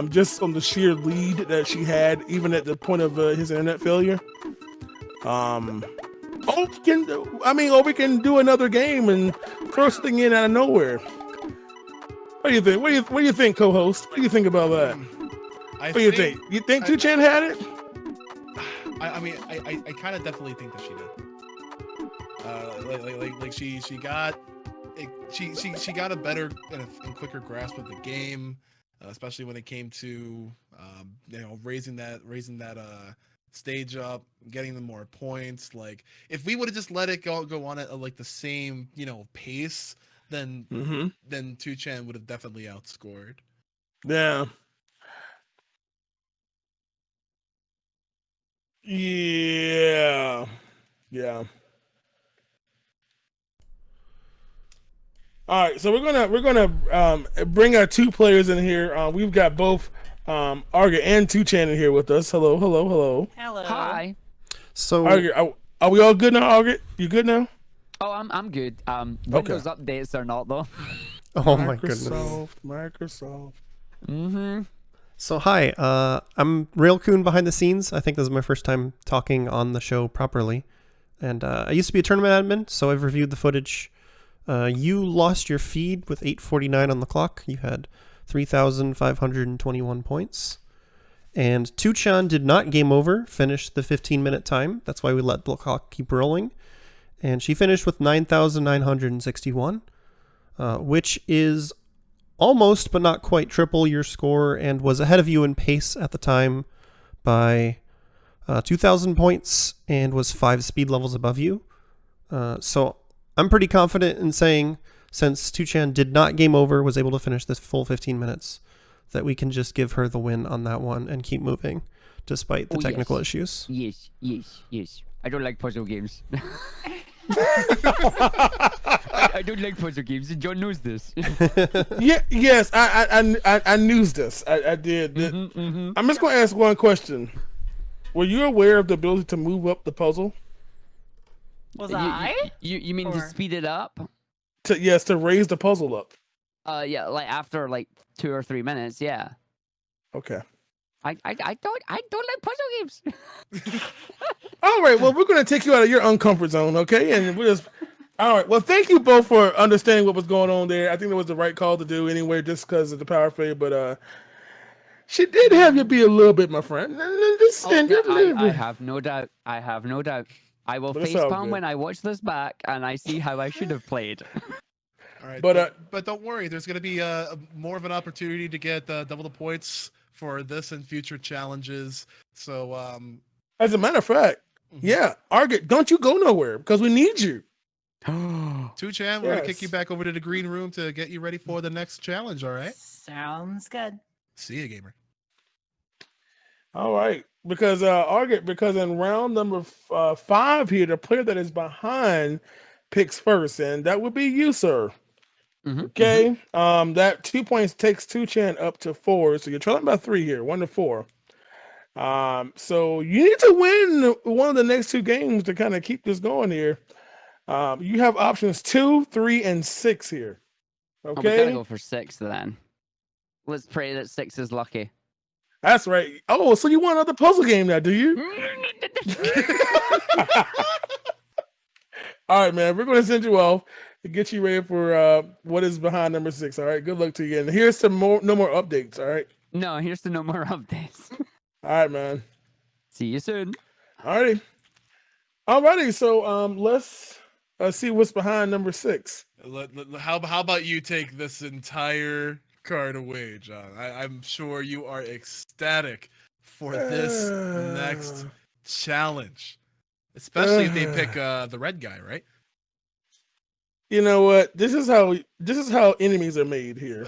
just on the sheer lead that she had, even at the point of his internet failure. Obi can do another game and throw something in out of nowhere. What do you think? What do you think, co-host? What do you think about that? What do you think? You think 2chan had it? I mean, I kind of definitely think that she did. She got a better and quicker grasp of the game, especially when it came to raising that stage up, getting them more points. Like if we would have just let it go on at like the same pace, then 2chan would have definitely outscored. Yeah. Yeah. All right, so we're gonna bring our two players in here. We've got both Arga and 2chan in here with us. Hello. Hello. Hi. So Arga, are we all good now, Arga? You good now? Oh, I'm good. Windows updates are not though. oh my goodness. Microsoft. Mm-hmm. So hi, I'm Railcoon behind the scenes. I think this is my first time talking on the show properly. And I used to be a tournament admin, so I've reviewed the footage. You lost your feed with 8:49 on the clock. You had 3,521 points. And 2chan did not game over, finished the 15-minute time. That's why we let the clock keep rolling. And she finished with 9,961, which is almost but not quite triple your score, and was ahead of you in pace at the time by 2,000 points and was 5 speed levels above you. So I'm pretty confident in saying, since 2chan did not game over, was able to finish this full 15 minutes, that we can just give her the win on that one and keep moving despite the technical issues. Yes. I don't like puzzle games. I don't like puzzle games, and John knows this. Yes, I knew this. I did. I'm just going to ask one question. Were you aware of the ability to move up the puzzle? Was I? You mean to speed it up? To raise the puzzle up. Yeah, like after like 2 or 3 minutes, yeah. Okay. I don't like puzzle games. All right, well, we're going to take you out of your uncomfort zone, okay? And we're just... All right, well, thank you both for understanding what was going on there. I think that was the right call to do anyway, just because of the power failure, but she did have you be a little bit, my friend. I have no doubt. I will facepalm when I watch this back and I see how I should have played. All right, but don't worry. There's going to be more of an opportunity to get double the points for this and future challenges. So, as a matter of fact, yeah, Argit, don't you go nowhere because we need you. 2chan, we're gonna kick you back over to the green room to get you ready for the next challenge. All right. Sounds good. See you, gamer. All right, because Argit, because in round number 5 here, the player that is behind picks first, and that would be you, sir. Mhm, Okay. That 2 points takes 2chan up to 4, so you're trailing by 3 here, 1 to 4. So you need to win one of the next 2 games to kind of keep this going here. You have options 2, 3, and 6 here. Oh, we Okay. gotta go for 6 then. Let's pray that 6 is lucky. That's right. Oh, so you want another puzzle game now, do you? All right, man. We're going to send you off to get you ready for what is behind number 6. All right. Good luck to you. And here's some no more updates. All right. No, here's the no more updates. All right, man. See you soon. Alrighty. Alrighty. So let's see what's behind number 6. How about you take this entire card away, John? I'm sure you are ecstatic for this next challenge, especially if they pick the red guy, right? You know what? This is how enemies are made here.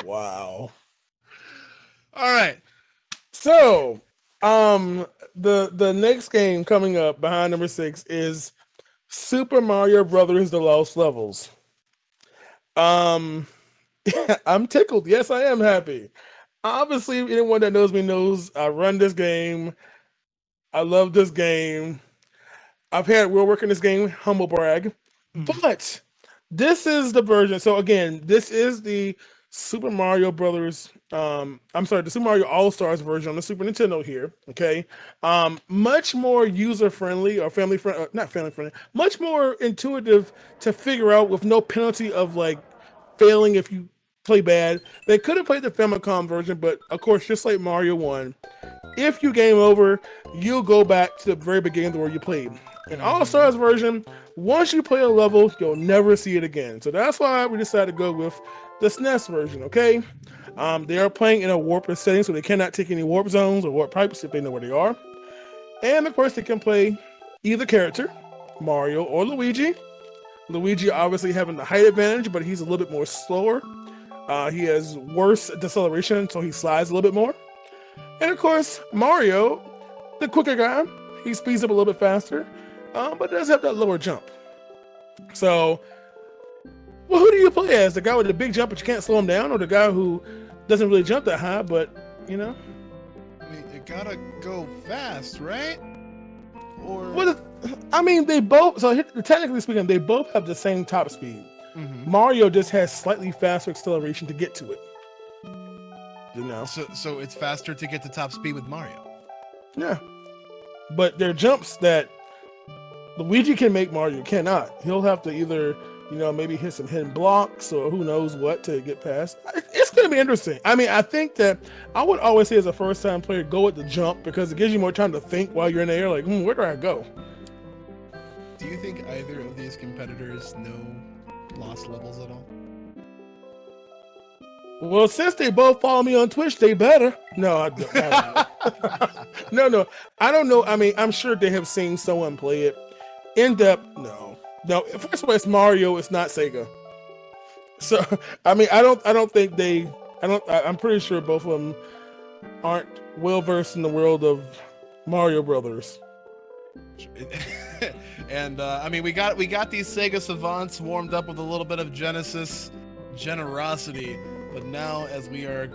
Wow. All right. So, the next game coming up behind number 6 is Super Mario Brothers: The Lost Levels. I'm tickled. Yes, I am happy. Obviously, anyone that knows me knows I run this game. I love this game. We're working this game, humble brag. But this is the version. So again, this is the Super Mario Brothers. The Super Mario All-Stars version on the Super Nintendo here. Okay. Much more user-friendly or family-friendly, not family-friendly, much more intuitive to figure out with no penalty of like failing if you play bad. They could have played the Famicom version, but of course, just like Mario 1, if you game over, you'll go back to the very beginning where you played. In All-Stars version, once you play a level, you'll never see it again. So that's why we decided to go with the SNES version, okay? They are playing in a warp setting, so they cannot take any warp zones or warp pipes if they know where they are. And of course, they can play either character, Mario or Luigi. Luigi obviously having the height advantage, but he's a little bit more slower. He has worse deceleration, so he slides a little bit more. And of course, Mario, the quicker guy, he speeds up a little bit faster, but does have that lower jump. So, well, who do you play as? The guy with the big jump but you can't slow him down, or the guy who doesn't really jump that high, but, you know? I mean, you gotta go fast, right? Or... Well, I mean, they both, so technically speaking, they both have the same top speed. Mm-hmm. Mario just has slightly faster acceleration to get to it. You know? So it's faster to get to top speed with Mario. Yeah. But there are jumps that Luigi can make, Mario cannot. He'll have to either, maybe hit some hidden blocks or who knows what to get past. It's going to be interesting. I mean, I think that I would always say as a first-time player, go with the jump because it gives you more time to think while you're in the air. Like, where do I go? Do you think either of these competitors know Lost Levels at all? Well, since they both follow me on Twitch, they better. No, I don't. No, I don't know. I mean, I'm sure they have seen someone play it. In depth, no. First of all, it's Mario. It's not Sega. So, I mean, I'm pretty sure both of them aren't well versed in the world of Mario Brothers. And I mean, we got these Sega savants warmed up with a little bit of Genesis generosity, but now as we are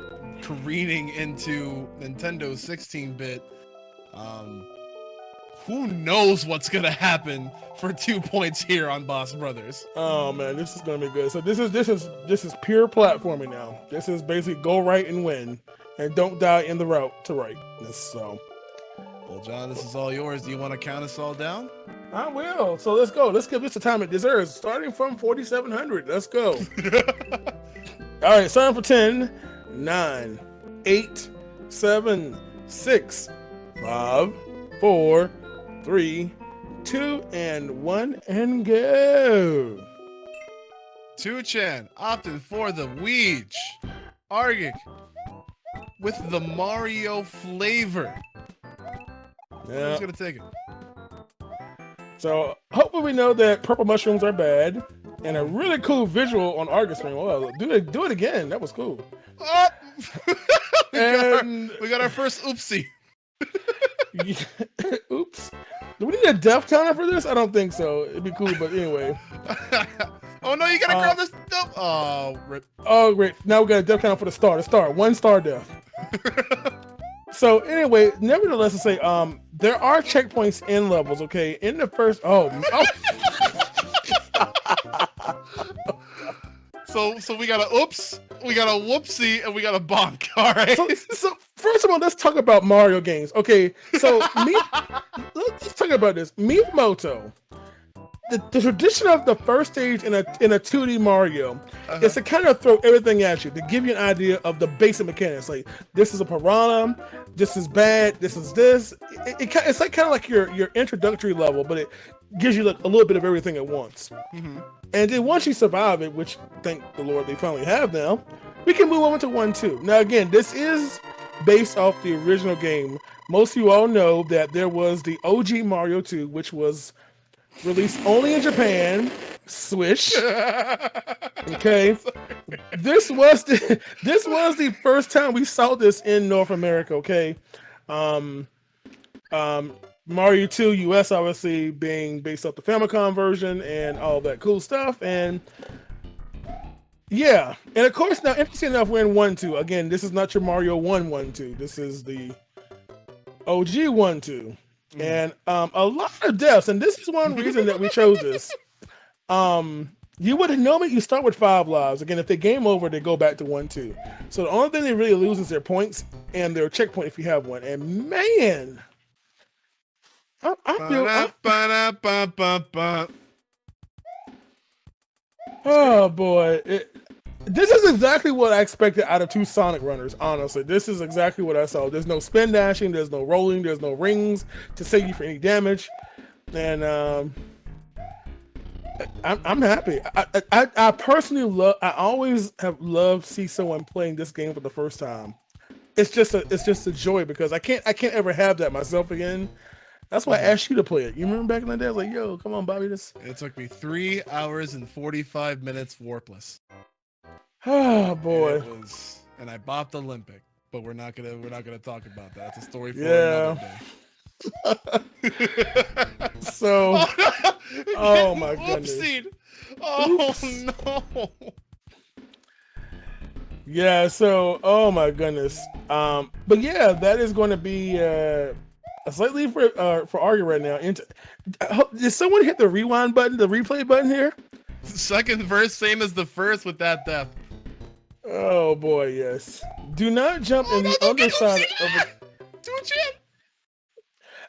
careening into Nintendo 16-bit, who knows what's gonna happen for 2 points here on Boss Brothers? Oh man, this is gonna be good. So this is pure platforming now. This is basically go right and win, and don't die in the route to right. So, well, John, this is all yours. Do you want to count us all down? I will. So let's go. Let's give this the time it deserves. Starting from 4,700. Let's go. All right, starting for 10, 9, 8, 7, 6, 5, 4, 3, 2, and 1, and go. 2chan opted for the Ouija. Argic with the Mario flavor. Yeah. Who's gonna take it? So hopefully we know that purple mushrooms are bad, and a really cool visual on Argus screen. Well, do it again. That was cool. Oh! And we got our first oopsie. oops. Do we need a death counter for this? I don't think so. It'd be cool, but anyway. Oh no, you gotta grab this stuff. Oh, rip. Oh, great. Now we got a death counter for the star. The star. 1 star death. So anyway, nevertheless, to say, there are checkpoints in levels. Okay, in the first. Oh. So we got a oops, we got a whoopsie, and we got a bonk. All right. So first of all, let's talk about Mario games. Okay, so let's talk about this. Miyamoto, the tradition of the first stage in a 2D Mario is to kind of throw everything at you to give you an idea of the basic mechanics. Like, this is a piranha, this is bad, this is this. It's like kind of like your introductory level, but it gives you like a little bit of everything at once. Mm-hmm. And then once you survive it, which thank the Lord they finally have now, we can move on to 1-2. Now again, this is based off the original game. Most of you all know that there was the OG Mario 2, which was released only in Japan. Swish. Okay. This was the first time we saw this in North America. Okay. Mario 2 US obviously being based off the Famicom version and all that cool stuff. And yeah, and of course, now interesting enough, we're in 1-2. Again, this is not your Mario 1-1-2. This is the OG 1-2. And a lot of deaths, and this is one reason that we chose this. You would normally you start with 5 lives. Again, if they game over, they go back to 1-2. So the only thing they really lose is their points and their checkpoint if you have one. And man, I feel. Oh boy, this is exactly what I expected out of 2 Sonic runners. Honestly, this is exactly what I saw. There's no spin dashing, there's no rolling, there's no rings to save you from any damage, and I'm happy. I personally love. I always have loved to see someone playing this game for the first time. It's just a joy because I can't ever have that myself again. That's why I asked you to play it. You remember back in the day? I was like, yo, come on, Bobby. It took me 3 hours and 45 minutes warpless. Oh boy. And I bopped Olympic, but we're not gonna talk about that. It's a story for another day. So oh my goodness. Oh no. Yeah, so oh my goodness. But yeah, that is going to be a slightly for Argue right now. Did someone hit the rewind button, the replay button here? Second verse, same as the first with that death. Oh boy, yes. Do not jump in the underside of it.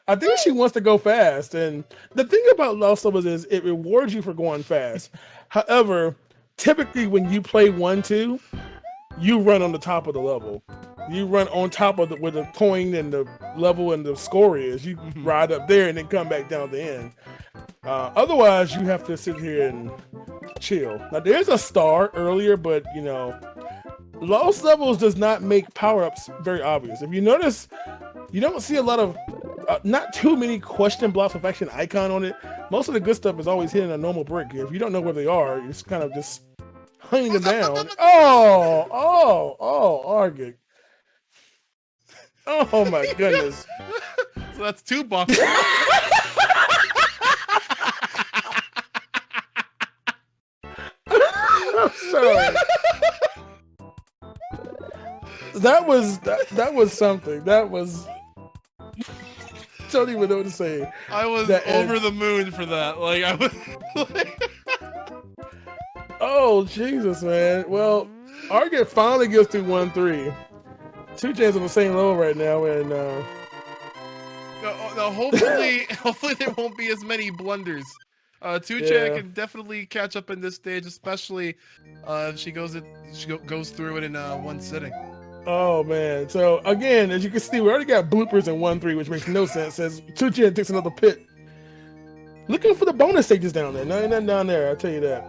I think she wants to go fast, and the thing about Lost Levels is it rewards you for going fast. However, typically when you play 1-2, you run on the top of the level. You run on top of where the coin and the level and the score is. You ride up there and then come back down the end. Otherwise, you have to sit here and chill. Now, there's a star earlier, but you know, Lost Levels does not make power-ups very obvious. If you notice, you don't see a lot of, not too many question blocks with actually an icon on it. Most of the good stuff is always hitting a normal brick. If you don't know where they are, you're just kind of just hunting them down. Argig. Oh my goodness. So that's 2 bucks. I'm sorry. That was something. That was don't even know what to say. I was over the moon for that. Like I was Oh Jesus, man. Well, Argent finally gets through 1-3. 2J's on the same level right now, and hopefully there won't be as many blunders. 2J can definitely catch up in this stage, especially if she goes through it in one sitting. Oh man! So again, as you can see, we already got bloopers in 1-3, which makes no sense. As 2J takes another pit, looking for the bonus stages down there. Nothing down there. I'll tell you that.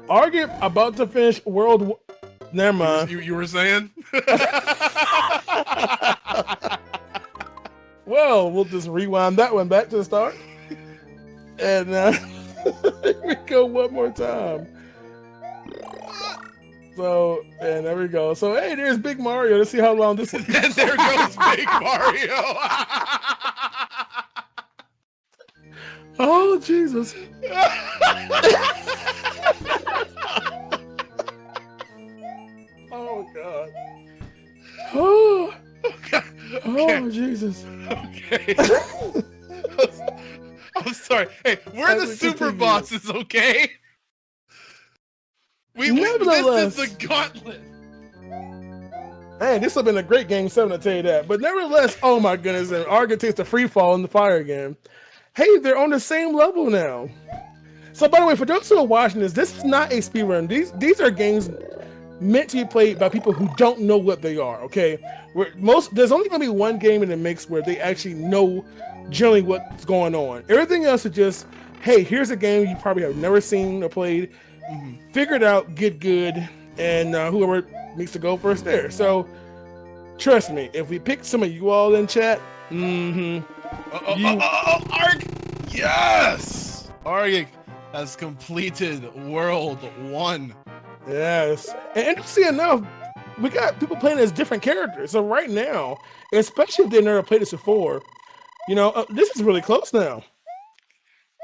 Argent about to finish World. Never mind. You were saying? Well, we'll just rewind that one back to the start. And here we go one more time. So, and there we go. So, hey, there's Big Mario. Let's see how long this is. And there goes Big Mario. Oh Jesus! Oh God! Oh, Okay. oh Jesus! Okay. I'm sorry. Hey, we're As the we super continue. bosses, okay? This Nevertheless- is the gauntlet. Man, this would have been a great game 7, to tell you that. But nevertheless, oh my goodness, and Arga takes the free fall in the fire again. Hey, they're on the same level now. So by the way, for those who are watching this is not a speedrun. These are games meant to be played by people who don't know what they are, okay? There's only gonna be one game in the mix where they actually know generally what's going on. Everything else is just, hey, here's a game you probably have never seen or played. Figure it out, get good, and whoever needs to go first there. So trust me, if we pick some of you all in chat, Arg! Yes! Arg has completed World 1. yes. And interesting enough, we got people playing as different characters. So right now, especially if they never played this before, this is really close now.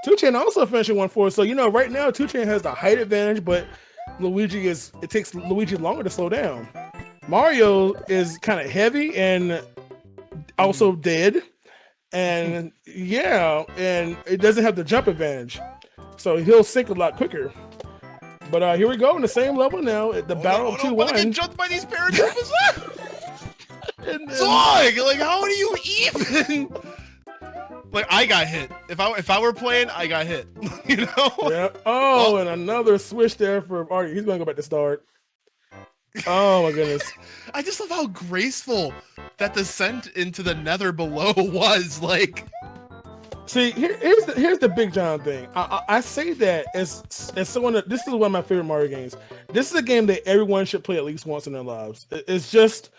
2Chain also finishing 1-4. So, right now 2Chain has the height advantage, but it takes Luigi longer to slow down. Mario is kind of heavy and also dead. And and it doesn't have the jump advantage. So he'll sink a lot quicker. But here we go in the same level now at the battle of 2-1. I get jumped by these paratroopers. Dog, like how do you even? Like I got hit. If I were playing, I got hit. Yeah. Oh, and another switch there for Artie. He's gonna go back to start. Oh my goodness. I just love how graceful that descent into the nether below was. Like, see, here's the Big John thing. I say that as someone that this is one of my favorite Mario games. This is a game that everyone should play at least once in their lives. It's just,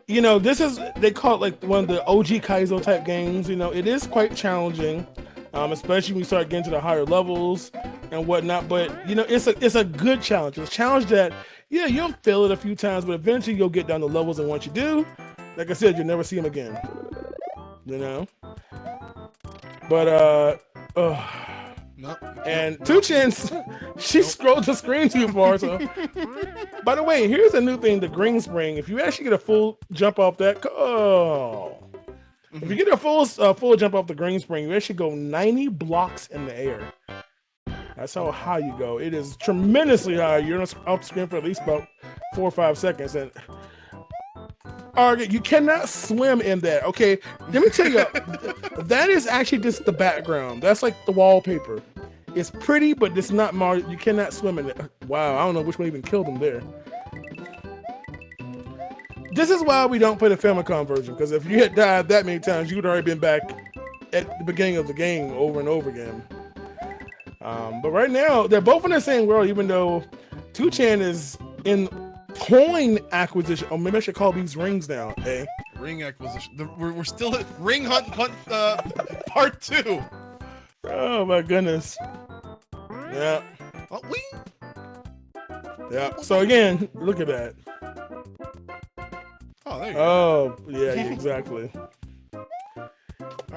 they call it like one of the OG Kaizo type games. It is quite challenging, especially when you start getting to the higher levels and whatnot. But it's a good challenge. It's a challenge that you'll fail it a few times, but eventually you'll get down the levels. And once you do, like I said, you'll never see them again. But no. And 2Chain, she scrolled the screen too far. So, by the way, here's a new thing: the green spring. If you actually get a full jump off that, if you get a full jump off the green spring, you actually go 90 blocks in the air. That's how high you go. It is tremendously high. You're off the screen for at least about 4 or 5 seconds, and you cannot swim in that. Okay, let me tell you, that is actually just the background. That's like the wallpaper. It's pretty, but it's not Mario. You cannot swim in it. Wow, I don't know which one even killed him there. This is why we don't play the Famicom version, because if you had died that many times, you would already been back at the beginning of the game over and over again. But right now, they're both in the same world, even though 2Chain is in coin acquisition. Oh, maybe I should call these rings now, eh? Ring acquisition. We're still at Ring Hunt Part 2. Oh my goodness. Yeah. Oh, Yeah. So again, look at that. Oh, there you go. Oh, yeah, exactly.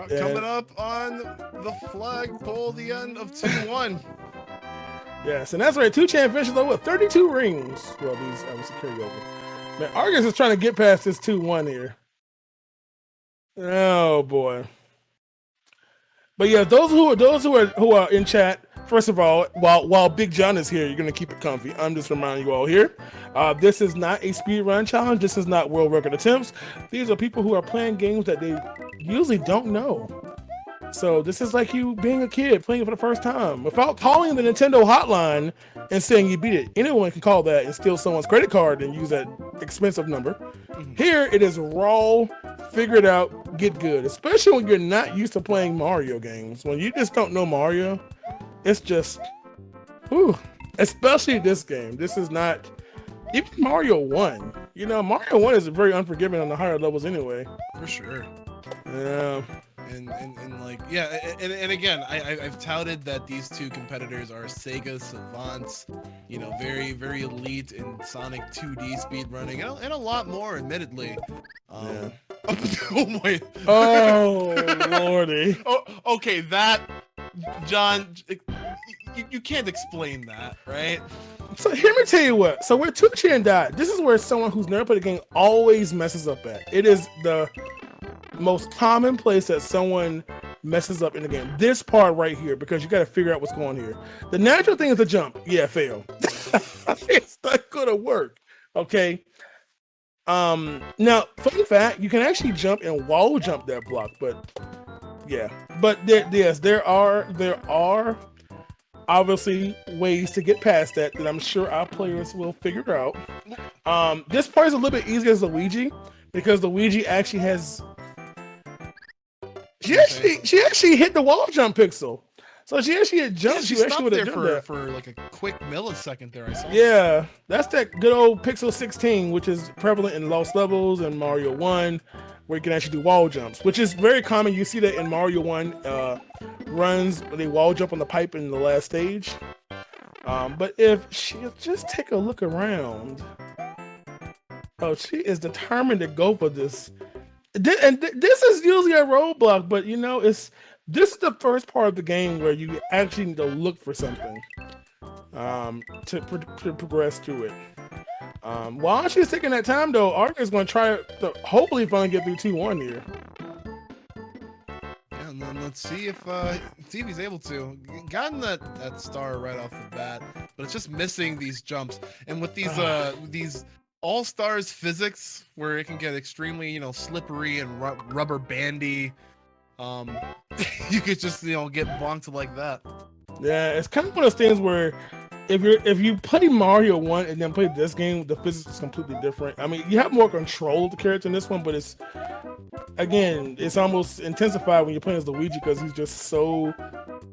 Coming up on the flagpole, the end of 2-1. Yes, and that's right. 2Chain finishes though with 32 rings. Well, these obviously carry over. Man, Argus is trying to get past this 2-1 here. Oh boy. But yeah, those who are in chat, first of all, while Big John is here, you're gonna keep it comfy. I'm just reminding you all here. This is not a speedrun challenge. This is not world record attempts. These are people who are playing games that they usually don't know. So this is like you being a kid playing it for the first time. Without calling the Nintendo hotline and saying you beat it, anyone can call that and steal someone's credit card and use that expensive number. Here it is raw, figure it out, get good. Especially when you're not used to playing Mario games. When you just don't know Mario, it's just, whew. Especially this game. This is not, even Mario 1. Mario 1 is very unforgiving on the higher levels anyway. For sure. Yeah. And like, yeah, and again, I've touted that these two competitors are Sega savants, you know, very, very elite in Sonic 2D speedrunning, and a lot more, admittedly. Yeah. Oh my. Oh lordy. Oh, okay, that, John, you can't explain that, right? So let me tell you what. So where 2chan died, this is where someone who's never played the game always messes up at. It is the most common place that someone messes up in the game. This part right here, because you got to figure out what's going on here. The natural thing is to jump. Yeah, fail. It's not gonna work. Okay. Now, fun fact, you can actually jump and wall jump that block, but yeah. But there are obviously ways to get past that I'm sure our players will figure out. This part is a little bit easier as Luigi, because Luigi actually has she actually hit the wall jump pixel. So she actually had jumped. Yeah, she stopped there for like a quick millisecond there. I saw. Yeah, that's that good old Pixel 16, which is prevalent in Lost Levels and Mario 1, where you can actually do wall jumps, which is very common. You see that in Mario 1 runs, they wall jump on the pipe in the last stage. But if she just take a look around, oh, she is determined to go for this. And this is usually a roadblock, but you know, this is the first part of the game where you actually need to look for something to progress through it. While she's taking that time, though, Ark is going to try to hopefully finally get through 2-1 here. Yeah, and then let's see if he's able to. Gotten that star right off the bat, but it's just missing these jumps. And with these all-stars physics, where it can get extremely, you know, slippery and rubber bandy, you could just, you know, get bonked like that. Yeah, it's kind of one of those things where if you play Mario 1 and then play this game, the physics is completely different. I mean, you have more control of the character in this one, but it's almost intensified when you're playing as Luigi, because he's just so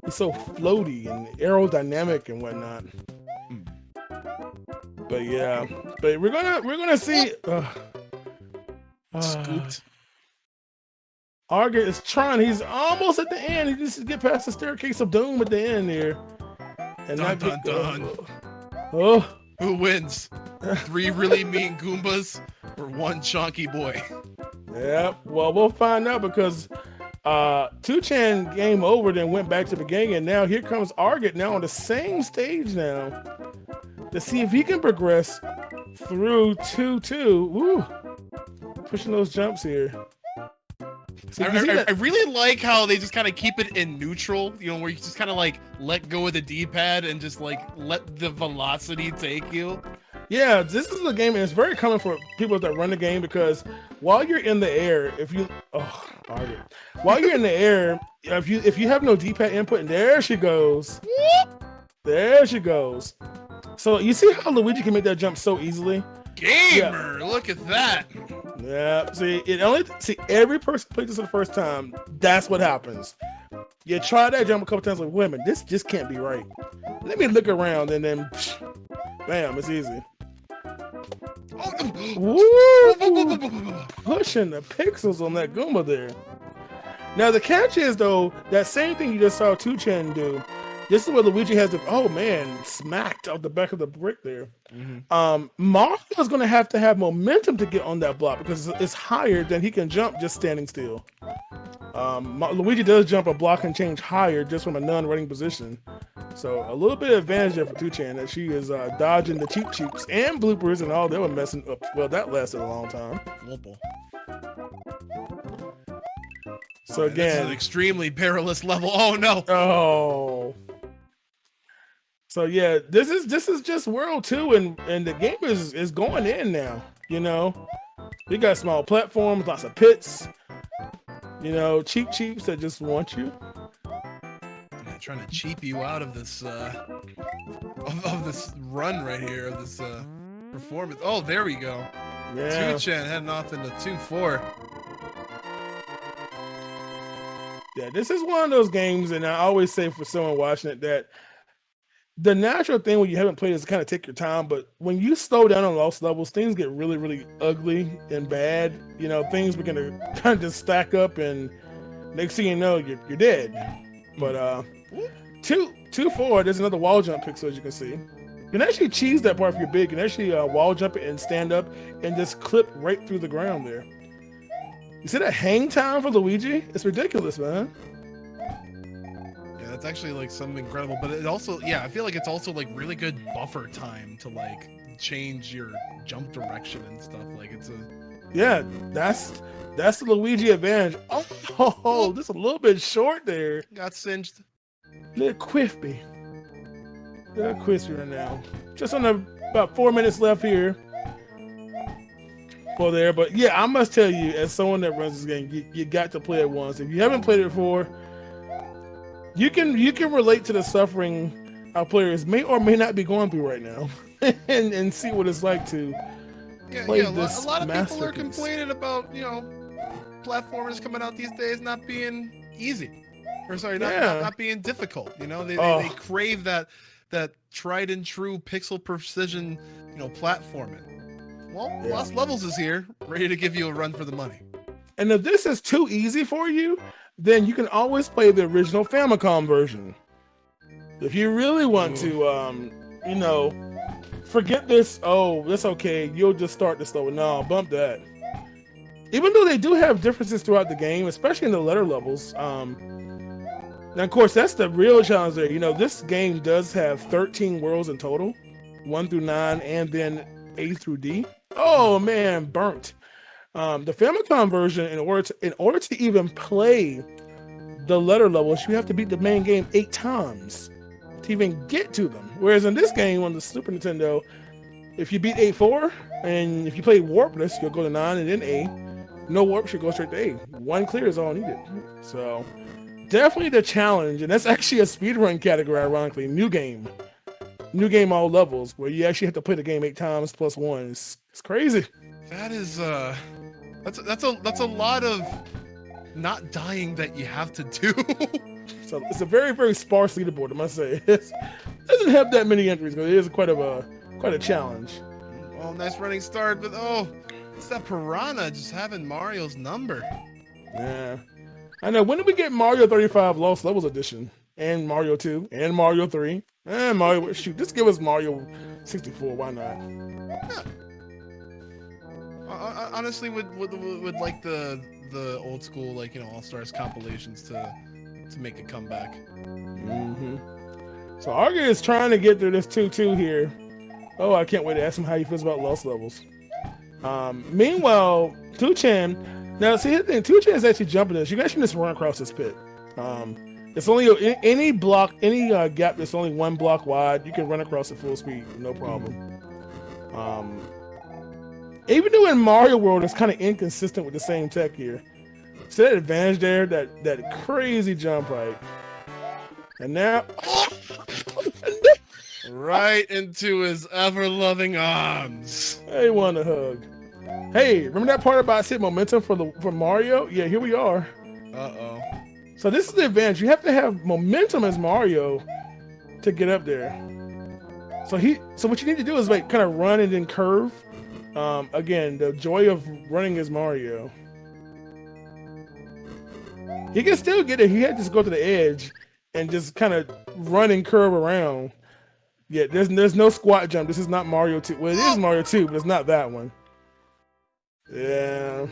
floaty and aerodynamic and whatnot. But yeah, but we're gonna see. Scooped. Arger is trying. He's almost at the end. He needs to get past the staircase of doom at the end there. And dun. Oh, who wins? 3 really mean Goombas or 1 chonky boy? Yeah. Well, we'll find out, because 2chan game over, then went back to the beginning, and now here comes Arget now on the same stage now to see if he can progress through 2-2. Woo! Pushing those jumps here. So I really like how they just kind of keep it in neutral, you know, where you just kind of like let go of the D-pad and just like let the velocity take you. Yeah, this is a game, and it's very common for people that run the game, because while you're in the air, if you have no D-pad input, and there she goes. There she goes. So you see how Luigi can make that jump so easily? Gamer, yeah. Look at that. Yeah, see, every person plays this for the first time, that's what happens. You try that jump a couple times, like, wait a minute, this just can't be right. Let me look around, and then, bam, it's easy. Woo! Pushing the pixels on that Goomba there. Now, the catch is, though, that same thing you just saw 2chan do, this is where Luigi has smacked out the back of the brick there. Mm-hmm. Mario is going to have momentum to get on that block, because it's higher than he can jump just standing still. Luigi does jump a block and change higher just from a non-running position. So a little bit of advantage there for 2chan, that she is dodging the cheeps and bloopers and all. They were messing up. Well, that lasted a long time. So again, this is an extremely perilous level. Oh no! Oh. So yeah, this is just World 2, and the game is going in now. You know, we got small platforms, lots of pits. You know, cheeps that just want you. Yeah, trying to cheap you out of this of this run right here, of this performance. Oh, there we go. Yeah. 2chan heading off into 2-4. Yeah, this is one of those games, and I always say for someone watching it that the natural thing when you haven't played is to kind of take your time, but when you slow down on Lost Levels, things get really, really ugly and bad. You know, things begin to kind of just stack up, and Next thing you know, you're dead. But 2-4, there's another wall jump pixel, as you can see. You can actually cheese that part if you're big. You can actually wall jump it and stand up and just clip right through the ground there. You see that hang time for Luigi? It's ridiculous, man. Yeah, that's actually like something incredible. But it also, I feel like it's also like really good buffer time to like change your jump direction and stuff. Like it's a... Yeah, that's the Luigi advantage. Oh, just a little bit short there. Got cinched. Little crispy right now. Just on about 4 minutes left here for there. But yeah, I must tell you, as someone that runs this game, you got to play it once. If you haven't played it before, you can relate to the suffering our players may or may not be going through right now, and see what it's like to play this. A lot of people are masterpiece. complaining about platformers coming out these days not being easy, or sorry, not being difficult. They crave that tried and true pixel precision, platforming. Well, Lost Levels is here, ready to give you a run for the money. And if this is too easy for you, then you can always play the original Famicom version. If you really want to, forget this. Oh, that's okay. You'll just start this slow. No, bump that. Even though they do have differences throughout the game, especially in the letter levels. Now, of course, that's the real challenge there. This game does have 13 worlds in total, 1 through 9, and then A through D. Oh man, burnt. The Famicom version, in order to even play the letter levels, you have to beat the main game 8 times to even get to them. Whereas in this game on the Super Nintendo, if you beat 8-4, and if you play Warpless, you'll go to 9 and then A. No warp, you go straight to A. 1 clear is all needed. So definitely the challenge, and that's actually a speedrun category, ironically. New game all levels, where you actually have to play the game 8 times plus 1. It's crazy. That is that's a lot of not dying that you have to do. So it's a very, very sparse leaderboard, I must say. It doesn't have that many entries, but it is quite a challenge. Oh, nice running start, but it's that piranha just having Mario's number. Yeah. I know. When did we get Mario 35 Lost Levels Edition? And Mario 2, and Mario 3, and Mario... Shoot, just give us Mario 64, why not? Yeah. I honestly would like the old school, All-Stars compilations to make a comeback. Mm-hmm. So Arga is trying to get through this 2-2 here. Oh, I can't wait to ask him how he feels about Lost Levels. Meanwhile, 2chan... Now, see, the thing, 2chan is actually jumping this. You can actually just run across this pit. It's only any block, any gap that's only 1 block wide, you can run across at full speed, no problem. Even though in Mario World, it's kind of inconsistent with the same tech here. See that advantage there, that crazy jump height. And now, right into his ever-loving arms. Hey, want a hug. Hey, remember that part about hit momentum for Mario? Yeah, here we are. Uh-oh. So this is the advantage. You have to have momentum as Mario to get up there. So what you need to do is kind of run and then curve. Again, the joy of running as Mario. He can still get it. He had to just go to the edge and just kind of run and curve around. Yeah, there's no squat jump. This is not Mario 2. Well, it is Mario 2, but it's not that one. Yeah.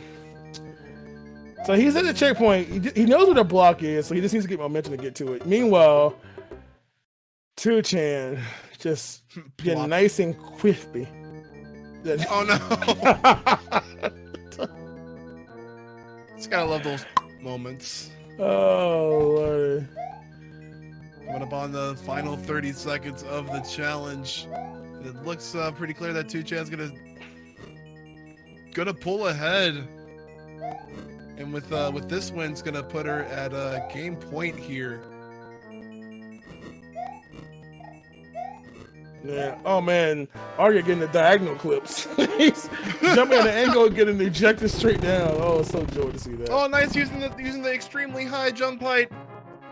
So he's at the checkpoint. He knows where the block is, so he just needs to get momentum to get to it. Meanwhile, 2chan just getting nice and crispy. Oh no! Just gotta love those moments. Oh Lord! Coming up on the final 30 seconds of the challenge, it looks pretty clear that 2chan's gonna pull ahead, and with this win, it's gonna put her at a game point here. Yeah. Oh man, Arya getting the diagonal clips. He's jumping at an angle and getting ejected straight down. Oh, it's so joy to see that. Oh, nice using the extremely high jump height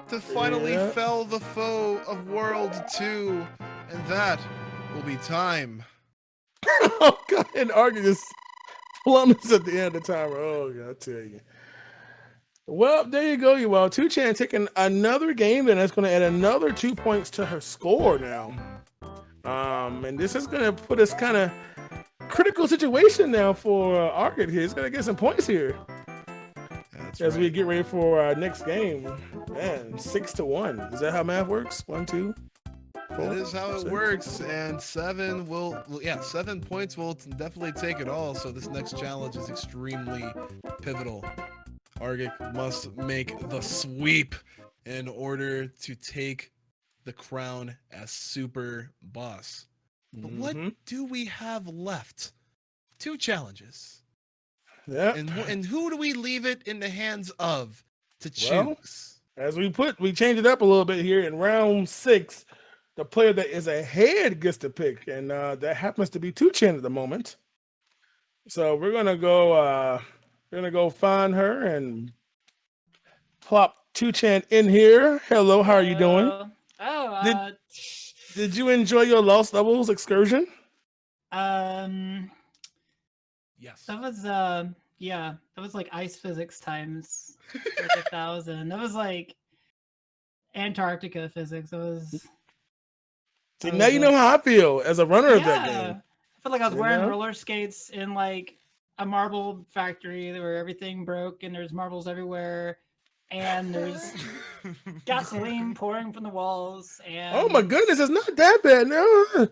to finally fell the foe of World 2, and that will be time. Oh god, and Arya just plummets at the end of the timer. Oh god, I tell you. Well, there you go, you all. 2chan taking another game, and that's going to add another 2 points to her score now. And this is going to put us kind of critical situation now for Arcade here. He's going to get some points here. That's as right. we get ready for our next game. Man, 6-1. Is that how math works? 1, 2. That is how it works, and 7 points will definitely take it all. So this next challenge is extremely pivotal. Argic must make the sweep in order to take the crown as super boss. But what do we have left? 2 challenges. Yeah. And who do we leave it in the hands of to choose? Well, as we changed it up a little bit here in round 6. The player that is ahead gets to pick, and that happens to be 2chan at the moment. So we're gonna go find her and plop 2chan in here. Hello, how are you doing? Did you enjoy your Lost Levels excursion? Yes. That was that was like ice physics times like 1,000. That was like Antarctica physics. It was. See, now you know how I feel as a runner of that game. I feel like I was wearing roller skates in like a marble factory where everything broke and there's marbles everywhere and there's gasoline pouring from the walls. And oh my goodness, it's not that bad now.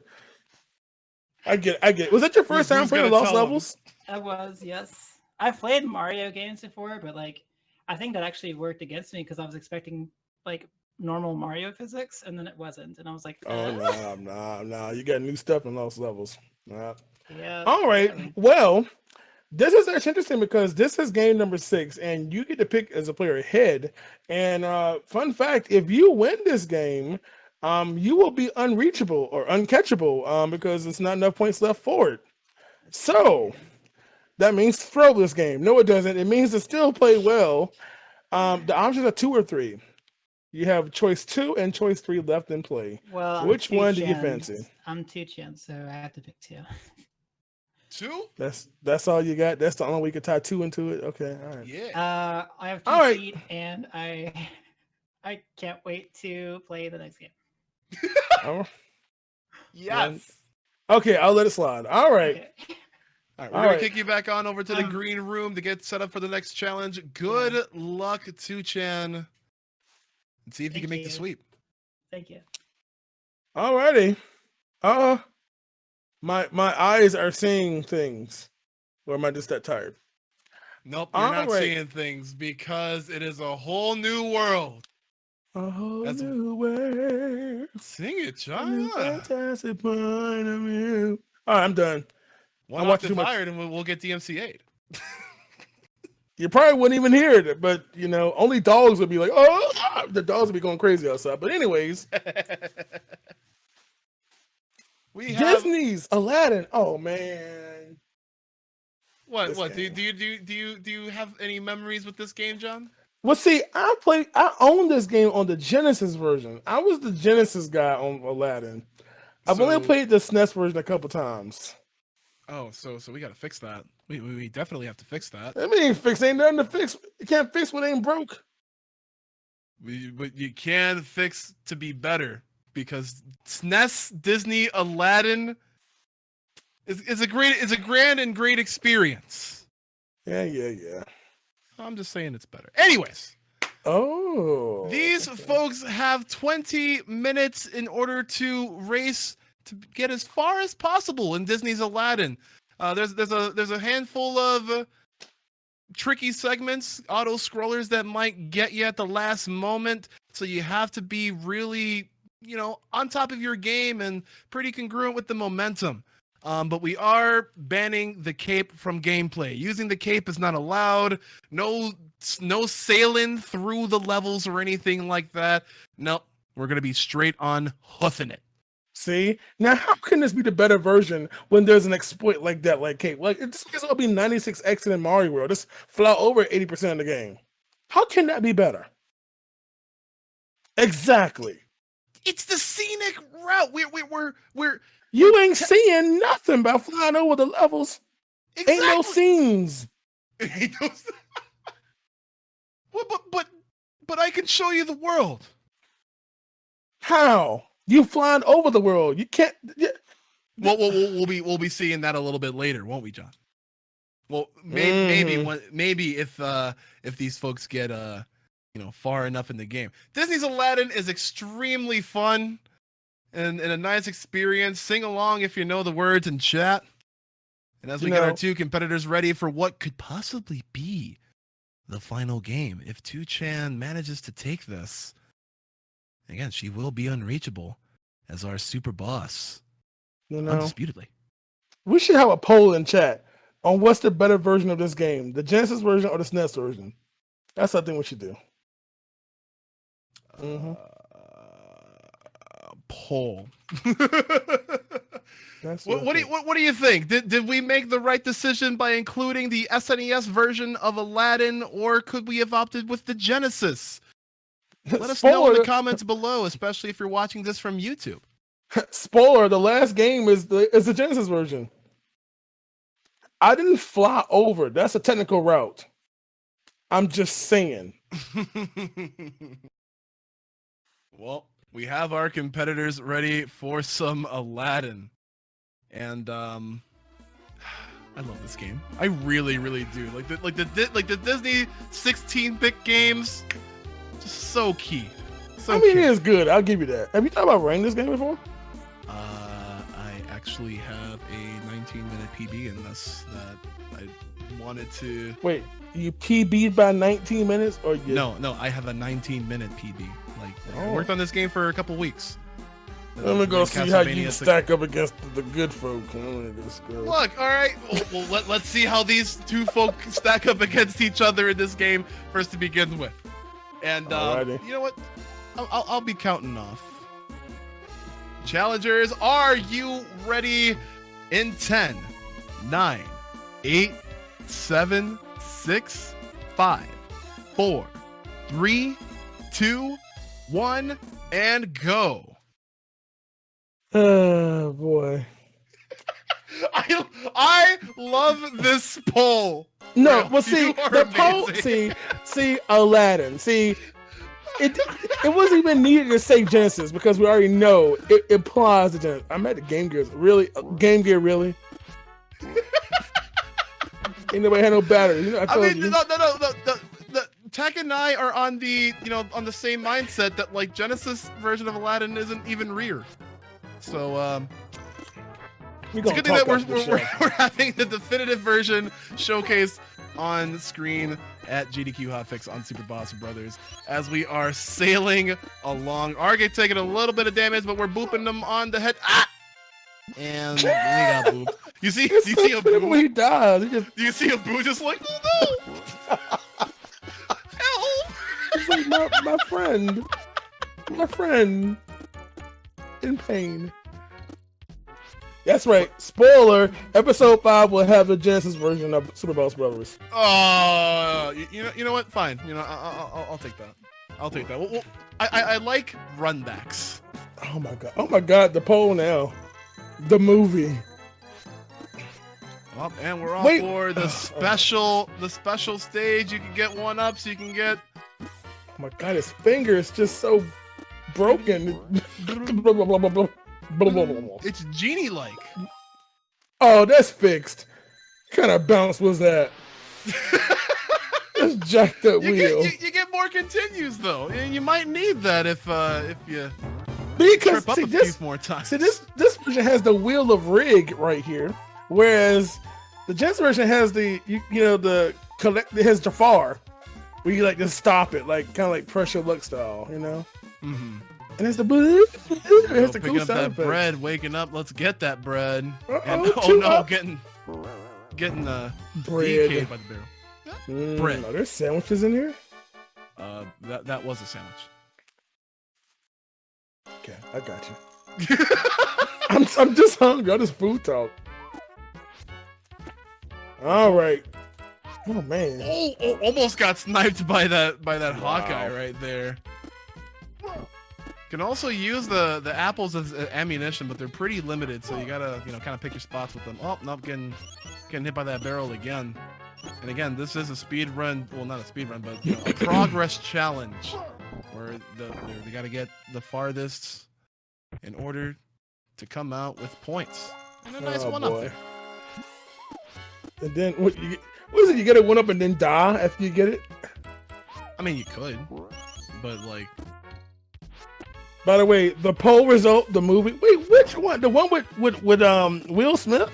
I get it. Was that your first time playing Lost Levels? It was, yes. I've played Mario games before, but like I think that actually worked against me because I was expecting like normal Mario physics, and then it wasn't, and I was like, "Oh no! You got new stuff in Lost Levels." Nah. Yeah. All right. Definitely. Well, this is actually interesting because this is game number 6, and you get to pick as a player ahead. And fun fact: if you win this game, you will be unreachable or uncatchable because it's not enough points left for it. So that means throw this game. No, it doesn't. It means to still play well. The options are 2 or 3. You have choice 2 and choice 3 left in play. Well, which one do you fancy? I'm 2chan, so I have to pick 2. 2? That's all you got. That's the only way you can tie 2 into it. Okay, all right. Yeah. I have 2 feet, and I can't wait to play the next game. Yes. Okay, I'll let it slide. All right. Okay. All right, we're gonna kick you back on over to the green room to get set up for the next challenge. Good luck, 2chan. And see if you can make the sweep. Thank you. Alrighty. My eyes are seeing things. Or am I just that tired? Nope, you're not seeing things because it is a whole new world. A whole new world. Sing it, John. Fantastic point of view. All right, I'm done. One octave higher, and we'll get DMCA'd. You probably wouldn't even hear it, but you know, only dogs would be like, "Oh!" The dogs would be going crazy outside. But anyways, Disney's Aladdin. Oh man, what? Do you have any memories with this game, John? Well, see, I own this game on the Genesis version. I was the Genesis guy on Aladdin. I've only played the SNES version a couple times. Oh, so we got to fix that. We definitely have to fix that. I mean, ain't nothing to fix. You can't fix what ain't broke. But you can fix to be better because SNES Disney Aladdin is a grand and great experience. Yeah. I'm just saying it's better. Anyways. These folks have 20 minutes in order to race to get as far as possible in Disney's Aladdin. There's a handful of tricky segments, auto scrollers that might get you at the last moment. So you have to be really, on top of your game and pretty congruent with the momentum. But we are banning the cape from gameplay. Using the cape is not allowed. No sailing through the levels or anything like that. Nope. We're going to be straight on hoofing it. See? Now, how can this be the better version when there's an exploit like that, like cape? Like, this will be 96X in Mario World. Just fly over 80% of the game. How can that be better? Exactly. It's the scenic route. We're you ain't seeing nothing by flying over the levels. Exactly. Ain't no scenes. But I can show you the world. How? You flying over the world? You can't. Well, we'll be seeing that a little bit later, won't we, John? Well, maybe if these folks get far enough in the game. Disney's Aladdin is extremely fun and a nice experience. Sing along if you know the words in chat. And as we get our two competitors ready for what could possibly be the final game, if 2chan manages to take this, again, she will be unreachable as our super boss. Undisputedly. We should have a poll in chat on what's the better version of this game, the Genesis version or the SNES version. That's something we should do. Poll. What do you think? Did we make the right decision by including the SNES version of Aladdin, or could we have opted with the Genesis? Let us know in the comments below, especially if you're watching this from YouTube. Spoiler: the last game is the Genesis version. I didn't fly over. That's a technical route. I'm just saying. Well, we have our competitors ready for some Aladdin. And I love this game. I really, really do. Like the Disney 16-bit games, just so key. So it is good. I'll give you that. Have you thought about running this game before? I actually have a 19-minute PB in this that I wanted to. Wait, you PB'd by 19 minutes, or you? No, I have a 19-minute PB. I worked on this game for a couple weeks. Let me go see how you stack up against the good folk. Look, all right. Well, let's see how these two folk stack up against each other in this game first to begin with. And you know what? I'll be counting off. Challengers, are you ready? In 10, 9, 8, 7, 6, 5, 4, 3, 2, 1, and go. Oh boy. I love this poll. No, well, see the poll. See Aladdin. See, it wasn't even needed to say Genesis because we already know it applies to Genesis. I'm at the Game Gear. Really, Game Gear, really. Ain't nobody had no batteries. I told you. No. Tech and I are on the on the same mindset that like Genesis version of Aladdin isn't even rear. So it's a good thing that we're having the definitive version showcased on screen at GDQ Hotfix on Super Boss Brothers as we are sailing along. Argate taking a little bit of damage, but we're booping them on the head. And we got booped. You see a boo? He dies. Do you see a boo just like, oh no! Help! It's like my friend in pain. That's right. Spoiler: Episode 5 will have the Genesis version of Super Boss Brothers. You know what? Fine. I'll take that. I'll take that. Well, I like runbacks. Oh my god! The poll now. The movie. Oh, and we're on for the special stage. You can get one up, so you can get. Oh my god! His finger is just so broken. It's genie-like. Oh, that's fixed. What kind of bounce was that? That's jacked up wheel. You get more continues though. You might need that if you trip up a few more times. See, this version has the wheel of rig right here, whereas the Genesis version has the it has Jafar, where you like just stop it, like kind of like pressure luck style, Mm-hmm. And it's the blue. It has the picking cool up sound that effects. bread, waking up. Let's get that bread. Getting the bread DK'd by the barrel. Bread. Are there sandwiches in here? That was a sandwich. Okay, I got you. I'm just hungry. I just food talk. All right. Oh man. Oh, almost got sniped by that Hawkeye right there. You can also use the apples as ammunition, but they're pretty limited, so you gotta kind of pick your spots with them. Oh, nope, getting hit by that barrel again. And again, this is a speed run. Well, not a speed run, but a progress challenge where they got to get the farthest in order to come out with points. And a nice one up there. And then what is it? You get it one up and then die after you get it? I mean, you could, but like. By the way, the poll result, the movie. Wait, which one? The one with Will Smith?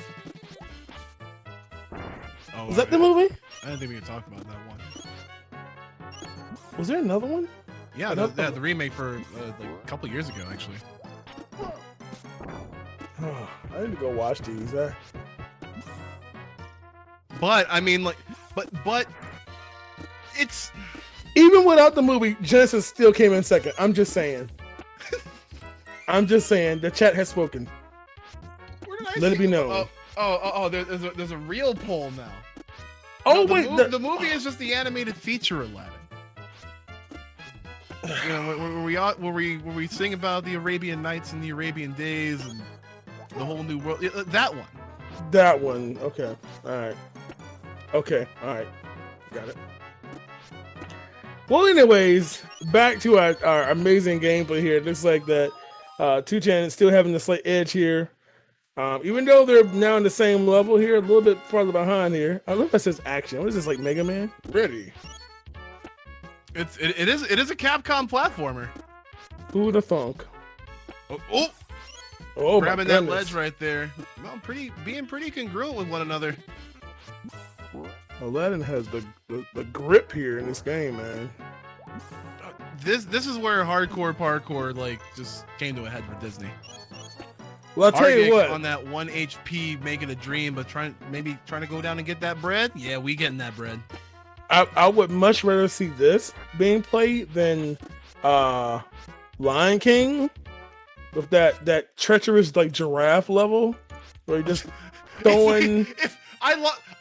Oh, was that the movie? I didn't think we could talk about that one. Was there another one? Yeah, the remake for like a couple years ago, actually. Oh, I need to go watch these. But I mean, like, but it's even without the movie, Genesis still came in second. I'm just saying. The chat has spoken. Let it be known. There's a real poll now. Oh no, wait, the movie is just the animated feature Aladdin. You know, where we sing about the Arabian Nights and the Arabian Days and the whole new world. That one. That one. Okay. All right. Okay. All right. Got it. Well, anyways, back to our amazing gameplay here. It looks like that 2chan is still having the slight edge here. Even though they're now in the same level here, a little bit farther behind here. I love that says action. What is this, like Mega Man? Ready. It is a Capcom platformer. Who the funk? Oh, grabbing that ledge right there. Well, being pretty congruent with one another. Aladdin has the grip here in this game, man. This is where hardcore parkour like just came to a head for Disney. Well, I'll tell you what. On that 1 HP, making a dream, but trying to go down and get that bread. Yeah, we getting that bread. I would much rather see this being played than Lion King with that treacherous like giraffe level where you're just throwing.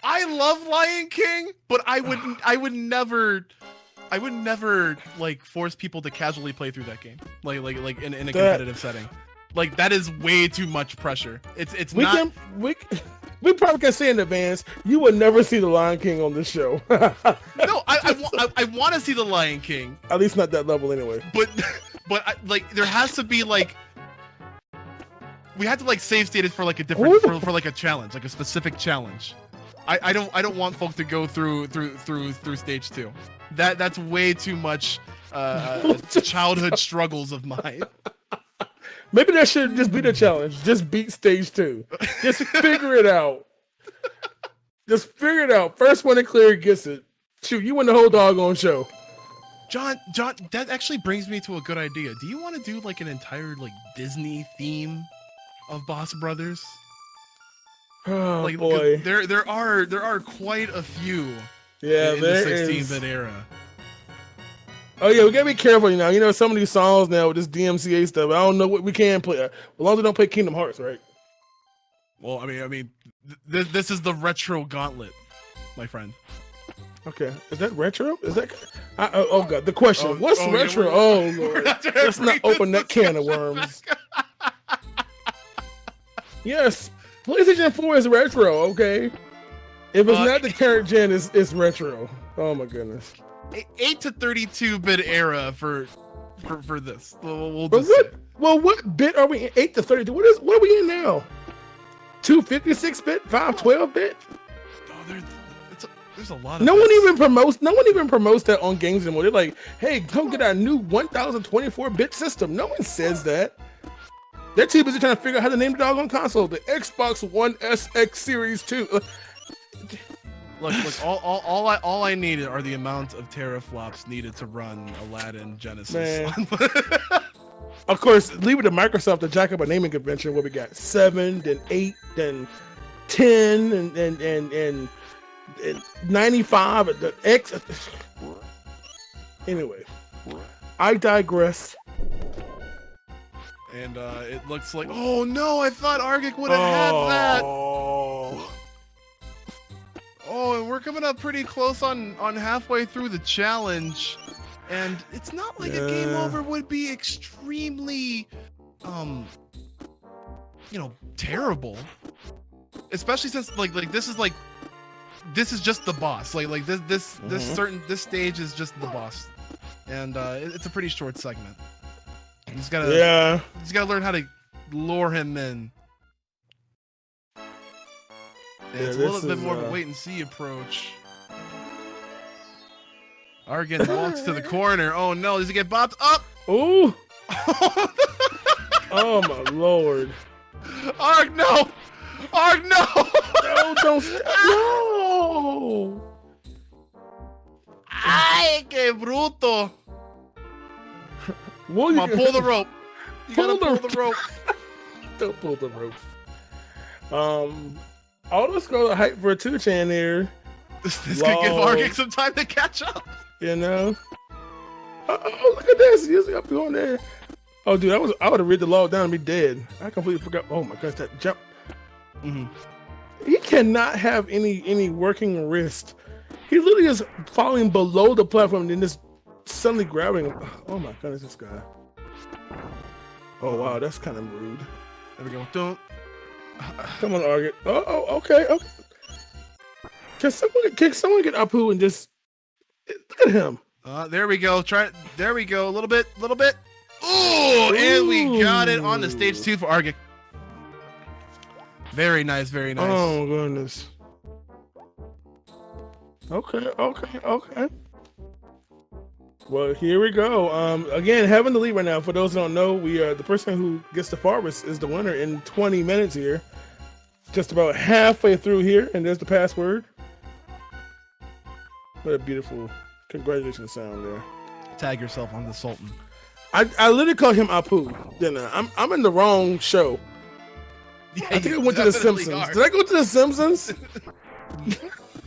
I love Lion King, but I would never like force people to casually play through that game like in a competitive setting. Like that is way too much pressure. We probably can say in advance, you will never see the Lion King on this show. No, I want to see the Lion King. At least not that level anyway. But like there has to be like we have to like save status for like a different for like a challenge, like a specific challenge. I don't want folk to go through stage 2. That's way too much childhood struggles of mine. Maybe that should just be the challenge. Just beat stage 2. Just figure it out. Just figure it out. First one to clear gets it. Shoot, you win the whole doggone show. John, that actually brings me to a good idea. Do you want to do like an entire like Disney theme of Boss Brothers? Oh like, boy, there are quite a few. Yeah, in the 16-bit era. Oh yeah, we gotta be careful. You know some of these songs now with this DMCA stuff. I don't know what we can play. As long as we don't play Kingdom Hearts, right? Well, I mean, this is the retro gauntlet, my friend. Okay, is that retro? Is that? Oh god, the question. What's retro? Yeah, oh lord, let's not open that can of worms. Yes, PlayStation 4 is retro. Okay, if it's not the current gen, it's retro. Oh my goodness. 8 to 32-bit era for this. We'll what bit are we in? 8 to 32. What are we in now? 256-bit, 512-bit. Oh, there's a lot of. No one even promotes that on games anymore. They're like, "Hey, come get our new 1024-bit system." No one says that. They're too busy trying to figure out how to name the doggone console. The Xbox One SX Series 2. Look! All I needed are the amount of teraflops needed to run Aladdin Genesis. Of course, leave it to Microsoft to jack up a naming convention where we got 7, then 8, then 10, and 95 at the X. Anyway, I digress. And it looks like, oh no! I thought Argic would have had that. Oh, and we're coming up pretty close on halfway through the challenge, and it's not like a game over would be extremely, terrible. Especially since like this is like this is just the boss. Like this stage is just the boss, and it's a pretty short segment. He's gotta learn how to lure him in. And it's a little bit more of a wait and see approach. Argan walks to the corner. Oh no, does he get bopped up? Ooh! Oh my lord! Arg, no! Arg, no! No, don't no! Ay, que bruto! Well, Come on, pull the rope. You gotta pull the rope. Don't pull the rope. I'll just go hype for a 2-chan here. This could give Argix some time to catch up. You know? Oh, look at this. He's up going there. Oh, dude, I would have read the log down and be dead. I completely forgot. Oh my gosh, that jump. Mm-hmm. He cannot have any working wrist. He literally is falling below the platform and then just suddenly grabbing him. Oh my goodness, this guy. Oh wow, that's kind of rude. There we go. Don't. Come on, Argit. Oh, okay. Can someone get Apu and just look at him? There we go. There we go. A little bit. Ooh, and we got it on the stage 2 for Argit. Very nice. Oh goodness. Okay. Well, here we go. Again, having the lead right now. For those who don't know, we are the person who gets the farthest is the winner in 20 minutes here. Just about halfway through here, and there's the password. What a beautiful congratulations sound there. Tag yourself on the Sultan. I literally called him Apu, didn't I? I'm in the wrong show. Yeah, I think I went to The Simpsons. Are. Did I go to The Simpsons?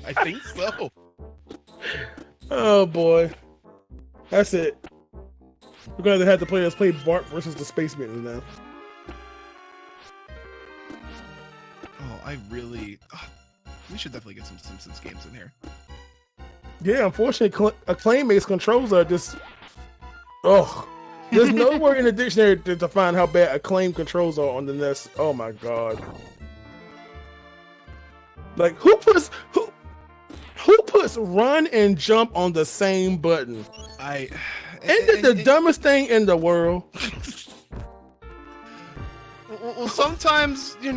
I think so. Oh boy. That's it. We're gonna have to play Bart versus the Space Mutants now. Oh, we should definitely get some Simpsons games in here. Yeah, unfortunately, Acclaim-based controls are just. Oh, there's nowhere in the dictionary to find how bad Acclaim controls are on the NES. Oh my god! Like who puts run and jump on the same button? Ain't it the dumbest thing in the world? Well, sometimes you're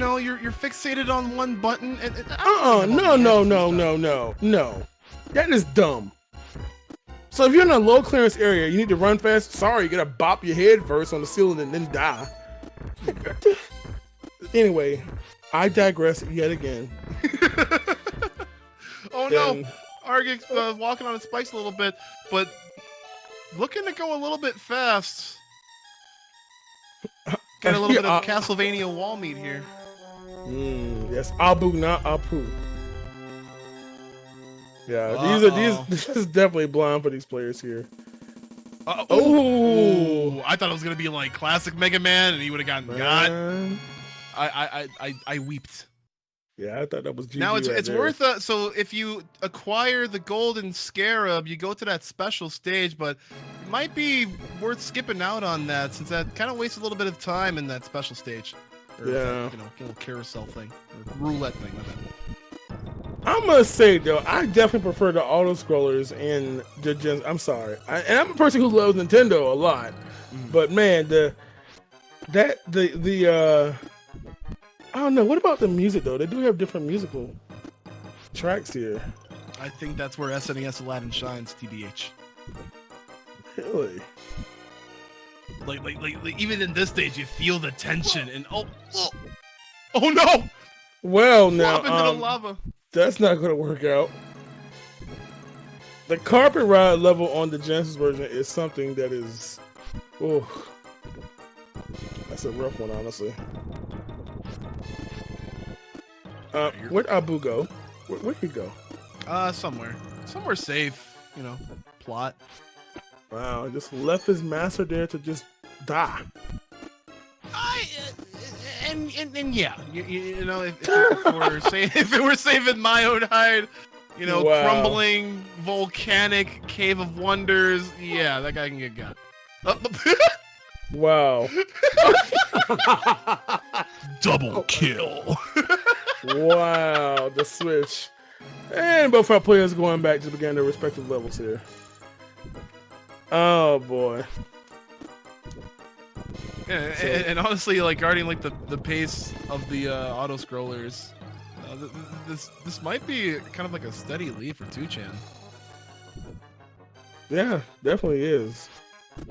fixated on one button. And No. That is dumb. So if you're in a low clearance area, you need to run fast. Sorry, you gotta bop your head first on the ceiling and then die. Anyway, I digress yet again. Oh no, Argix walking on his spikes a little bit, but looking to go a little bit fast. Got a little bit of Castlevania wall meat here. Yes, Abu, not Apu. Yeah, this is definitely blind for these players here. Oh, I thought it was gonna be like classic Mega Man, and he would have gotten got. I weeped. Yeah, I thought that was GG. Now it's worth so if you acquire the golden scarab, you go to that special stage, but it might be worth skipping out on that since that kind of wastes a little bit of time in that special stage. Or yeah, that, little carousel thing, or roulette thing. I must say though, I definitely prefer the auto scrollers in the Gen. I'm sorry, and I'm a person who loves Nintendo a lot, but man, I don't know. What about the music though? They do have different musical tracks here. I think that's where SNES Aladdin shines, TBH. Really? Like even in this stage, you feel the tension and oh no! Well, now into the lava. That's not going to work out. The carpet ride level on the Genesis version is something that is, that's a rough one, honestly. Where'd Abu go? Where'd he go? Somewhere safe. Plot. Wow, just left his master there to just die. And yeah, if it were safe in my own hide, wow. Crumbling volcanic cave of wonders, yeah, that guy can get got. Wow. Double kill. Wow, the switch. And both our players going back to begin their respective levels here. Oh boy. Yeah, and honestly, like guarding like the pace of the auto scrollers, this might be kind of like a steady lead for 2chan. Yeah, definitely is.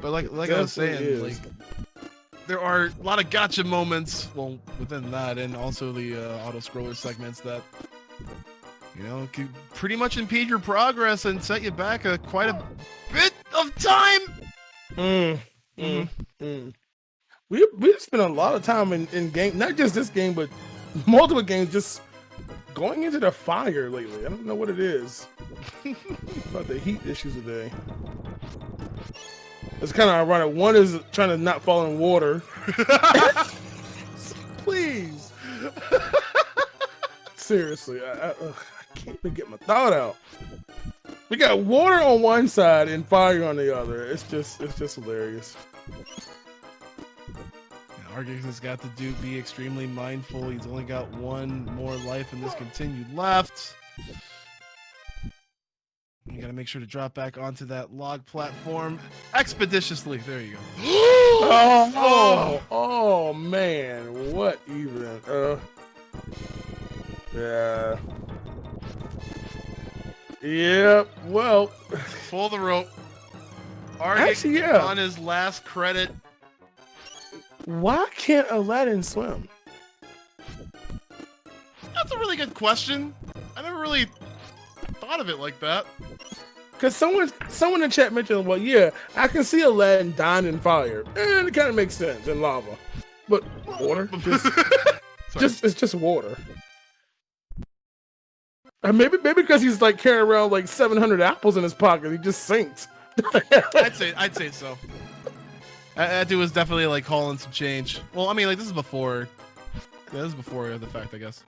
But like I was saying, like there are a lot of gotcha moments, well, within that, and also the auto scroller segments that can pretty much impede your progress and set you back quite a bit of time. We spent a lot of time in game, not just this game, but multiple games, just going into the fire lately. I don't know what it is about the heat issues today. It's kind of ironic. One is trying to not fall in water. Please. Seriously, I can't even get my thought out. We got water on one side and fire on the other. It's just hilarious. Argus has got to be extremely mindful. He's only got one more life in this continued left. You gotta make sure to drop back onto that log platform expeditiously. There you go. Oh man, what even? Yeah. Yep. Well, pull the rope. Argus on his last credit. Why can't Aladdin swim? That's a really good question. I never really thought of it like that. Because someone in chat mentioned, well, yeah, I can see Aladdin dying in fire, and it kind of makes sense in lava, but water, it's just water. And maybe because he's like carrying around like 700 apples in his pocket, he just sinks. I'd say so. That dude was definitely like hauling some change. Well, I mean, like this is before the fact, I guess.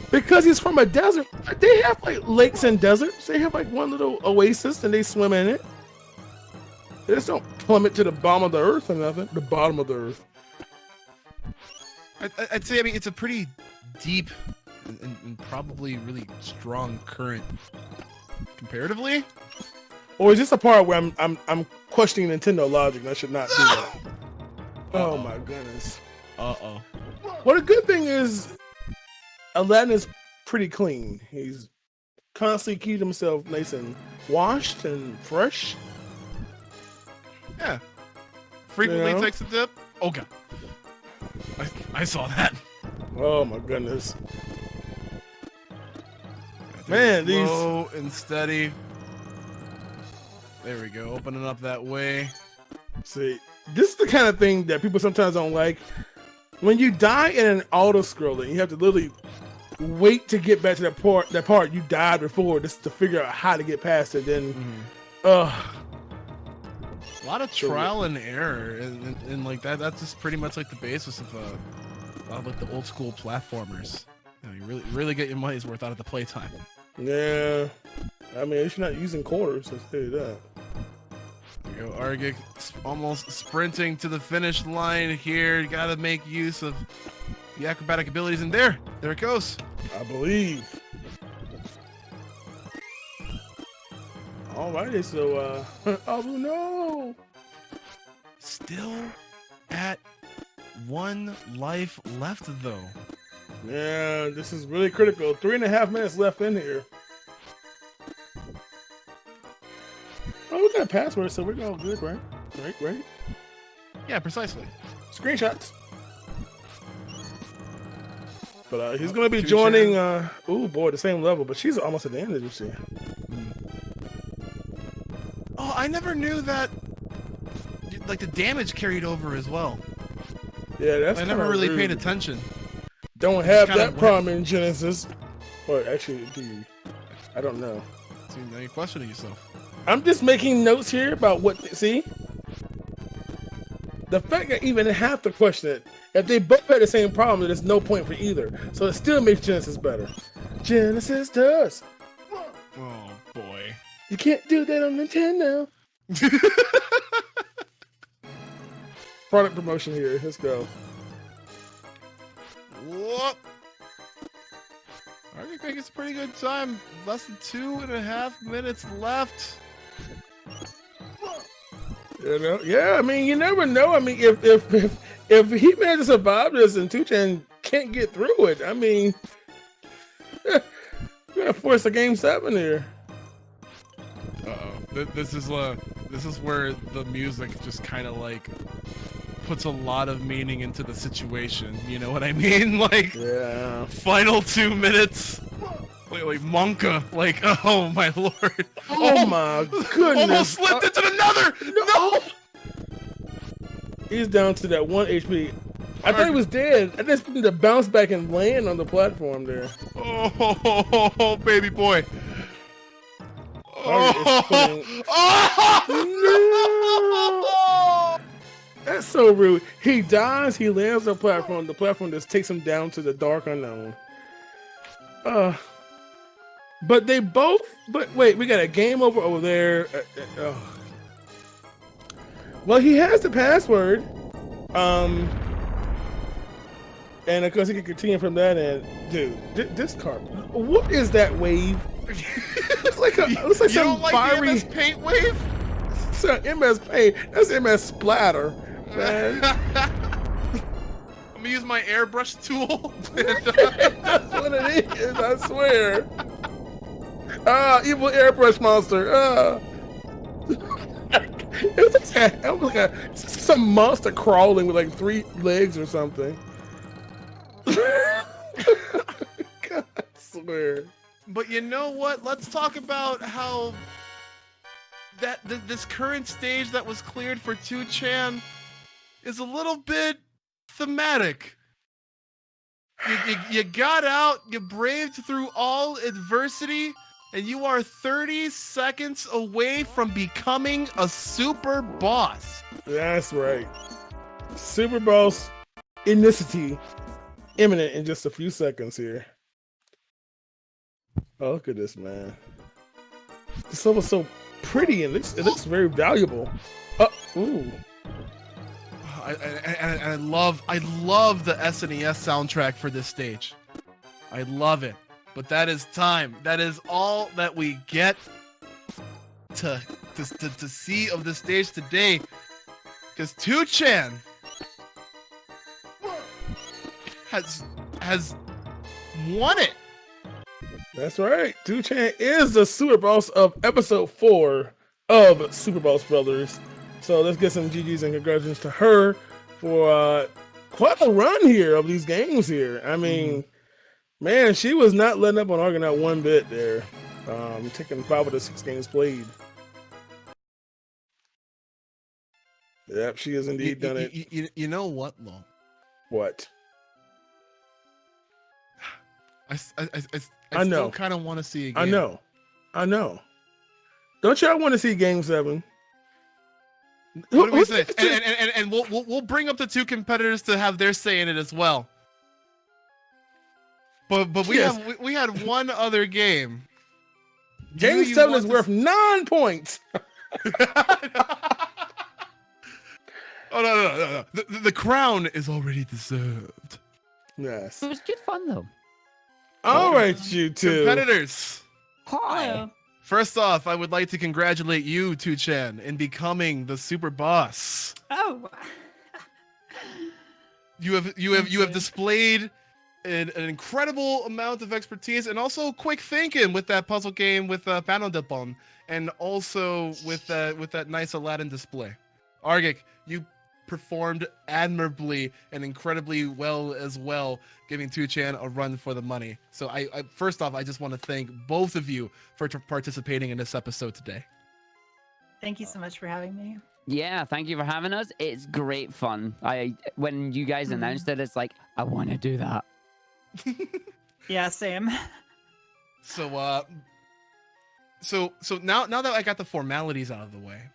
Because he's from a desert. They have like lakes and deserts. They have like one little oasis and they swim in it. They just don't plummet to the bottom of the earth or nothing. The bottom of the earth. I'd say, I mean, it's a pretty deep and probably really strong current comparatively. Or is this a part where I'm questioning Nintendo logic and I should not do that? Oh my goodness. Uh-oh. Well, the good thing is Aladdin is pretty clean. He's constantly keeping himself nice and washed and fresh. Yeah. Frequently takes a dip. Oh god. I saw that. Oh my goodness. Man, slow and steady. There we go. Opening up that way. See, this is the kind of thing that people sometimes don't like. When you die in an auto scroller, you have to literally wait to get back to that part you died before, just to figure out how to get past it. Then, a lot of trial and error, and like that. That's just pretty much like the basis of a lot of like the old school platformers. You really get your money's worth out of the playtime. Yeah, I mean, if you're not using quarters, let's tell you that. There you go, Argik almost sprinting to the finish line here. You gotta make use of the acrobatic abilities, and there it goes. I believe. Alrighty, so oh no! Still at one life left though. Yeah, this is really critical. 3.5 minutes left in here. Oh, we got a password, so we're all good, right? Right? Yeah, precisely. Screenshots. But he's going to be joining, oh boy, the same level, but she's almost at the end, as you see. Oh, I never knew that, like, the damage carried over as well. Yeah, that's I never really paid attention. Don't have that problem in Genesis. Or actually, do you? I don't know. See, now you're questioning yourself. I'm just making notes here about what see. The fact that I even have to question it, if they both had the same problem, there's no point for either. So it still makes Genesis better. Genesis does. Oh boy. You can't do that on Nintendo. Product promotion here. Let's go. Whoop. think it's a pretty good time. Less than 2.5 minutes left. You know, yeah. I mean, you never know. I mean, if he managed to survive this and 2chan can't get through it, I mean, we're gonna force a game 7 here. Uh-oh. This is where the music just kind of like puts a lot of meaning into the situation. You know what I mean? Like, Yeah. final 2 minutes. Like Monka. Like, oh my lord. Oh my goodness. Almost slipped into another. No. He's down to that 1 HP. I thought he was dead. I just need to bounce back and land on the platform there. Oh, baby boy. Target is putting- Oh! That's so rude. He dies, he lands on the platform just takes him down to the dark unknown. But they both, but wait, we got a game over there. Well, he has the password. And of course he can continue from that end. Dude, this card, what is that wave? It's like some don't like fiery the MS Paint wave? It's MS Paint. That's MS Splatter, man. I'm gonna use my airbrush tool. That's what it is, I swear. Evil airbrush monster. It's like some monster crawling with like 3 legs or something. God, I swear. But you know what? Let's talk about how this current stage that was cleared for 2chan is a little bit thematic. You got out, you braved through all adversity, and you are 30 seconds away from becoming a super boss. That's right. Super boss initiative imminent in just a few seconds here. Oh, look at this, man. This level's so pretty and it looks very valuable. Ooh. I love the SNES soundtrack for this stage. I love it. But that is time. That is all that we get to see of the stage today. Because 2chan has won it. That's right. 2chan is the super boss of episode 4 of Super Boss Brothers. So let's get some GGs and congratulations to her for quite a run here of these games here. I mean, man, she was not letting up on Argonaut one bit there. Taking 5 of the 6 games played. Yep, she has indeed done it. You know what, Lo? What? I know. still kind of want to see again. I know. Don't y'all want to see Game 7? What do we say? And we'll bring up the 2 competitors to have their say in it as well. But we had one other game. Game 7 is worth 9 points. Oh no. The crown is already deserved. Yes. It was good fun though. All right, you 2 competitors. Hello. First off, I would like to congratulate you, 2chan, in becoming the super boss. Oh. You have displayed an incredible amount of expertise and also quick thinking with that puzzle game with Panodepon, and also with that nice Aladdin display. Argic, you performed admirably and incredibly well as well, giving 2chan a run for the money. So I first off, I just want to thank both of you for participating in this episode today. Thank you so much for having me. Yeah, thank you for having us. It's great fun. When you guys announced it, it's like, I want to do that. Yeah, same. So now that I got the formalities out of the way,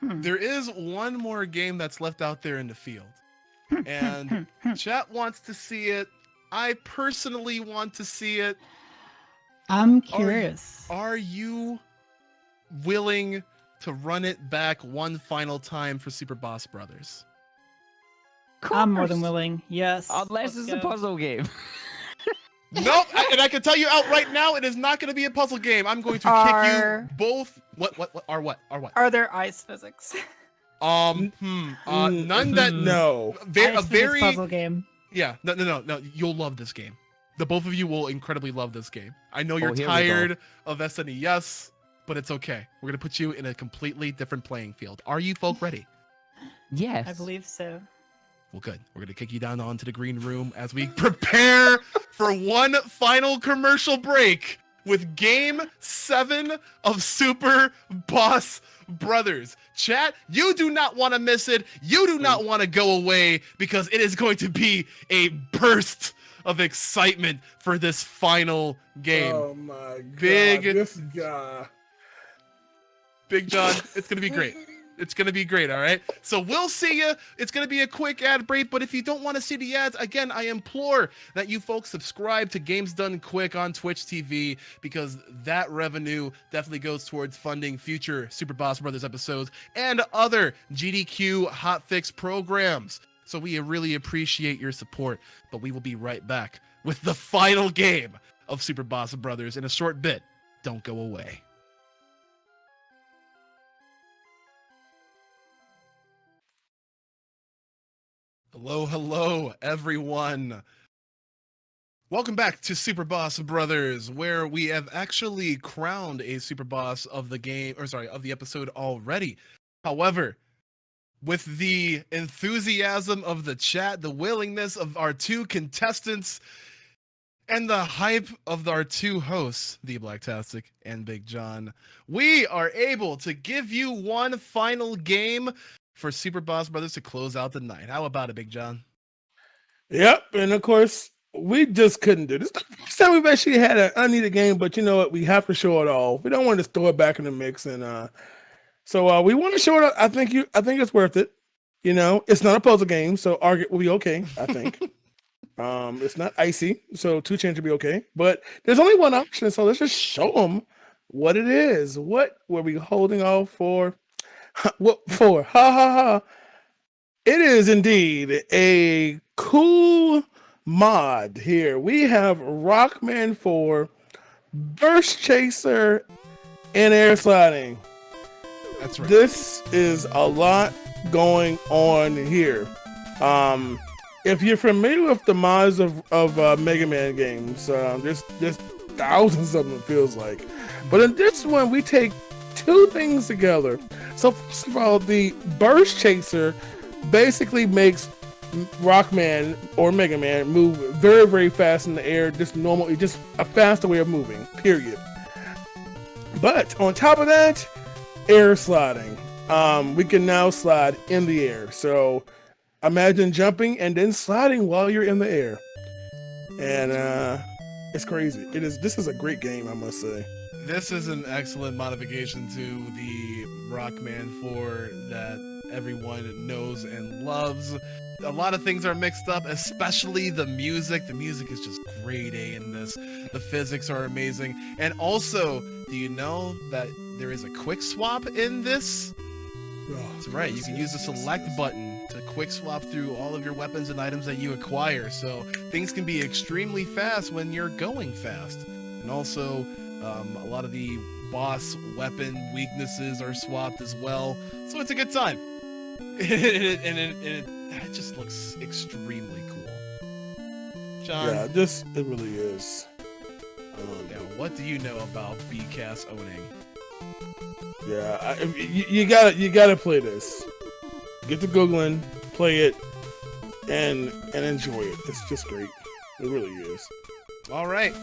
there is one more game that's left out there in the field, and chat wants to see it. I personally want to see it. I'm curious. Are you willing to run it back one final time for Super Boss Brothers? I'm more than willing. Yes. Unless it's a puzzle game. Nope, and I can tell you out right now, it is not going to be a puzzle game. I'm going to kick you both. What? Are there ice physics? None that no. A very puzzle game. Yeah, no. You'll love this game. The both of you will incredibly love this game. I know you're here we tired of SNES, but it's okay. We're gonna put you in a completely different playing field. Are you folk ready? Yes. I believe so. Well, good. We're going to kick you down onto the green room as we prepare for one final commercial break with Game 7 of Super Boss Brothers. Chat, you do not want to miss it. You do not want to go away because it is going to be a burst of excitement for this final game. Oh, my God. This guy. Big John, it's going to be great. It's going to be great, all right? So we'll see you. It's going to be a quick ad break, but if you don't want to see the ads, again, I implore that you folks subscribe to Games Done Quick on Twitch TV because that revenue definitely goes towards funding future Super Boss Brothers episodes and other GDQ hotfix programs. So we really appreciate your support, but we will be right back with the final game of Super Boss Brothers in a short bit. Don't go away. Hello, everyone. Welcome back to Super Boss Brothers, where we have actually crowned a Super Boss of the game, of the episode already. However, with the enthusiasm of the chat, the willingness of our two contestants, and the hype of our two hosts, the Blacktastic and Big John, we are able to give you one final game for Super Boss Brothers to close out the night. How about it, Big John? Yep, and of course, we just couldn't do this. First time we've actually had an unneeded game, but you know what? We have to show it all. We don't want to throw it back in the mix, and so we want to show it. I think it's worth it. You know, it's not a puzzle game, so Argot will be okay. I think. It's not icy, so 2 Chainz will be okay. But there's only one option, so let's just show them what it is. What were we holding off for? What for? Ha ha ha. It is indeed a cool mod here. We have Rockman 4, Burst Chaser, and Air Sliding. That's right. This is a lot going on here. If you're familiar with the mods of Mega Man games, there's thousands of them, it feels like. But in this one, we take 2 things together. So first of all, the Burst Chaser basically makes Rockman or Mega Man move very, very fast in the air. Just a faster way of moving, period. But on top of that, air sliding. We can now slide in the air. So imagine jumping and then sliding while you're in the air. And it's crazy. This is a great game, I must say. This is an excellent modification to the Rockman 4 that everyone knows and loves. A lot of things are mixed up, especially the music. The music is just grade A in this. The physics are amazing. And also, do you know that there is a quick swap in this? That's right. You can use the select button to quick swap through all of your weapons and items that you acquire. So things can be extremely fast when you're going fast. And also, a lot of the boss weapon weaknesses are swapped as well. So it's a good time. It just looks extremely cool. John? Yeah, it really is. Now, what do you know about BCAS owning? Yeah, you gotta play this. Get to Googling, play it, and enjoy it. It's just great. It really is. All right.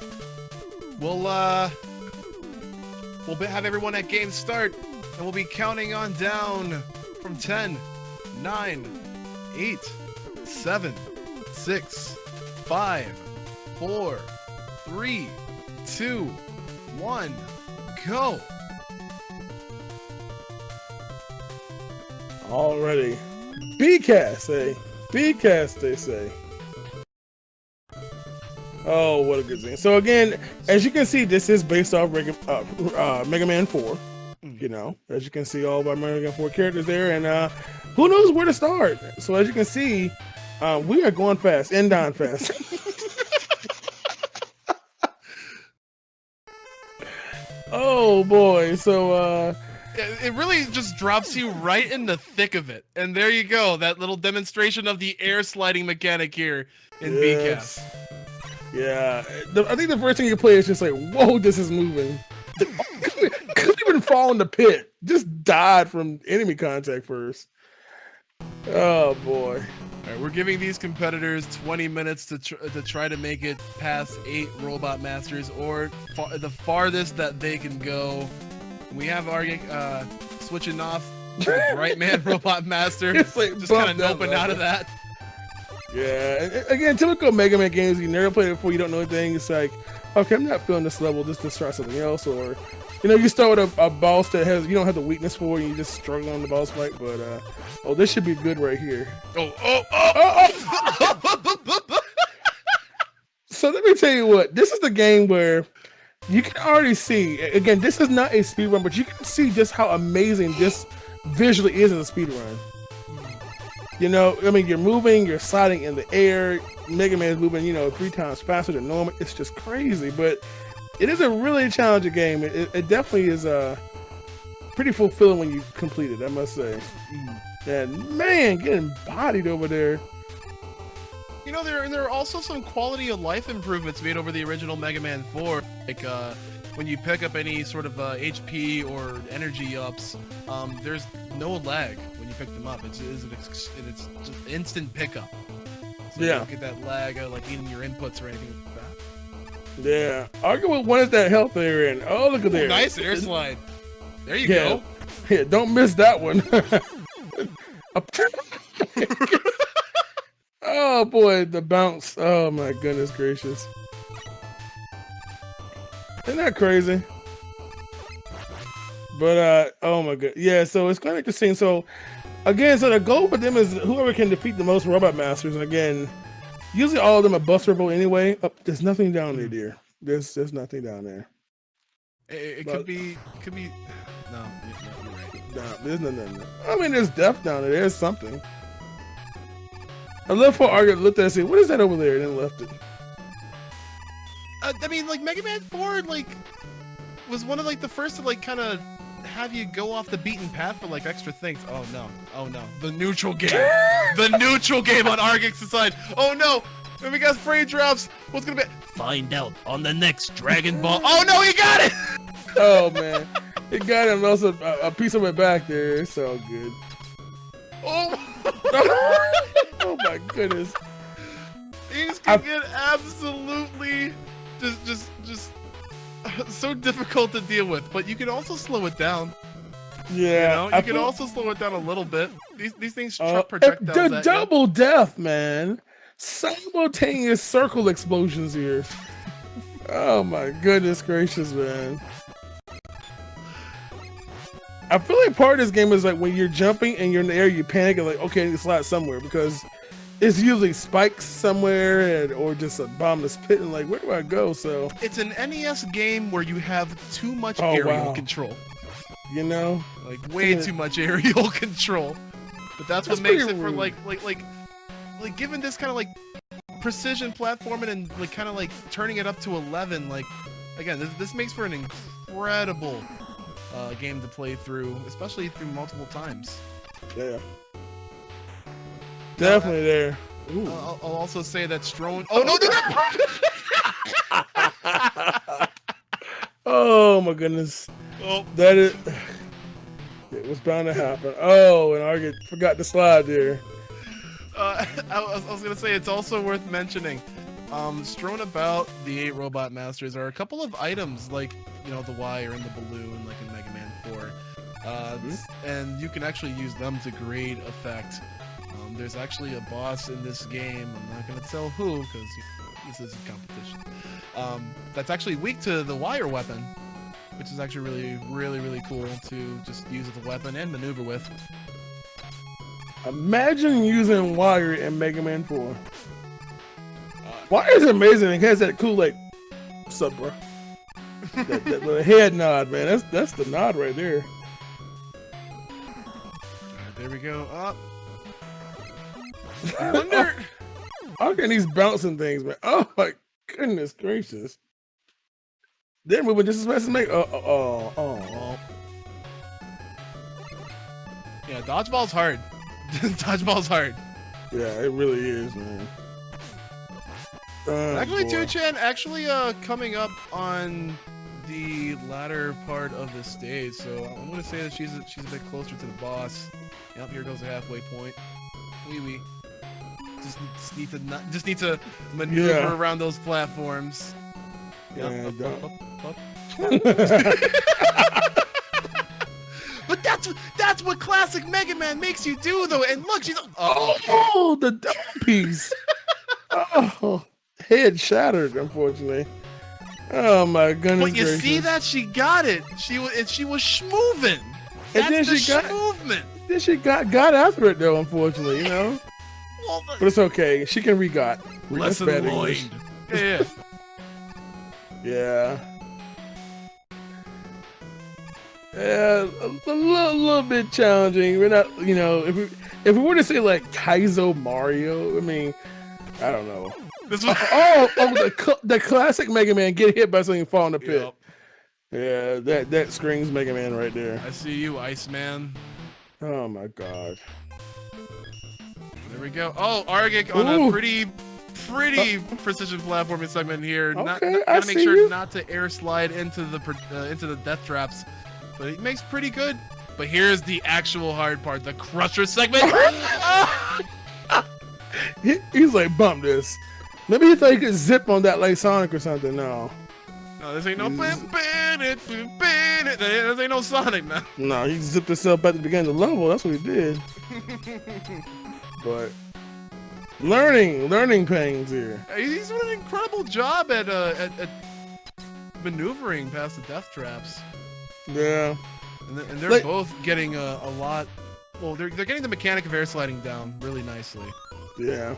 We'll have everyone at game start, and we'll be counting on down from 10, 9, 8, 7, 6, 5, 4, 3, 2, 1, go. Already. BCAS, BCAS, they say. Oh, what a good thing. So again, as you can see, this is based off Mega Man 4. You know, as you can see, all of our Mega Man 4 characters there, and who knows where to start. So as you can see, we are going fast and down fast. Oh boy. So it really just drops you right in the thick of it. And there you go. That little demonstration of the air sliding mechanic here in yes. BCAS. Yeah. I think the first thing you play is just like, whoa, this is moving. Couldn't even fall in the pit. Just died from enemy contact first. Oh boy. All right, we're giving these competitors 20 minutes to try to make it past 8 Robot Masters, or the farthest that they can go. We have Argik switching off to the Bright Man Robot Master, It's like just kind of bumped noping up. out of that. Yeah, and again, typical Mega Man games, you never played it before, you don't know anything. It's like, okay, I'm not feeling this level, just try something else. Or, you start with a boss that you don't have the weakness for, and you just struggle on the boss fight. But, oh, this should be good right here. So let me tell you what, this is the game where you can already see, again, this is not a speedrun, but you can see just how amazing this visually is as a speedrun. You're moving, you're sliding in the air. Mega Man's moving, 3 times faster than normal. It's just crazy, but it is a really challenging game. It definitely is pretty fulfilling when you complete it, I must say. And man, getting bodied over there. There are also some quality of life improvements made over the original Mega Man 4. Like when you pick up any sort of HP or energy ups, there's no lag when you pick them up. It's just instant pickup. So you don't get that lag like eating your inputs or anything like that. Yeah. Argue with one is that health they're in. Oh, look at there. Nice air slide. There you go. Yeah, don't miss that one. Oh boy, the bounce. Oh my goodness gracious. Isn't that crazy? But oh my god. Yeah, so it's quite interesting. So again, so the goal for them is whoever can defeat the most Robot Masters. And again, usually all of them are busterable anyway. Oh, there's nothing down there, dear. There's nothing down there. It could be. No, you're right. No, there's nothing. I mean, there's death down there. There's something. I love how Argus looked at it and said, "What is that over there?" and then left it. I mean, like Mega Man 4, was one of the first to kind of have you go off the beaten path for extra things. Oh no, the neutral game, the neutral game on Argix's side. Oh no, when we got frame drops, what's gonna be? Find out on the next Dragon Ball. Oh no, he got it! Oh man, he got him. Also, a piece of it back there. It's all good. Oh. Oh my goodness. These can get absolutely just so difficult to deal with, but you can also slow it down. Yeah, you can also slow it down a little bit. These things chuck projectiles at you. Double death, man. Simultaneous circle explosions here. Oh my goodness gracious, man. I feel like part of this game is when you're jumping and you're in the air, you panic and okay, I need to slide somewhere because it's usually spikes somewhere or just a bottomless pit and where do I go? So it's an NES game where you have too much aerial control. Way too much aerial control. But that's what makes it for given this kind of precision platforming and kind of turning it up to 11. Again, this makes for an incredible game to play through, especially through multiple times. Yeah. Definitely there. I'll also say that Strone. Oh no! Oh my goodness. Oh. That is. It was bound to happen. Oh, and Argus forgot to slide there. I was gonna say it's also worth mentioning. Strewn about the 8 Robot Masters are a couple of items the wire and the balloon, in Mega Man 4. And you can actually use them to great effect. There's actually a boss in this game, I'm not going to tell who, because this is a competition, that's actually weak to the wire weapon, which is actually really, really, really cool to just use as a weapon and maneuver with. Imagine using wire in Mega Man 4. Wire is amazing. It has that cool, what's up, bro? that little head nod, man. That's the nod right there. Alright, there we go. Up. I wonder. I'm getting these bouncing things, man. Oh my goodness gracious. They're moving just as fast as me. Oh. Yeah, dodgeball's hard. Dodgeball's hard. Yeah, it really is, man. Actually, boy. 2chan coming up on the latter part of the stage, so I'm gonna say that she's a bit closer to the boss. Yep, here goes the halfway point. Wee. Just need to maneuver around those platforms. Yep. But that's what classic Mega Man makes you do, though. And look, she's the double piece. Head shattered, unfortunately. Oh my goodness! But you see that she got it. She was schmoovin'. And then she got movement. Then she got after it though, unfortunately, you know. Well, but it's okay. She can re-got. Lesson learned. Yeah. Yeah, a little bit challenging. We're not, you know, if we were to say like Kaizo Mario, I mean, I don't know. This was the classic Mega Man get hit by something fall in the pit. Yep. Yeah, that screams Mega Man right there. I see you, Iceman. Oh my god. There we go. Oh, Argic on a pretty precision platforming segment here. Okay, gotta make sure not to air slide into the death traps. But he makes pretty good. But here's the actual hard part, the Crusher segment. He's like, bump this. Maybe he thought he could zip on that like Sonic or something. No, this ain't no this ain't no Sonic, man. No, he zipped himself back to the beginning of the level. That's what he did. But learning pains here. He's doing an incredible job at maneuvering past the death traps. Yeah, and they're both getting a lot. Well, they're getting the mechanic of air sliding down really nicely. Yeah,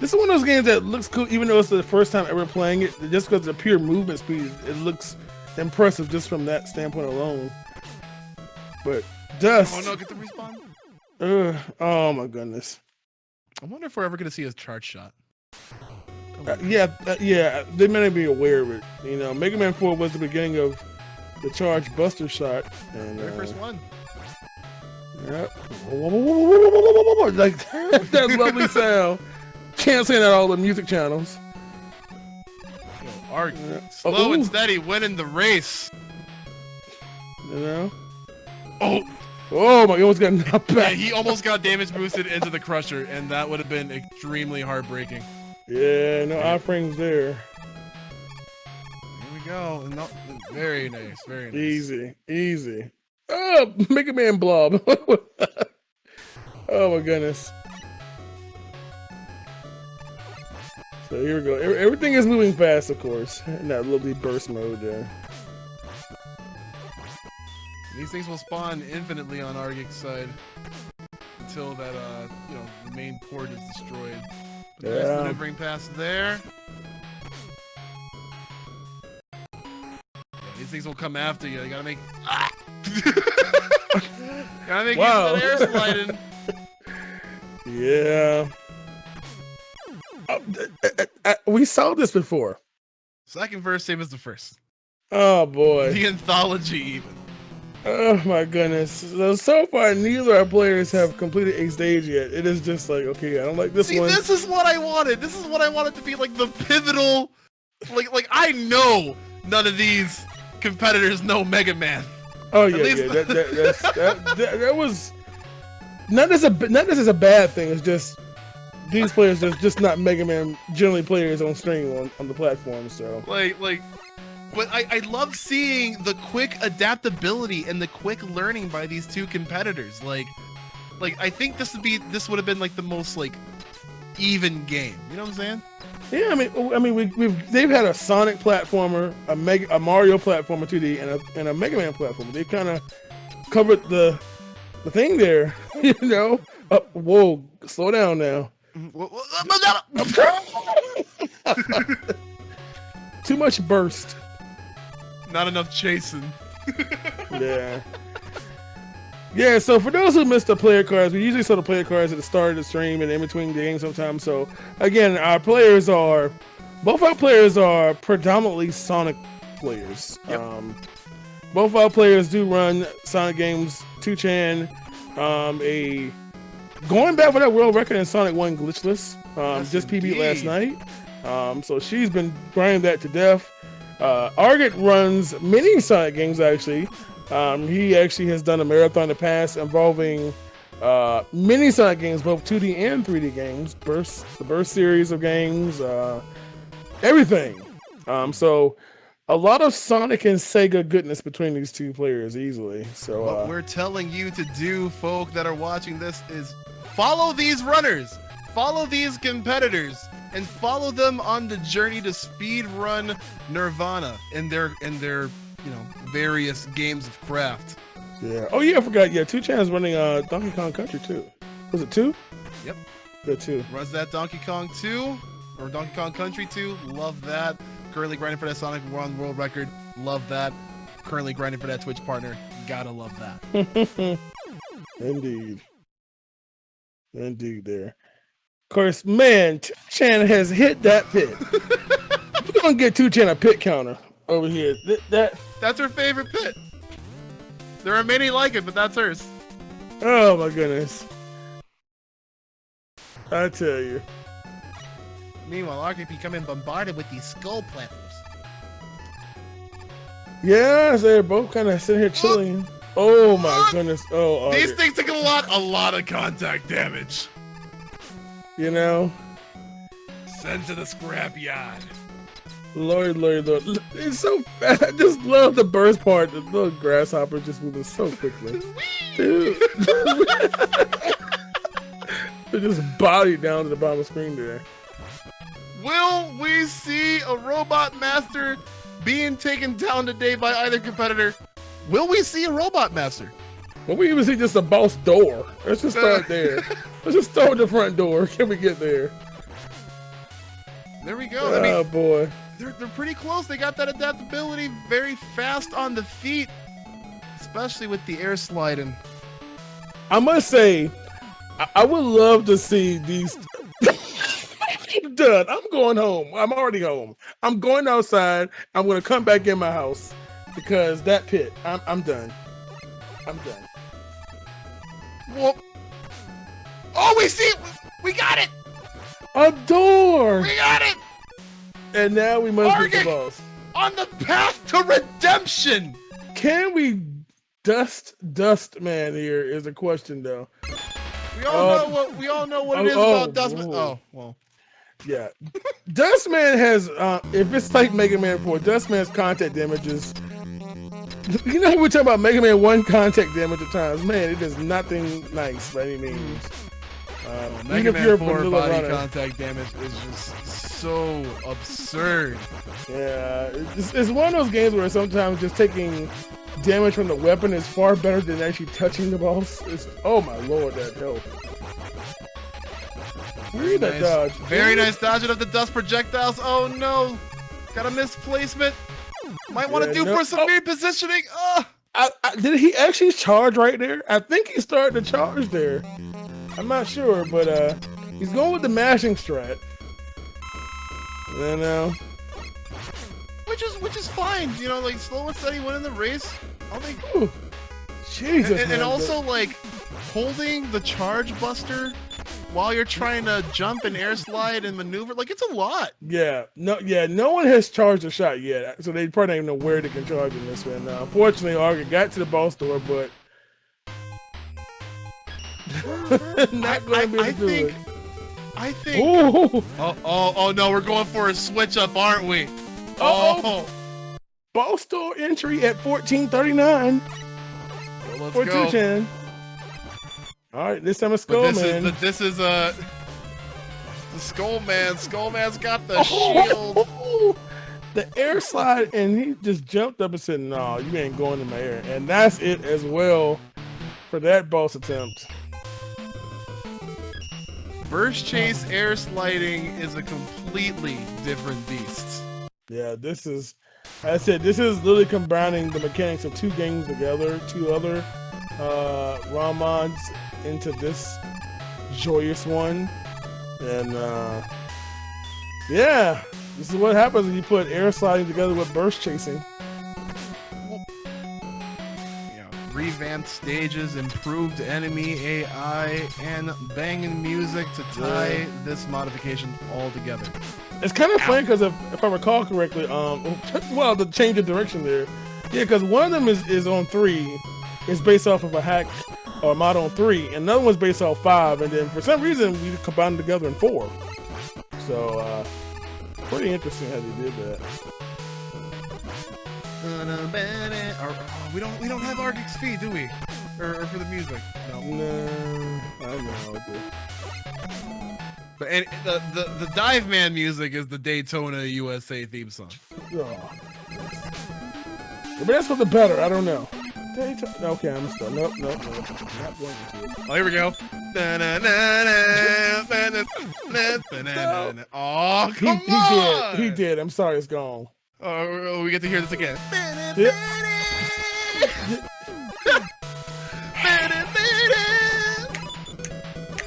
this is one of those games that looks cool, even though it's the first time ever playing it. Just because of the pure movement speed, it looks impressive just from that standpoint alone. But Dust. Oh no! Get the respawn. Oh my goodness. I wonder if we're ever gonna see a charge shot. Yeah, they may not be aware of it. You know, Mega Man 4 was the beginning of the charge buster shot, and very first one. Yep. Like that lovely sound. Canceling out all the music channels. Yo, Ark, slow and steady, winning the race. You know. Oh my! He almost got knocked back. Yeah, he almost got damage boosted into the Crusher, and that would have been extremely heartbreaking. Yeah, no iframes there. Here we go. No, very nice, very nice. Easy. Oh, Mega Man blob. Oh my goodness. So here we go. Everything is moving fast, of course. In that lovely burst mode there. These things will spawn infinitely on Argic's side until that the main port is destroyed. But nice maneuvering past there. Yeah, these things will come after you. You gotta make gotta make use of that air sliding. Yeah. We saw this before. Second verse, same as the first. Oh boy. The anthology even. Oh my goodness. So far, neither of our players have completed a stage yet. It is just like, okay, I don't like this one. This is what I wanted. This is what I wanted to be like the pivotal. Like I know none of these competitors know Mega Man. Oh yeah, that was not as a bad thing. It's just these players just not Mega Man generally players on stream on the platform. So but I love seeing the quick adaptability and the quick learning by these two competitors. Like I think this would have been like the most like even game. You know what I'm saying? Yeah, I mean they've had a Sonic platformer, a Mario platformer 2D, and a Mega Man platformer. They kind of covered the thing there, you know. Whoa, slow down now. Too much burst. Not enough chasing. Yeah, so for those who missed the player cards, we usually show the player cards at the start of the stream and in between games sometimes. So again, both our players are predominantly Sonic players. Yep. Both our players do run Sonic games. 2chan, going back for that world record in Sonic 1 glitchless. Yes, just PB'd last indeed. night. So she's been grinding that to death. Argit runs many Sonic games actually. He actually has done a marathon in the past involving many Sonic games, both 2D and 3D games, the Burst series of games, everything. So a lot of Sonic and Sega goodness between these two players easily. So what we're telling you to do, folk that are watching this, is follow these runners, follow these competitors, and follow them on the journey to speed run Nirvana in their various games of craft. Yeah. Oh yeah, I forgot. Yeah, 2chan's running Donkey Kong Country too. Was it 2? Yep. Yeah, 2. Runs that Donkey Kong 2 or Donkey Kong Country 2. Love that. Currently grinding for that Sonic 1 world record. Love that. Currently grinding for that Twitch partner. Gotta love that. Indeed there. Of course, man, 2chan has hit that pit. We're gonna get 2chan a pit counter over here. That's her favorite pit. There are many like it, but that's hers. Oh my goodness. I tell you. Meanwhile, Ark becoming bombarded with these skull platforms. Yeah, they're both kind of sitting here chilling. Oh my goodness. Oh, these things take a lot of contact damage. You know? Send to the scrapyard. Lord. It's so fast. I just love the burst part. The little grasshopper just moving so quickly. Dude. They just body down to the bottom of the screen there. Will we see a Robot Master being taken down today by either competitor? Will we see a Robot Master? Will we even see just a boss door? Let's just start there. Let's just start with the front door. Can we get there? There we go. Oh boy. They're pretty close. They got that adaptability, very fast on the feet, especially with the air sliding. I must say, I would love to see these. I'm done. I'm going home. I'm already home. I'm going outside. I'm going to come back in my house because that pit. I'm done. I'm done. Well, oh, we got it. A door. We got it. And now we must get the boss. On the path to redemption. Can we dust man here is a question though. We all know what it is about Dustman. Oh, well. Yeah. Dustman has if it's like Mega Man 4, Dustman's contact damage is, you know, we're talking about Mega Man 1 contact damage at times. Man, it is nothing nice by any means. Mega Man 4 body contact damage is just so absurd. Yeah, it's one of those games where sometimes just taking damage from the weapon is far better than actually touching the boss. Oh my lord, that help. Very nice. Dodge. Very nice dodging of the dust projectiles. Oh no, got a misplacement. Might want to do for some repositioning. Did he actually charge right there? I think he started to charge there. I'm not sure, but he's going with the mashing strat. Which is fine. You know, like slow and steady winning the race. I think. Ooh, Jesus. And also like holding the charge buster while you're trying to jump and air slide and maneuver, like it's a lot. Yeah, no one has charged a shot yet, so they probably don't even know where they can charge in this one. Unfortunately, Arga got to the boss door, but not going to be able to do it. I think. Ooh. Oh no, we're going for a switch up, aren't we? Oh. Boss door entry at 1439. Well, let's for go. 2chan. All right, this time a Skull Man. This is the Skull Man. Skull Man's got the shield. The air slide, and he just jumped up and said, "No, you ain't going in my air." And that's it as well for that boss attempt. Burst chase air sliding is a completely different beast. Yeah, this is, as I said, this is literally combining the mechanics of two games together, two other Ramons into this joyous one. And yeah, This is what happens when you put air sliding together with burst chasing. Revamped stages, improved enemy AI, and banging music to tie this modification all together. It's kind of funny because if I recall correctly, well, the change of direction there, yeah, because one of them is on 3, it's based off of a hack or mod on 3, and another one's based off 5, and then for some reason we combined them together in 4. So pretty interesting how they did that. We don't have Arctic Speed, do we? Or for the music? No, I know. But the Dive Man music is the Daytona USA theme song. Oh. But that's for the better. I don't know. Daytona. Okay, I'm still. Nope. Not going into it. Oh, here we go. Oh, come on! He did. I'm sorry, it's gone. Oh, we get to hear this again. Yep.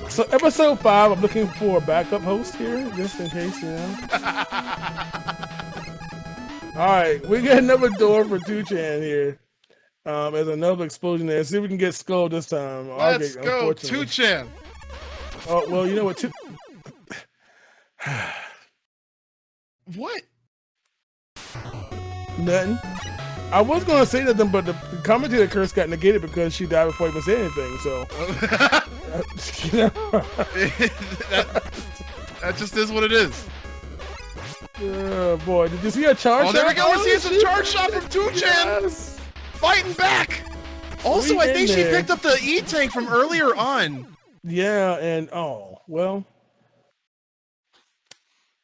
So episode 5, I'm looking for a backup host here, just in case, you know. All right, we got another door for 2chan here. There's another explosion there. See if we can get Skull this time. Let's go, 2chan. Oh, well, you know what? What? Nothing. I was going to say nothing, but the commentator curse got negated because she died before I even said anything, so. You know? That just is what it is. Oh, boy. Did you see a charge shot? Oh, there we go. We're seeing some charge shot from 2chan. Yes. Fighting back. Also, I think she picked up the E-Tank from earlier on. Yeah, and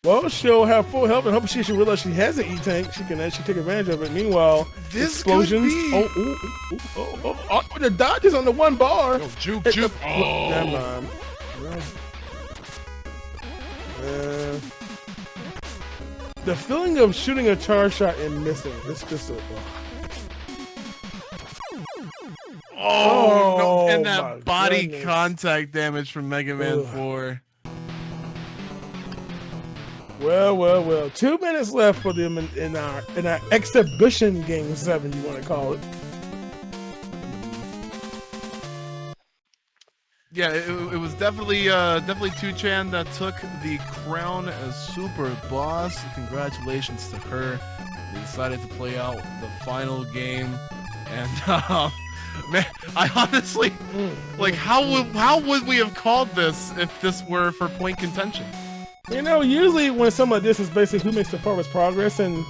well, she'll have full health, and hopefully she should realize she has an E-Tank. She can actually take advantage of it. Meanwhile, this explosions. The dodges on the one bar. Juke. Never mind. The feeling of shooting a charge shot and missing. It's just a. No. And that body contact damage from Mega Man 4. Well. 2 minutes left for them in our exhibition game 7, you want to call it. Yeah, it was definitely 2chan that took the crown as Super Boss. Congratulations to her. They decided to play out the final game, and man, I honestly how would we have called this if this were for point contention? You know, usually when something like this is basically who makes the farthest progress, and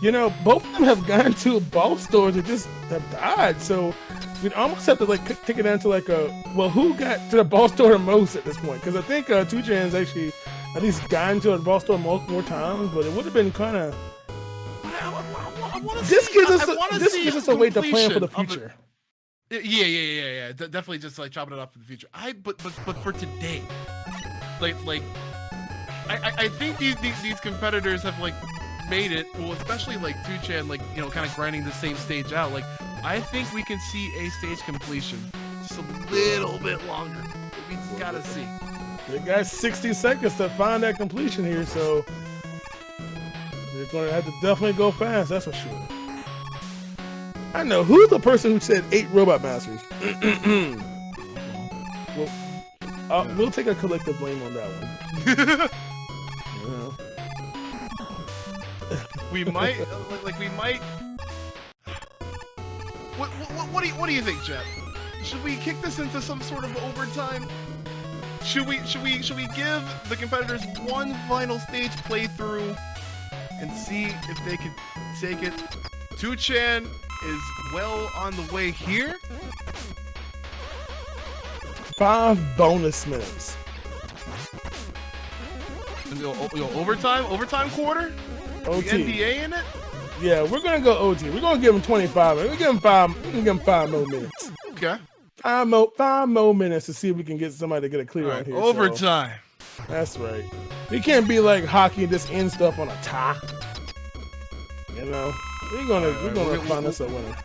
you know, both of them have gone to boss stores and just have died. So we'd almost have to take it down to who got to the boss store the most at this point? Because I think 2chan's actually at least gotten to a boss store more times, but it would have been kind of. This gives us a way to plan for the future. Yeah. Definitely just chopping it up for the future. But for today, I think these competitors have made it. Well, especially 2chan, kind of grinding the same stage out. I think we can see a stage completion just a little bit longer. We just gotta see. They got 60 seconds to find that completion here, so they're gonna have to definitely go fast. That's for sure. I know who's the person who said 8 Robot Masters. We'll take a collective blame on that one. We might, What do you think, Jeff? Should we kick this into some sort of overtime? Should we give the competitors one final stage playthrough and see if they can take it? 2chan is well on the way here. 5 bonus minutes. Overtime quarter? OT. The NBA in it? Yeah, we're gonna go OT. We're gonna give them 25. We can give them 5 more minutes. Okay. 5 more minutes to see if we can get somebody to get a clear on here. Overtime. So. That's right. We can't be like hockey and just end stuff on a tie. You know, we're gonna find us a winner.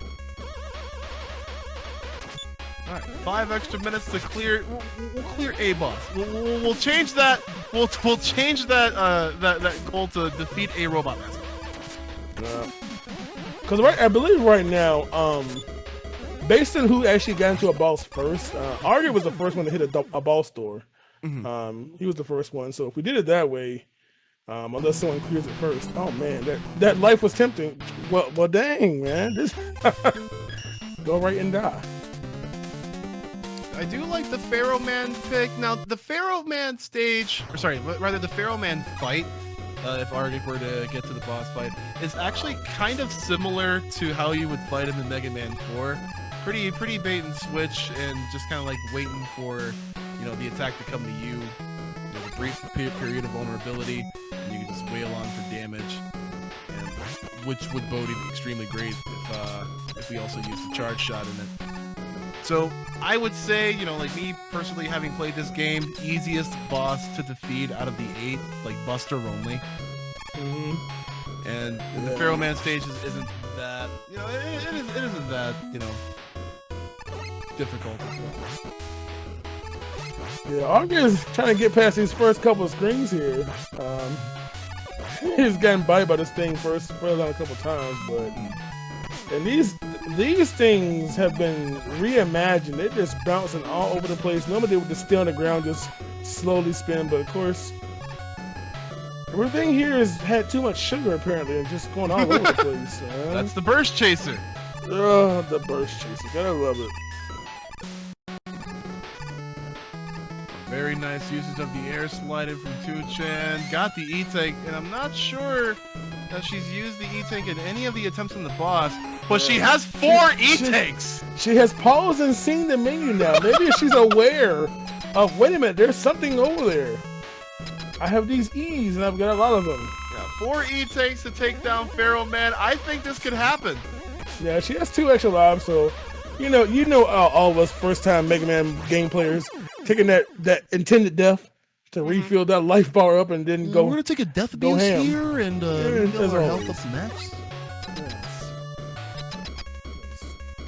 All right, 5 extra minutes to clear. We'll clear A boss. We'll change that. We'll change that that goal to defeat a robot master. Because I believe right now, based on who actually got into a boss first, Arger was the first one to hit a boss door. Mm-hmm. He was the first one. So if we did it that way, unless someone clears it first, oh man, that life was tempting. Well, dang man, this go right and die. I do like the Pharaoh Man pick. Now, the Pharaoh Man stage, or sorry, rather the Pharaoh Man fight, if Argic were to get to the boss fight, is actually kind of similar to how you would fight in the Mega Man 4. Pretty bait and switch, and just kind of like waiting for, the attack to come to you. There's a brief period of vulnerability, and you can just wail on for damage, and which would bode extremely great if we also use the charge shot in it. So I would say, like me personally, having played this game, easiest boss to defeat out of the 8, like Buster only. Mm-hmm. And the Pharaoh Man stage isn't that, it isn't that, difficult as well. Yeah, Arger's trying to get past these first couple of screens here. He's getting bite by this thing first on a couple times, and these things have been reimagined. They're just bouncing all over the place. Normally they would just stay on the ground, just slowly spin, but of course, everything here has had too much sugar apparently, and just going all over the place. That's the Burst Chaser. Oh, the Burst Chaser. Gotta love it. Very nice usage of the air sliding from Two-chan. Got the E-Tank, and I'm not sure that she's used the E-Tank in any of the attempts on the boss, but she has 4 E-Tanks! She has paused and seen the menu now. Maybe she's aware of, wait a minute, there's something over there. I have these E's, and I've got a lot of them. Yeah, 4 E-Tanks to take down Pharaoh Man. I think this could happen. Yeah, she has 2 extra lives, so all of us first-time Mega Man game players taking that intended death to refill that life bar up and then go. We're gonna take a death abuse here and refill our health up next. Yes.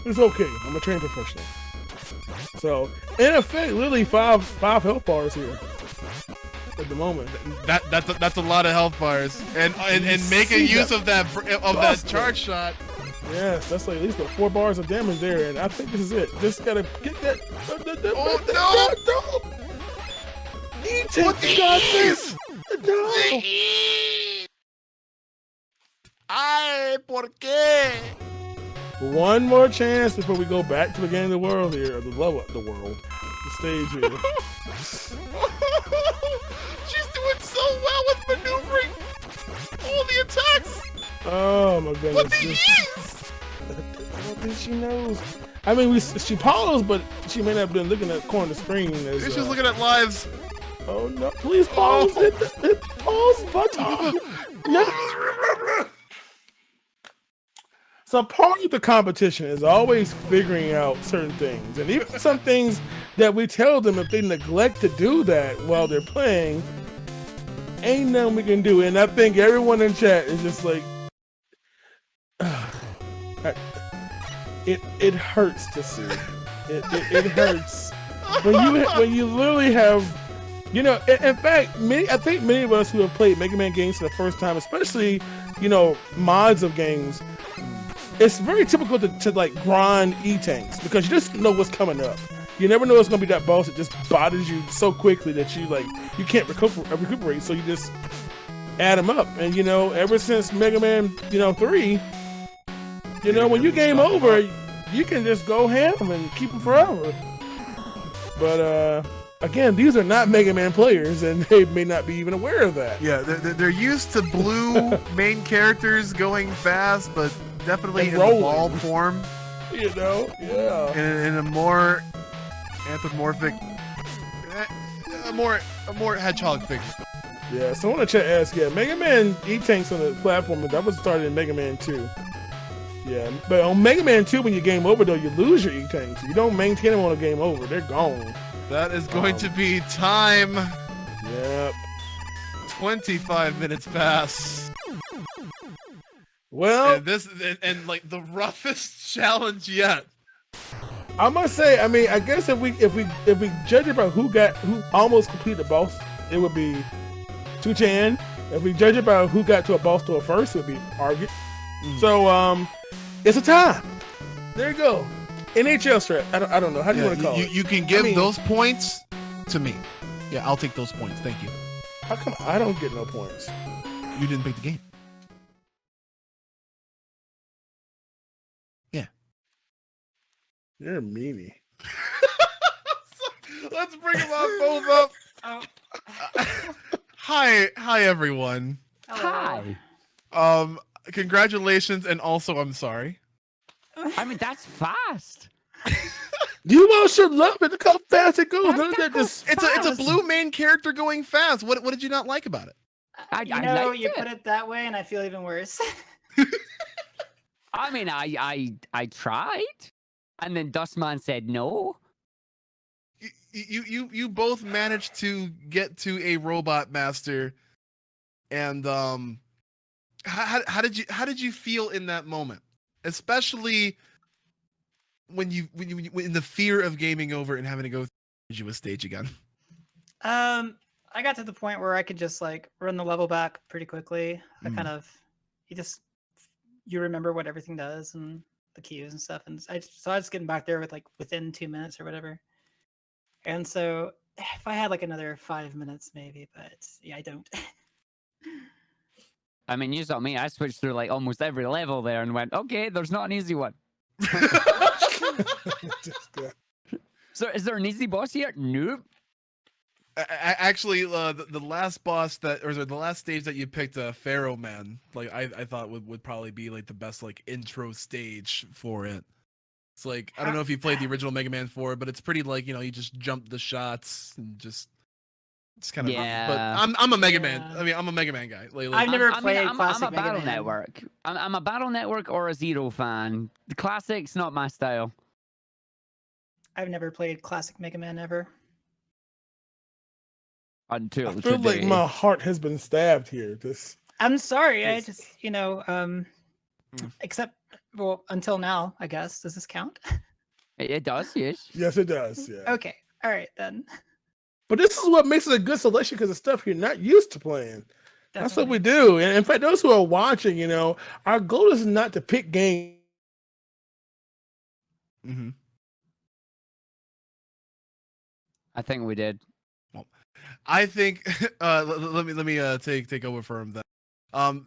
It's okay. I'm a trained professional. So in effect, literally five health bars here at the moment. That's a lot of health bars, and making use of that charge shot. Yes, that's like at least 4 bars of damage there, and I think this is it. Just gotta get that. Oh no! What the got this? No. Ay, ¿por qué? One more chance before we go back to the game of the world here, or the world, the stage here. She's doing so well with maneuvering all the attacks. Oh my goodness! What the ease? I don't think she knows. I mean, she paused, but she may not have been looking at the corner of the screen. She's just looking at lives. Oh no! Please pause. Hit the pause button. No. So part of the competition is always figuring out certain things, and even some things that we tell them if they neglect to do that while they're playing, ain't nothing we can do. And I think everyone in chat is just like, it hurts to see. It hurts when you literally have, in fact, I think many of us who have played Mega Man games for the first time, especially mods of games, it's very typical to like grind E-Tanks because you just know what's coming up. You never know it's gonna be that boss that just bothers you so quickly that you can't recuperate, so you just add them up. And ever since Mega Man 3, when you game over, you can just go ham and keep them forever. But again, these are not Mega Man players, and they may not be even aware of that. Yeah, they're used to blue main characters going fast, but definitely in the ball form. Yeah. In a more anthropomorphic, a more hedgehog figure. Yeah, someone in the chat asked, Mega Man E-Tanks on the platform, that was started in Mega Man 2. Yeah, but on Mega Man 2, when you game over, though, you lose your E-Tanks. You don't maintain them on a game over. They're gone. That is going to be time. Yep. 25 minutes pass. Well, and like the roughest challenge yet. I must say, I mean, I guess if we judge it by who almost completed the boss, it would be 2chan. If we judge it by who got to a boss door first, it would be Argit. So it's a tie. There you go. NHL strap. I don't know. How do you want to call it? You can give those points to me. Yeah, I'll take those points. Thank you. How come I don't get no points? You didn't pick the game. Yeah. You're a meanie. Let's bring them both up. Hi, everyone. Hi. Congratulations, and also I'm sorry. I mean, that's fast. You all should love it. Look how fast it goes. None of that just... It's a blue main character going fast. What did you not like about it? You put it that way, and I feel even worse. I mean, I tried, and then Dustman said no. You both managed to get to a robot master, and how did you feel in that moment, especially when you in the fear of gaming over and having to go through a stage again? I got to the point where I could just like run the level back pretty quickly. You remember what everything does and the cues and stuff, and I was getting back there with like within 2 minutes or whatever. And so if I had like another 5 minutes maybe, but yeah, I don't. I mean, you saw me. I switched through like almost every level there and went, okay, there's not an easy one. So is there an easy boss here? Nope. Actually, the last boss the last stage that you picked, Pharaoh Man, like I thought would probably be like the best like intro stage for it. It's like, I don't know if you played the original Mega Man 4, but it's pretty like, you just jump the shots and it's kind of. Yeah. But I'm a Mega Man. I mean, I'm a Mega Man guy. I've never played classic I'm a Battle Mega Man. Network. I'm a Battle Network or a Zero fan. The classic's not my style. I've never played classic Mega Man ever. Until I feel today. like my heart has been stabbed here. I'm sorry. I just, except, well, until now, I guess. Does this count? It does, yes. Yes, it does. Yeah. Okay. All right, then. But this is what makes it a good selection because of stuff you're not used to playing. Definitely. That's what we do. And in fact, those who are watching, our goal is not to pick games. Mm-hmm. I think we did. Well, I think let me take over from that.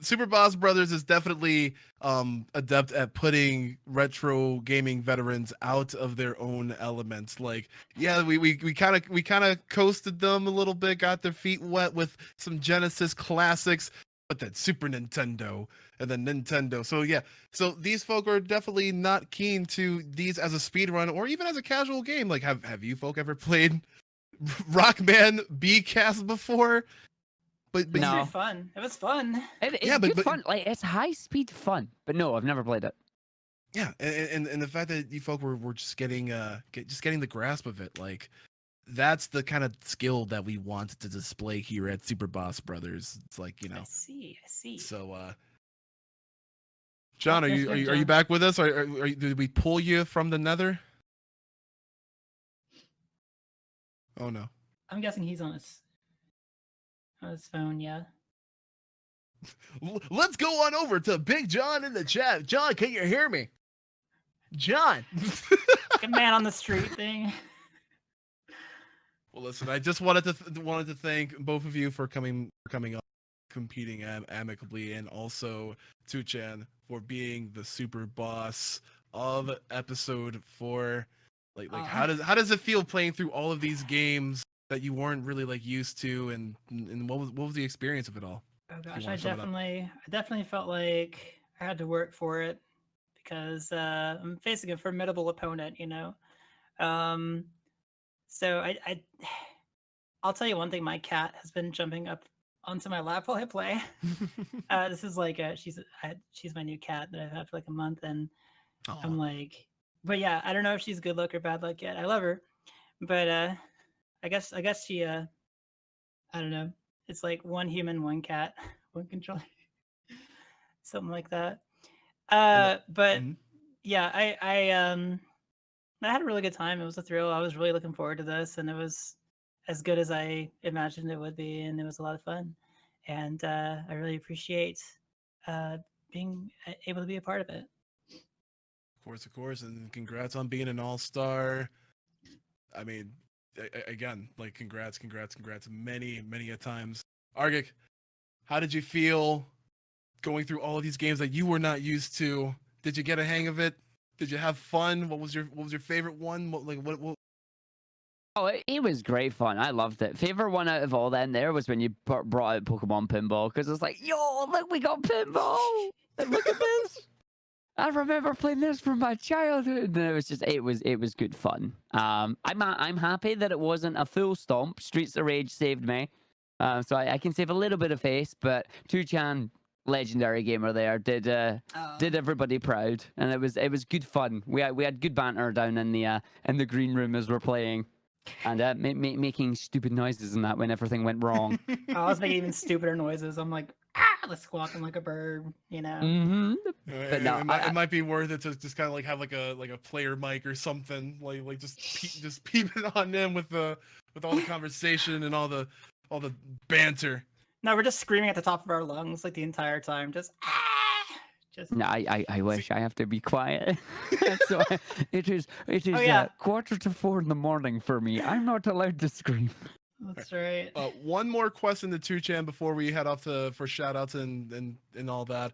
Super Boss Brothers is definitely adept at putting retro gaming veterans out of their own elements. Like, yeah, we kind of coasted them a little bit, got their feet wet with some Genesis classics, but then Super Nintendo and then Nintendo. So yeah, so these folk are definitely not keen to these as a speedrun or even as a casual game. Like, have you folk ever played Rockman B-Cast before? But no. No. It was fun. It was fun. It's good fun. Like, it's high speed fun. But no, I've never played it. Yeah, and the fact that you folk were just getting the grasp of it, like that's the kind of skill that we want to display here at Super Boss Brothers. It's like, I see. So John, are you back with us? Did we pull you from the nether? Oh no. I'm guessing he's on his phone, yeah. Let's go on over to Big John in the chat. John, can you hear me? John. Good man on the street thing. Well, listen, I just wanted to thank both of you for coming up, competing amicably, and also 2chan for being the super boss of episode 4. Like how does it feel playing through all of these games that you weren't really like used to, and what was the experience of it all? Oh gosh, I definitely felt like I had to work for it because I'm facing a formidable opponent, So I'll tell you one thing: my cat has been jumping up onto my lap while I play. This is like she's my new cat that I've had for like a month, and Aww. I'm like, but yeah, I don't know if she's good luck or bad luck yet. I love her, but I guess she I don't know. It's like one human, one cat, one controller, something like that. But mm-hmm. yeah, I had a really good time. It was a thrill. I was really looking forward to this, and it was as good as I imagined it would be, and it was a lot of fun. And I really appreciate uh, being able to be a part of it. Of course, and congrats on being an all-star. I mean, again, like congrats, many a times. Argic, how did you feel going through all of these games that you were not used to? Did you get a hang of it? Did you have fun? What was your favorite one? What? Oh, it was great fun. I loved it. Favorite one out of all then there was when you brought out Pokemon Pinball, because it's like, yo, look, we got Pinball. And look at this. I remember playing this from my childhood. And it was just, it was good fun. I'm happy that it wasn't a full stomp. Streets of Rage saved me. So I can save a little bit of face, but 2chan, legendary gamer there, did everybody proud, and it was good fun. We had good banter down in the green room as we're playing, and making stupid noises and that when everything went wrong. I was making even stupider noises. I'm like, squawking like a bird, you know. Mm-hmm. But no, it might be worth it to just kind of like have like a player mic or something, like just peeping on them with all the conversation and all the banter. No, we're just screaming at the top of our lungs like the entire time. Just. No, I wish I have to be quiet. So it is 3:45 in the morning for me. I'm not allowed to scream. That's right. One more question to 2chan before we head off for shoutouts and all that.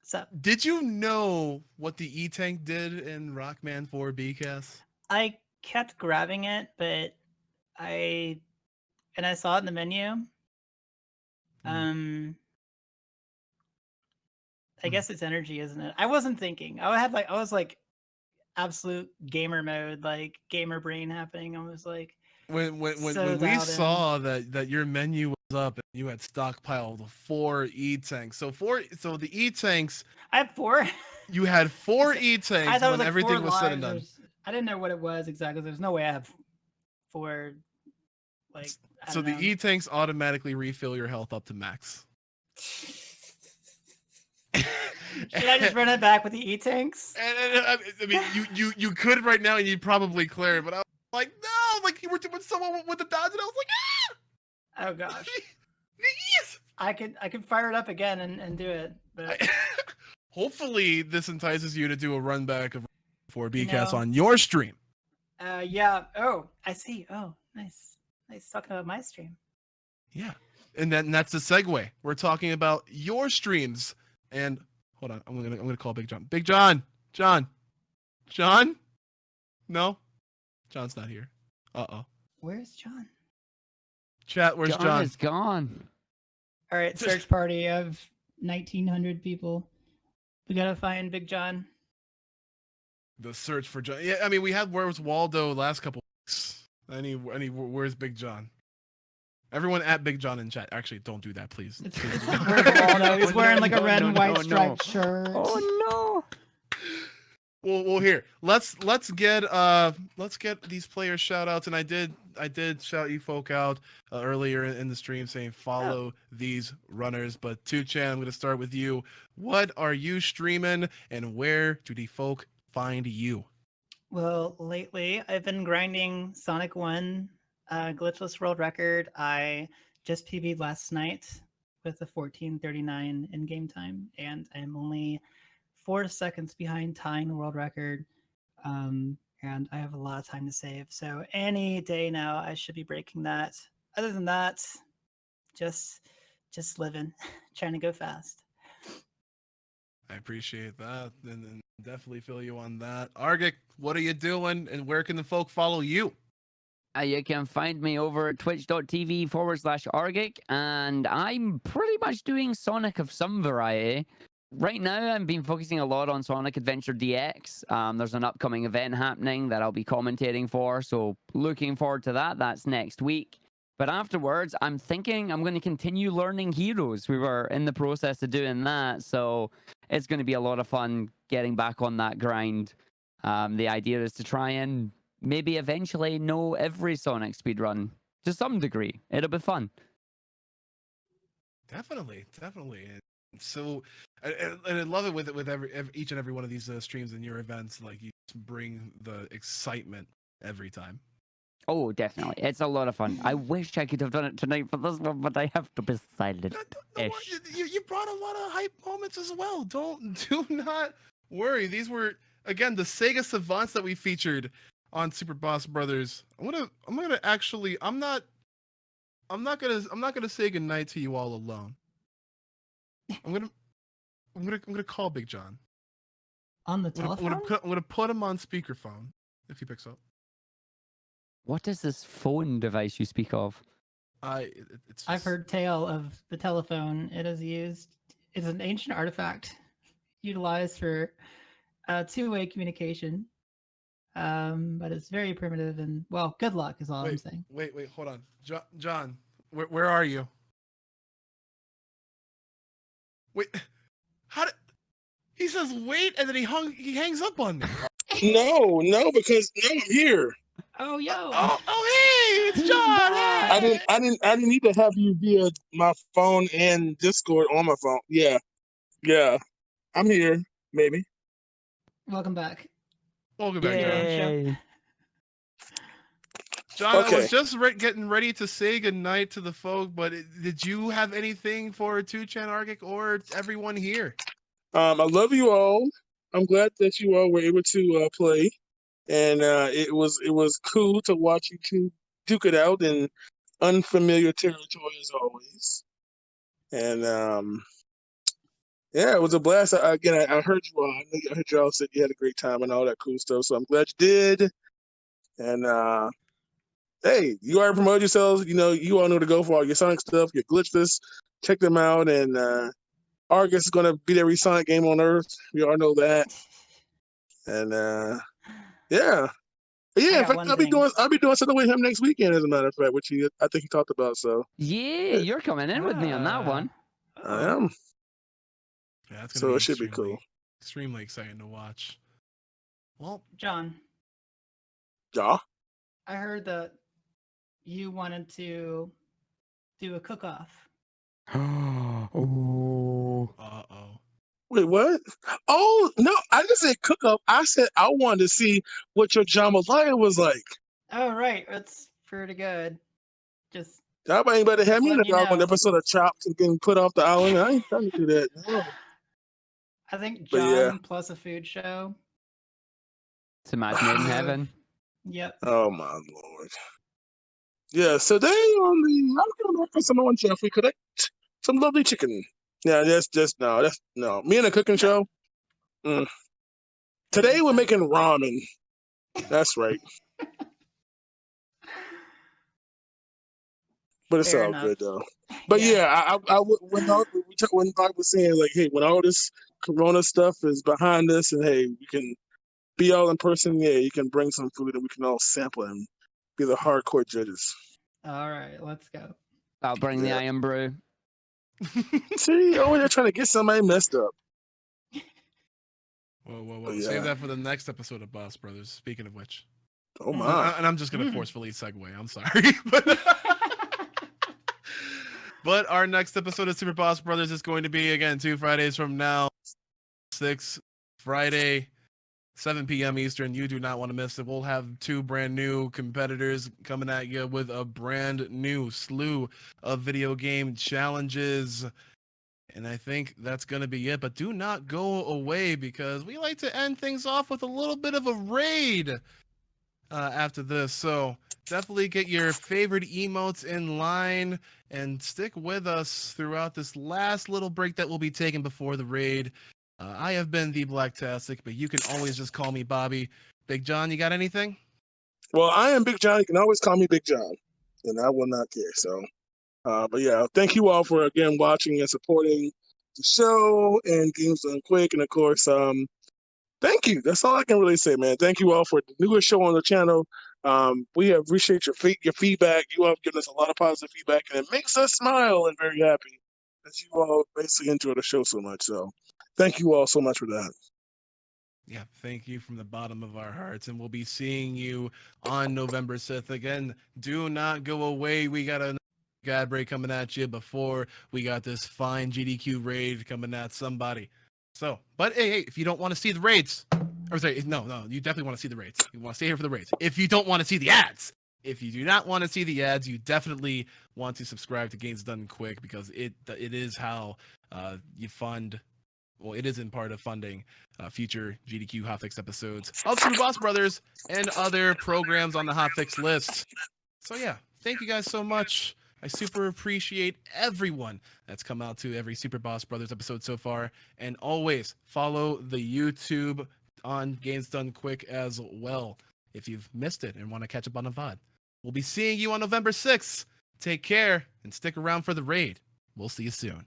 So, did you know what the E-Tank did in Rockman 4 BCAS? I kept grabbing it, but I saw it in the menu. I guess it's energy, isn't it? I wasn't thinking. I was like absolute gamer mode, like gamer brain happening. I was like, when we saw that your menu was up and you had stockpiled 4 E-Tanks. So the E-Tanks. I have 4. You had 4 E-Tanks when everything was said and done. I didn't know what it was exactly. There's no way I have 4. Like. So the E-Tanks automatically refill your health up to max. Should I just run it back with the E-Tanks? I mean, you could right now, and you'd probably clear it, but I was like, no, like you were doing someone with the dodge, and I was like, ah! Oh gosh. Yes! I could fire it up again and do it, but hopefully this entices you to do a run back of 4 BCAS on your stream. Yeah. Oh, I see. Oh, nice talking about my stream. Yeah, and that's the segue. We're talking about your streams. And hold on, I'm gonna call Big John. Big John, John. No, John's not here. Where's John? Chat, where's John? John is gone. All right, search party of 1,900 people. We gotta find Big John. The search for John. Yeah, I mean, we had Where's Waldo last couple weeks. Where's Big John? Everyone at Big John in chat. Actually, don't do that, please. Where's Waldo? He's wearing like a red and white striped shirt. Oh no. Well, here. Let's get these players shout outs, and I did shout you folk out earlier in the stream saying follow these runners. But 2chan, I'm gonna start with you. What are you streaming, and where do the folk find you? Well, lately I've been grinding Sonic 1 glitchless world record. I just PB'd last night with a 14:39 in game time, and I'm only 4 seconds behind tying the world record. And I have a lot of time to save, so any day now I should be breaking that. Other than that, just living, trying to go fast. I appreciate that, and definitely feel you on that. Argic, what are you doing, and where can the folk follow you? You can find me over at twitch.tv/Argic, and I'm pretty much doing Sonic of some variety. Right now, I've been focusing a lot on Sonic Adventure DX. There's an upcoming event happening that I'll be commentating for, so looking forward to that. That's next week. But afterwards, I'm thinking I'm going to continue learning Heroes. We were in the process of doing that, so it's going to be a lot of fun getting back on that grind. The idea is to try and maybe eventually know every Sonic speedrun to some degree. It'll be fun. Definitely. So, and I love it with each and every one of these streams and your events. Like you just bring the excitement every time. Oh, definitely. It's a lot of fun. I wish I could have done it tonight for this one, but I have to be silent. Don't worry, you brought a lot of hype moments as well. Do not worry. These were again the Sega Savants that we featured on Super Boss Brothers. I'm gonna actually I'm not gonna say goodnight to you all alone. I'm gonna call Big John. On the telephone? I'm gonna put him on speakerphone if he picks up. What is this phone device you speak of? It's I've heard tale of the telephone. It is used. It's an ancient artifact utilized for two-way communication. But it's very primitive and well, good luck is all I'm saying. Wait, hold on, John, where are you? Wait, how did he says wait and then he hangs up on me? No, because now I'm here. Oh, yo. Oh, hey, it's John. Hey. I didn't need to have you via my phone and Discord on my phone. Yeah. I'm here, maybe. Welcome back. Welcome back, John. Yay. John, I Okay. was just getting ready to say goodnight to the folk, but did you have anything for 2chan Argic or everyone here? I love you all. I'm glad that you all were able to play, and it was cool to watch you two duke it out in unfamiliar territory as always. And yeah, it was a blast. I heard you all. I heard you all said you had a great time and all that cool stuff. So I'm glad you did. And hey, you already promoted yourselves. You know, you all know to go for all your Sonic stuff, your glitchless. Check them out. And Argus is gonna beat every Sonic game on Earth. We all know that. And yeah. In fact, I'll be doing something with him next weekend, as a matter of fact, which I think he talked about. So Yeah, you're coming in with me on that one. I am. Yeah, that's gonna So be it should be cool. Extremely exciting to watch. Well, John, Yeah. I heard that you wanted to do a cook-off. Oh. uh-oh. Wait, what? Oh no, I didn't say cook up. I said I wanted to see what your jambalaya was like. Oh, right. It's pretty good. Just Y'all ain't better have Just me in let a me doggone know. episode of Chopped and getting put off the island. I ain't trying to do that. No. I think But John yeah. plus a food show. It's a match made in heaven. Yep. Oh my lord. Yeah, so they on the I'm gonna for Samoan chef. We could some lovely chicken. Yeah, that's no. Me and a cooking show. Today we're making ramen. That's right. But it's Fair all enough. good though. But yeah, when Doc was saying like, hey, when all this Corona stuff is behind us, and hey, we can be all in person. Yeah, you can bring some food and we can all sample and be the hardcore judges. All right, let's go. I'll bring the iron brew. See, they're trying to get somebody messed up. Whoa. Yeah. Save that for the next episode of Boss Brothers. Speaking of which. Oh my. And I'm just gonna forcefully segue. I'm sorry. But our next episode of Super Boss Brothers is going to be, again, 2 Fridays from now. 6 Friday, 7 p.m. Eastern. You do not want to miss it. We'll have 2 brand new competitors coming at you with a brand new slew of video game challenges. And I think that's going to be it. But do not go away, because we like to end things off with a little bit of a raid after this. So definitely get your favorite emotes in line and stick with us throughout this last little break that we'll be taking before the raid. I have been the Blacktastic, but you can always just call me Bobby. Big John, you got anything? Well, I am Big John. You can always call me Big John, and I will not care. So, but yeah, thank you all for again watching and supporting the show and Games Done Quick, and of course, thank you. That's all I can really say, man. Thank you all for the newest show on the channel. We appreciate your feedback. You all have given us a lot of positive feedback, and it makes us smile and very happy that you all basically enjoy the show so much. So, thank you all so much for that. Yeah, thank you from the bottom of our hearts, and we'll be seeing you on November 6th. Again, do not go away. We got ad break coming at you before we got this fine GDQ raid coming at somebody. So, but hey, if you don't want to see the raids, or sorry, no, you definitely want to see the raids. You want to stay here for the raids. If you don't want to see the ads, if you do not want to see the ads, you definitely want to subscribe to Games Done Quick, because it is how you fund. Well, it is in part of funding future GDQ Hotfix episodes of Super Boss Brothers and other programs on the Hotfix list. So yeah, thank you guys so much. I super appreciate everyone that's come out to every Super Boss Brothers episode so far. And always follow the YouTube on Games Done Quick as well if you've missed it and want to catch up on a VOD. We'll be seeing you on November 6th. Take care and stick around for the raid. We'll see you soon.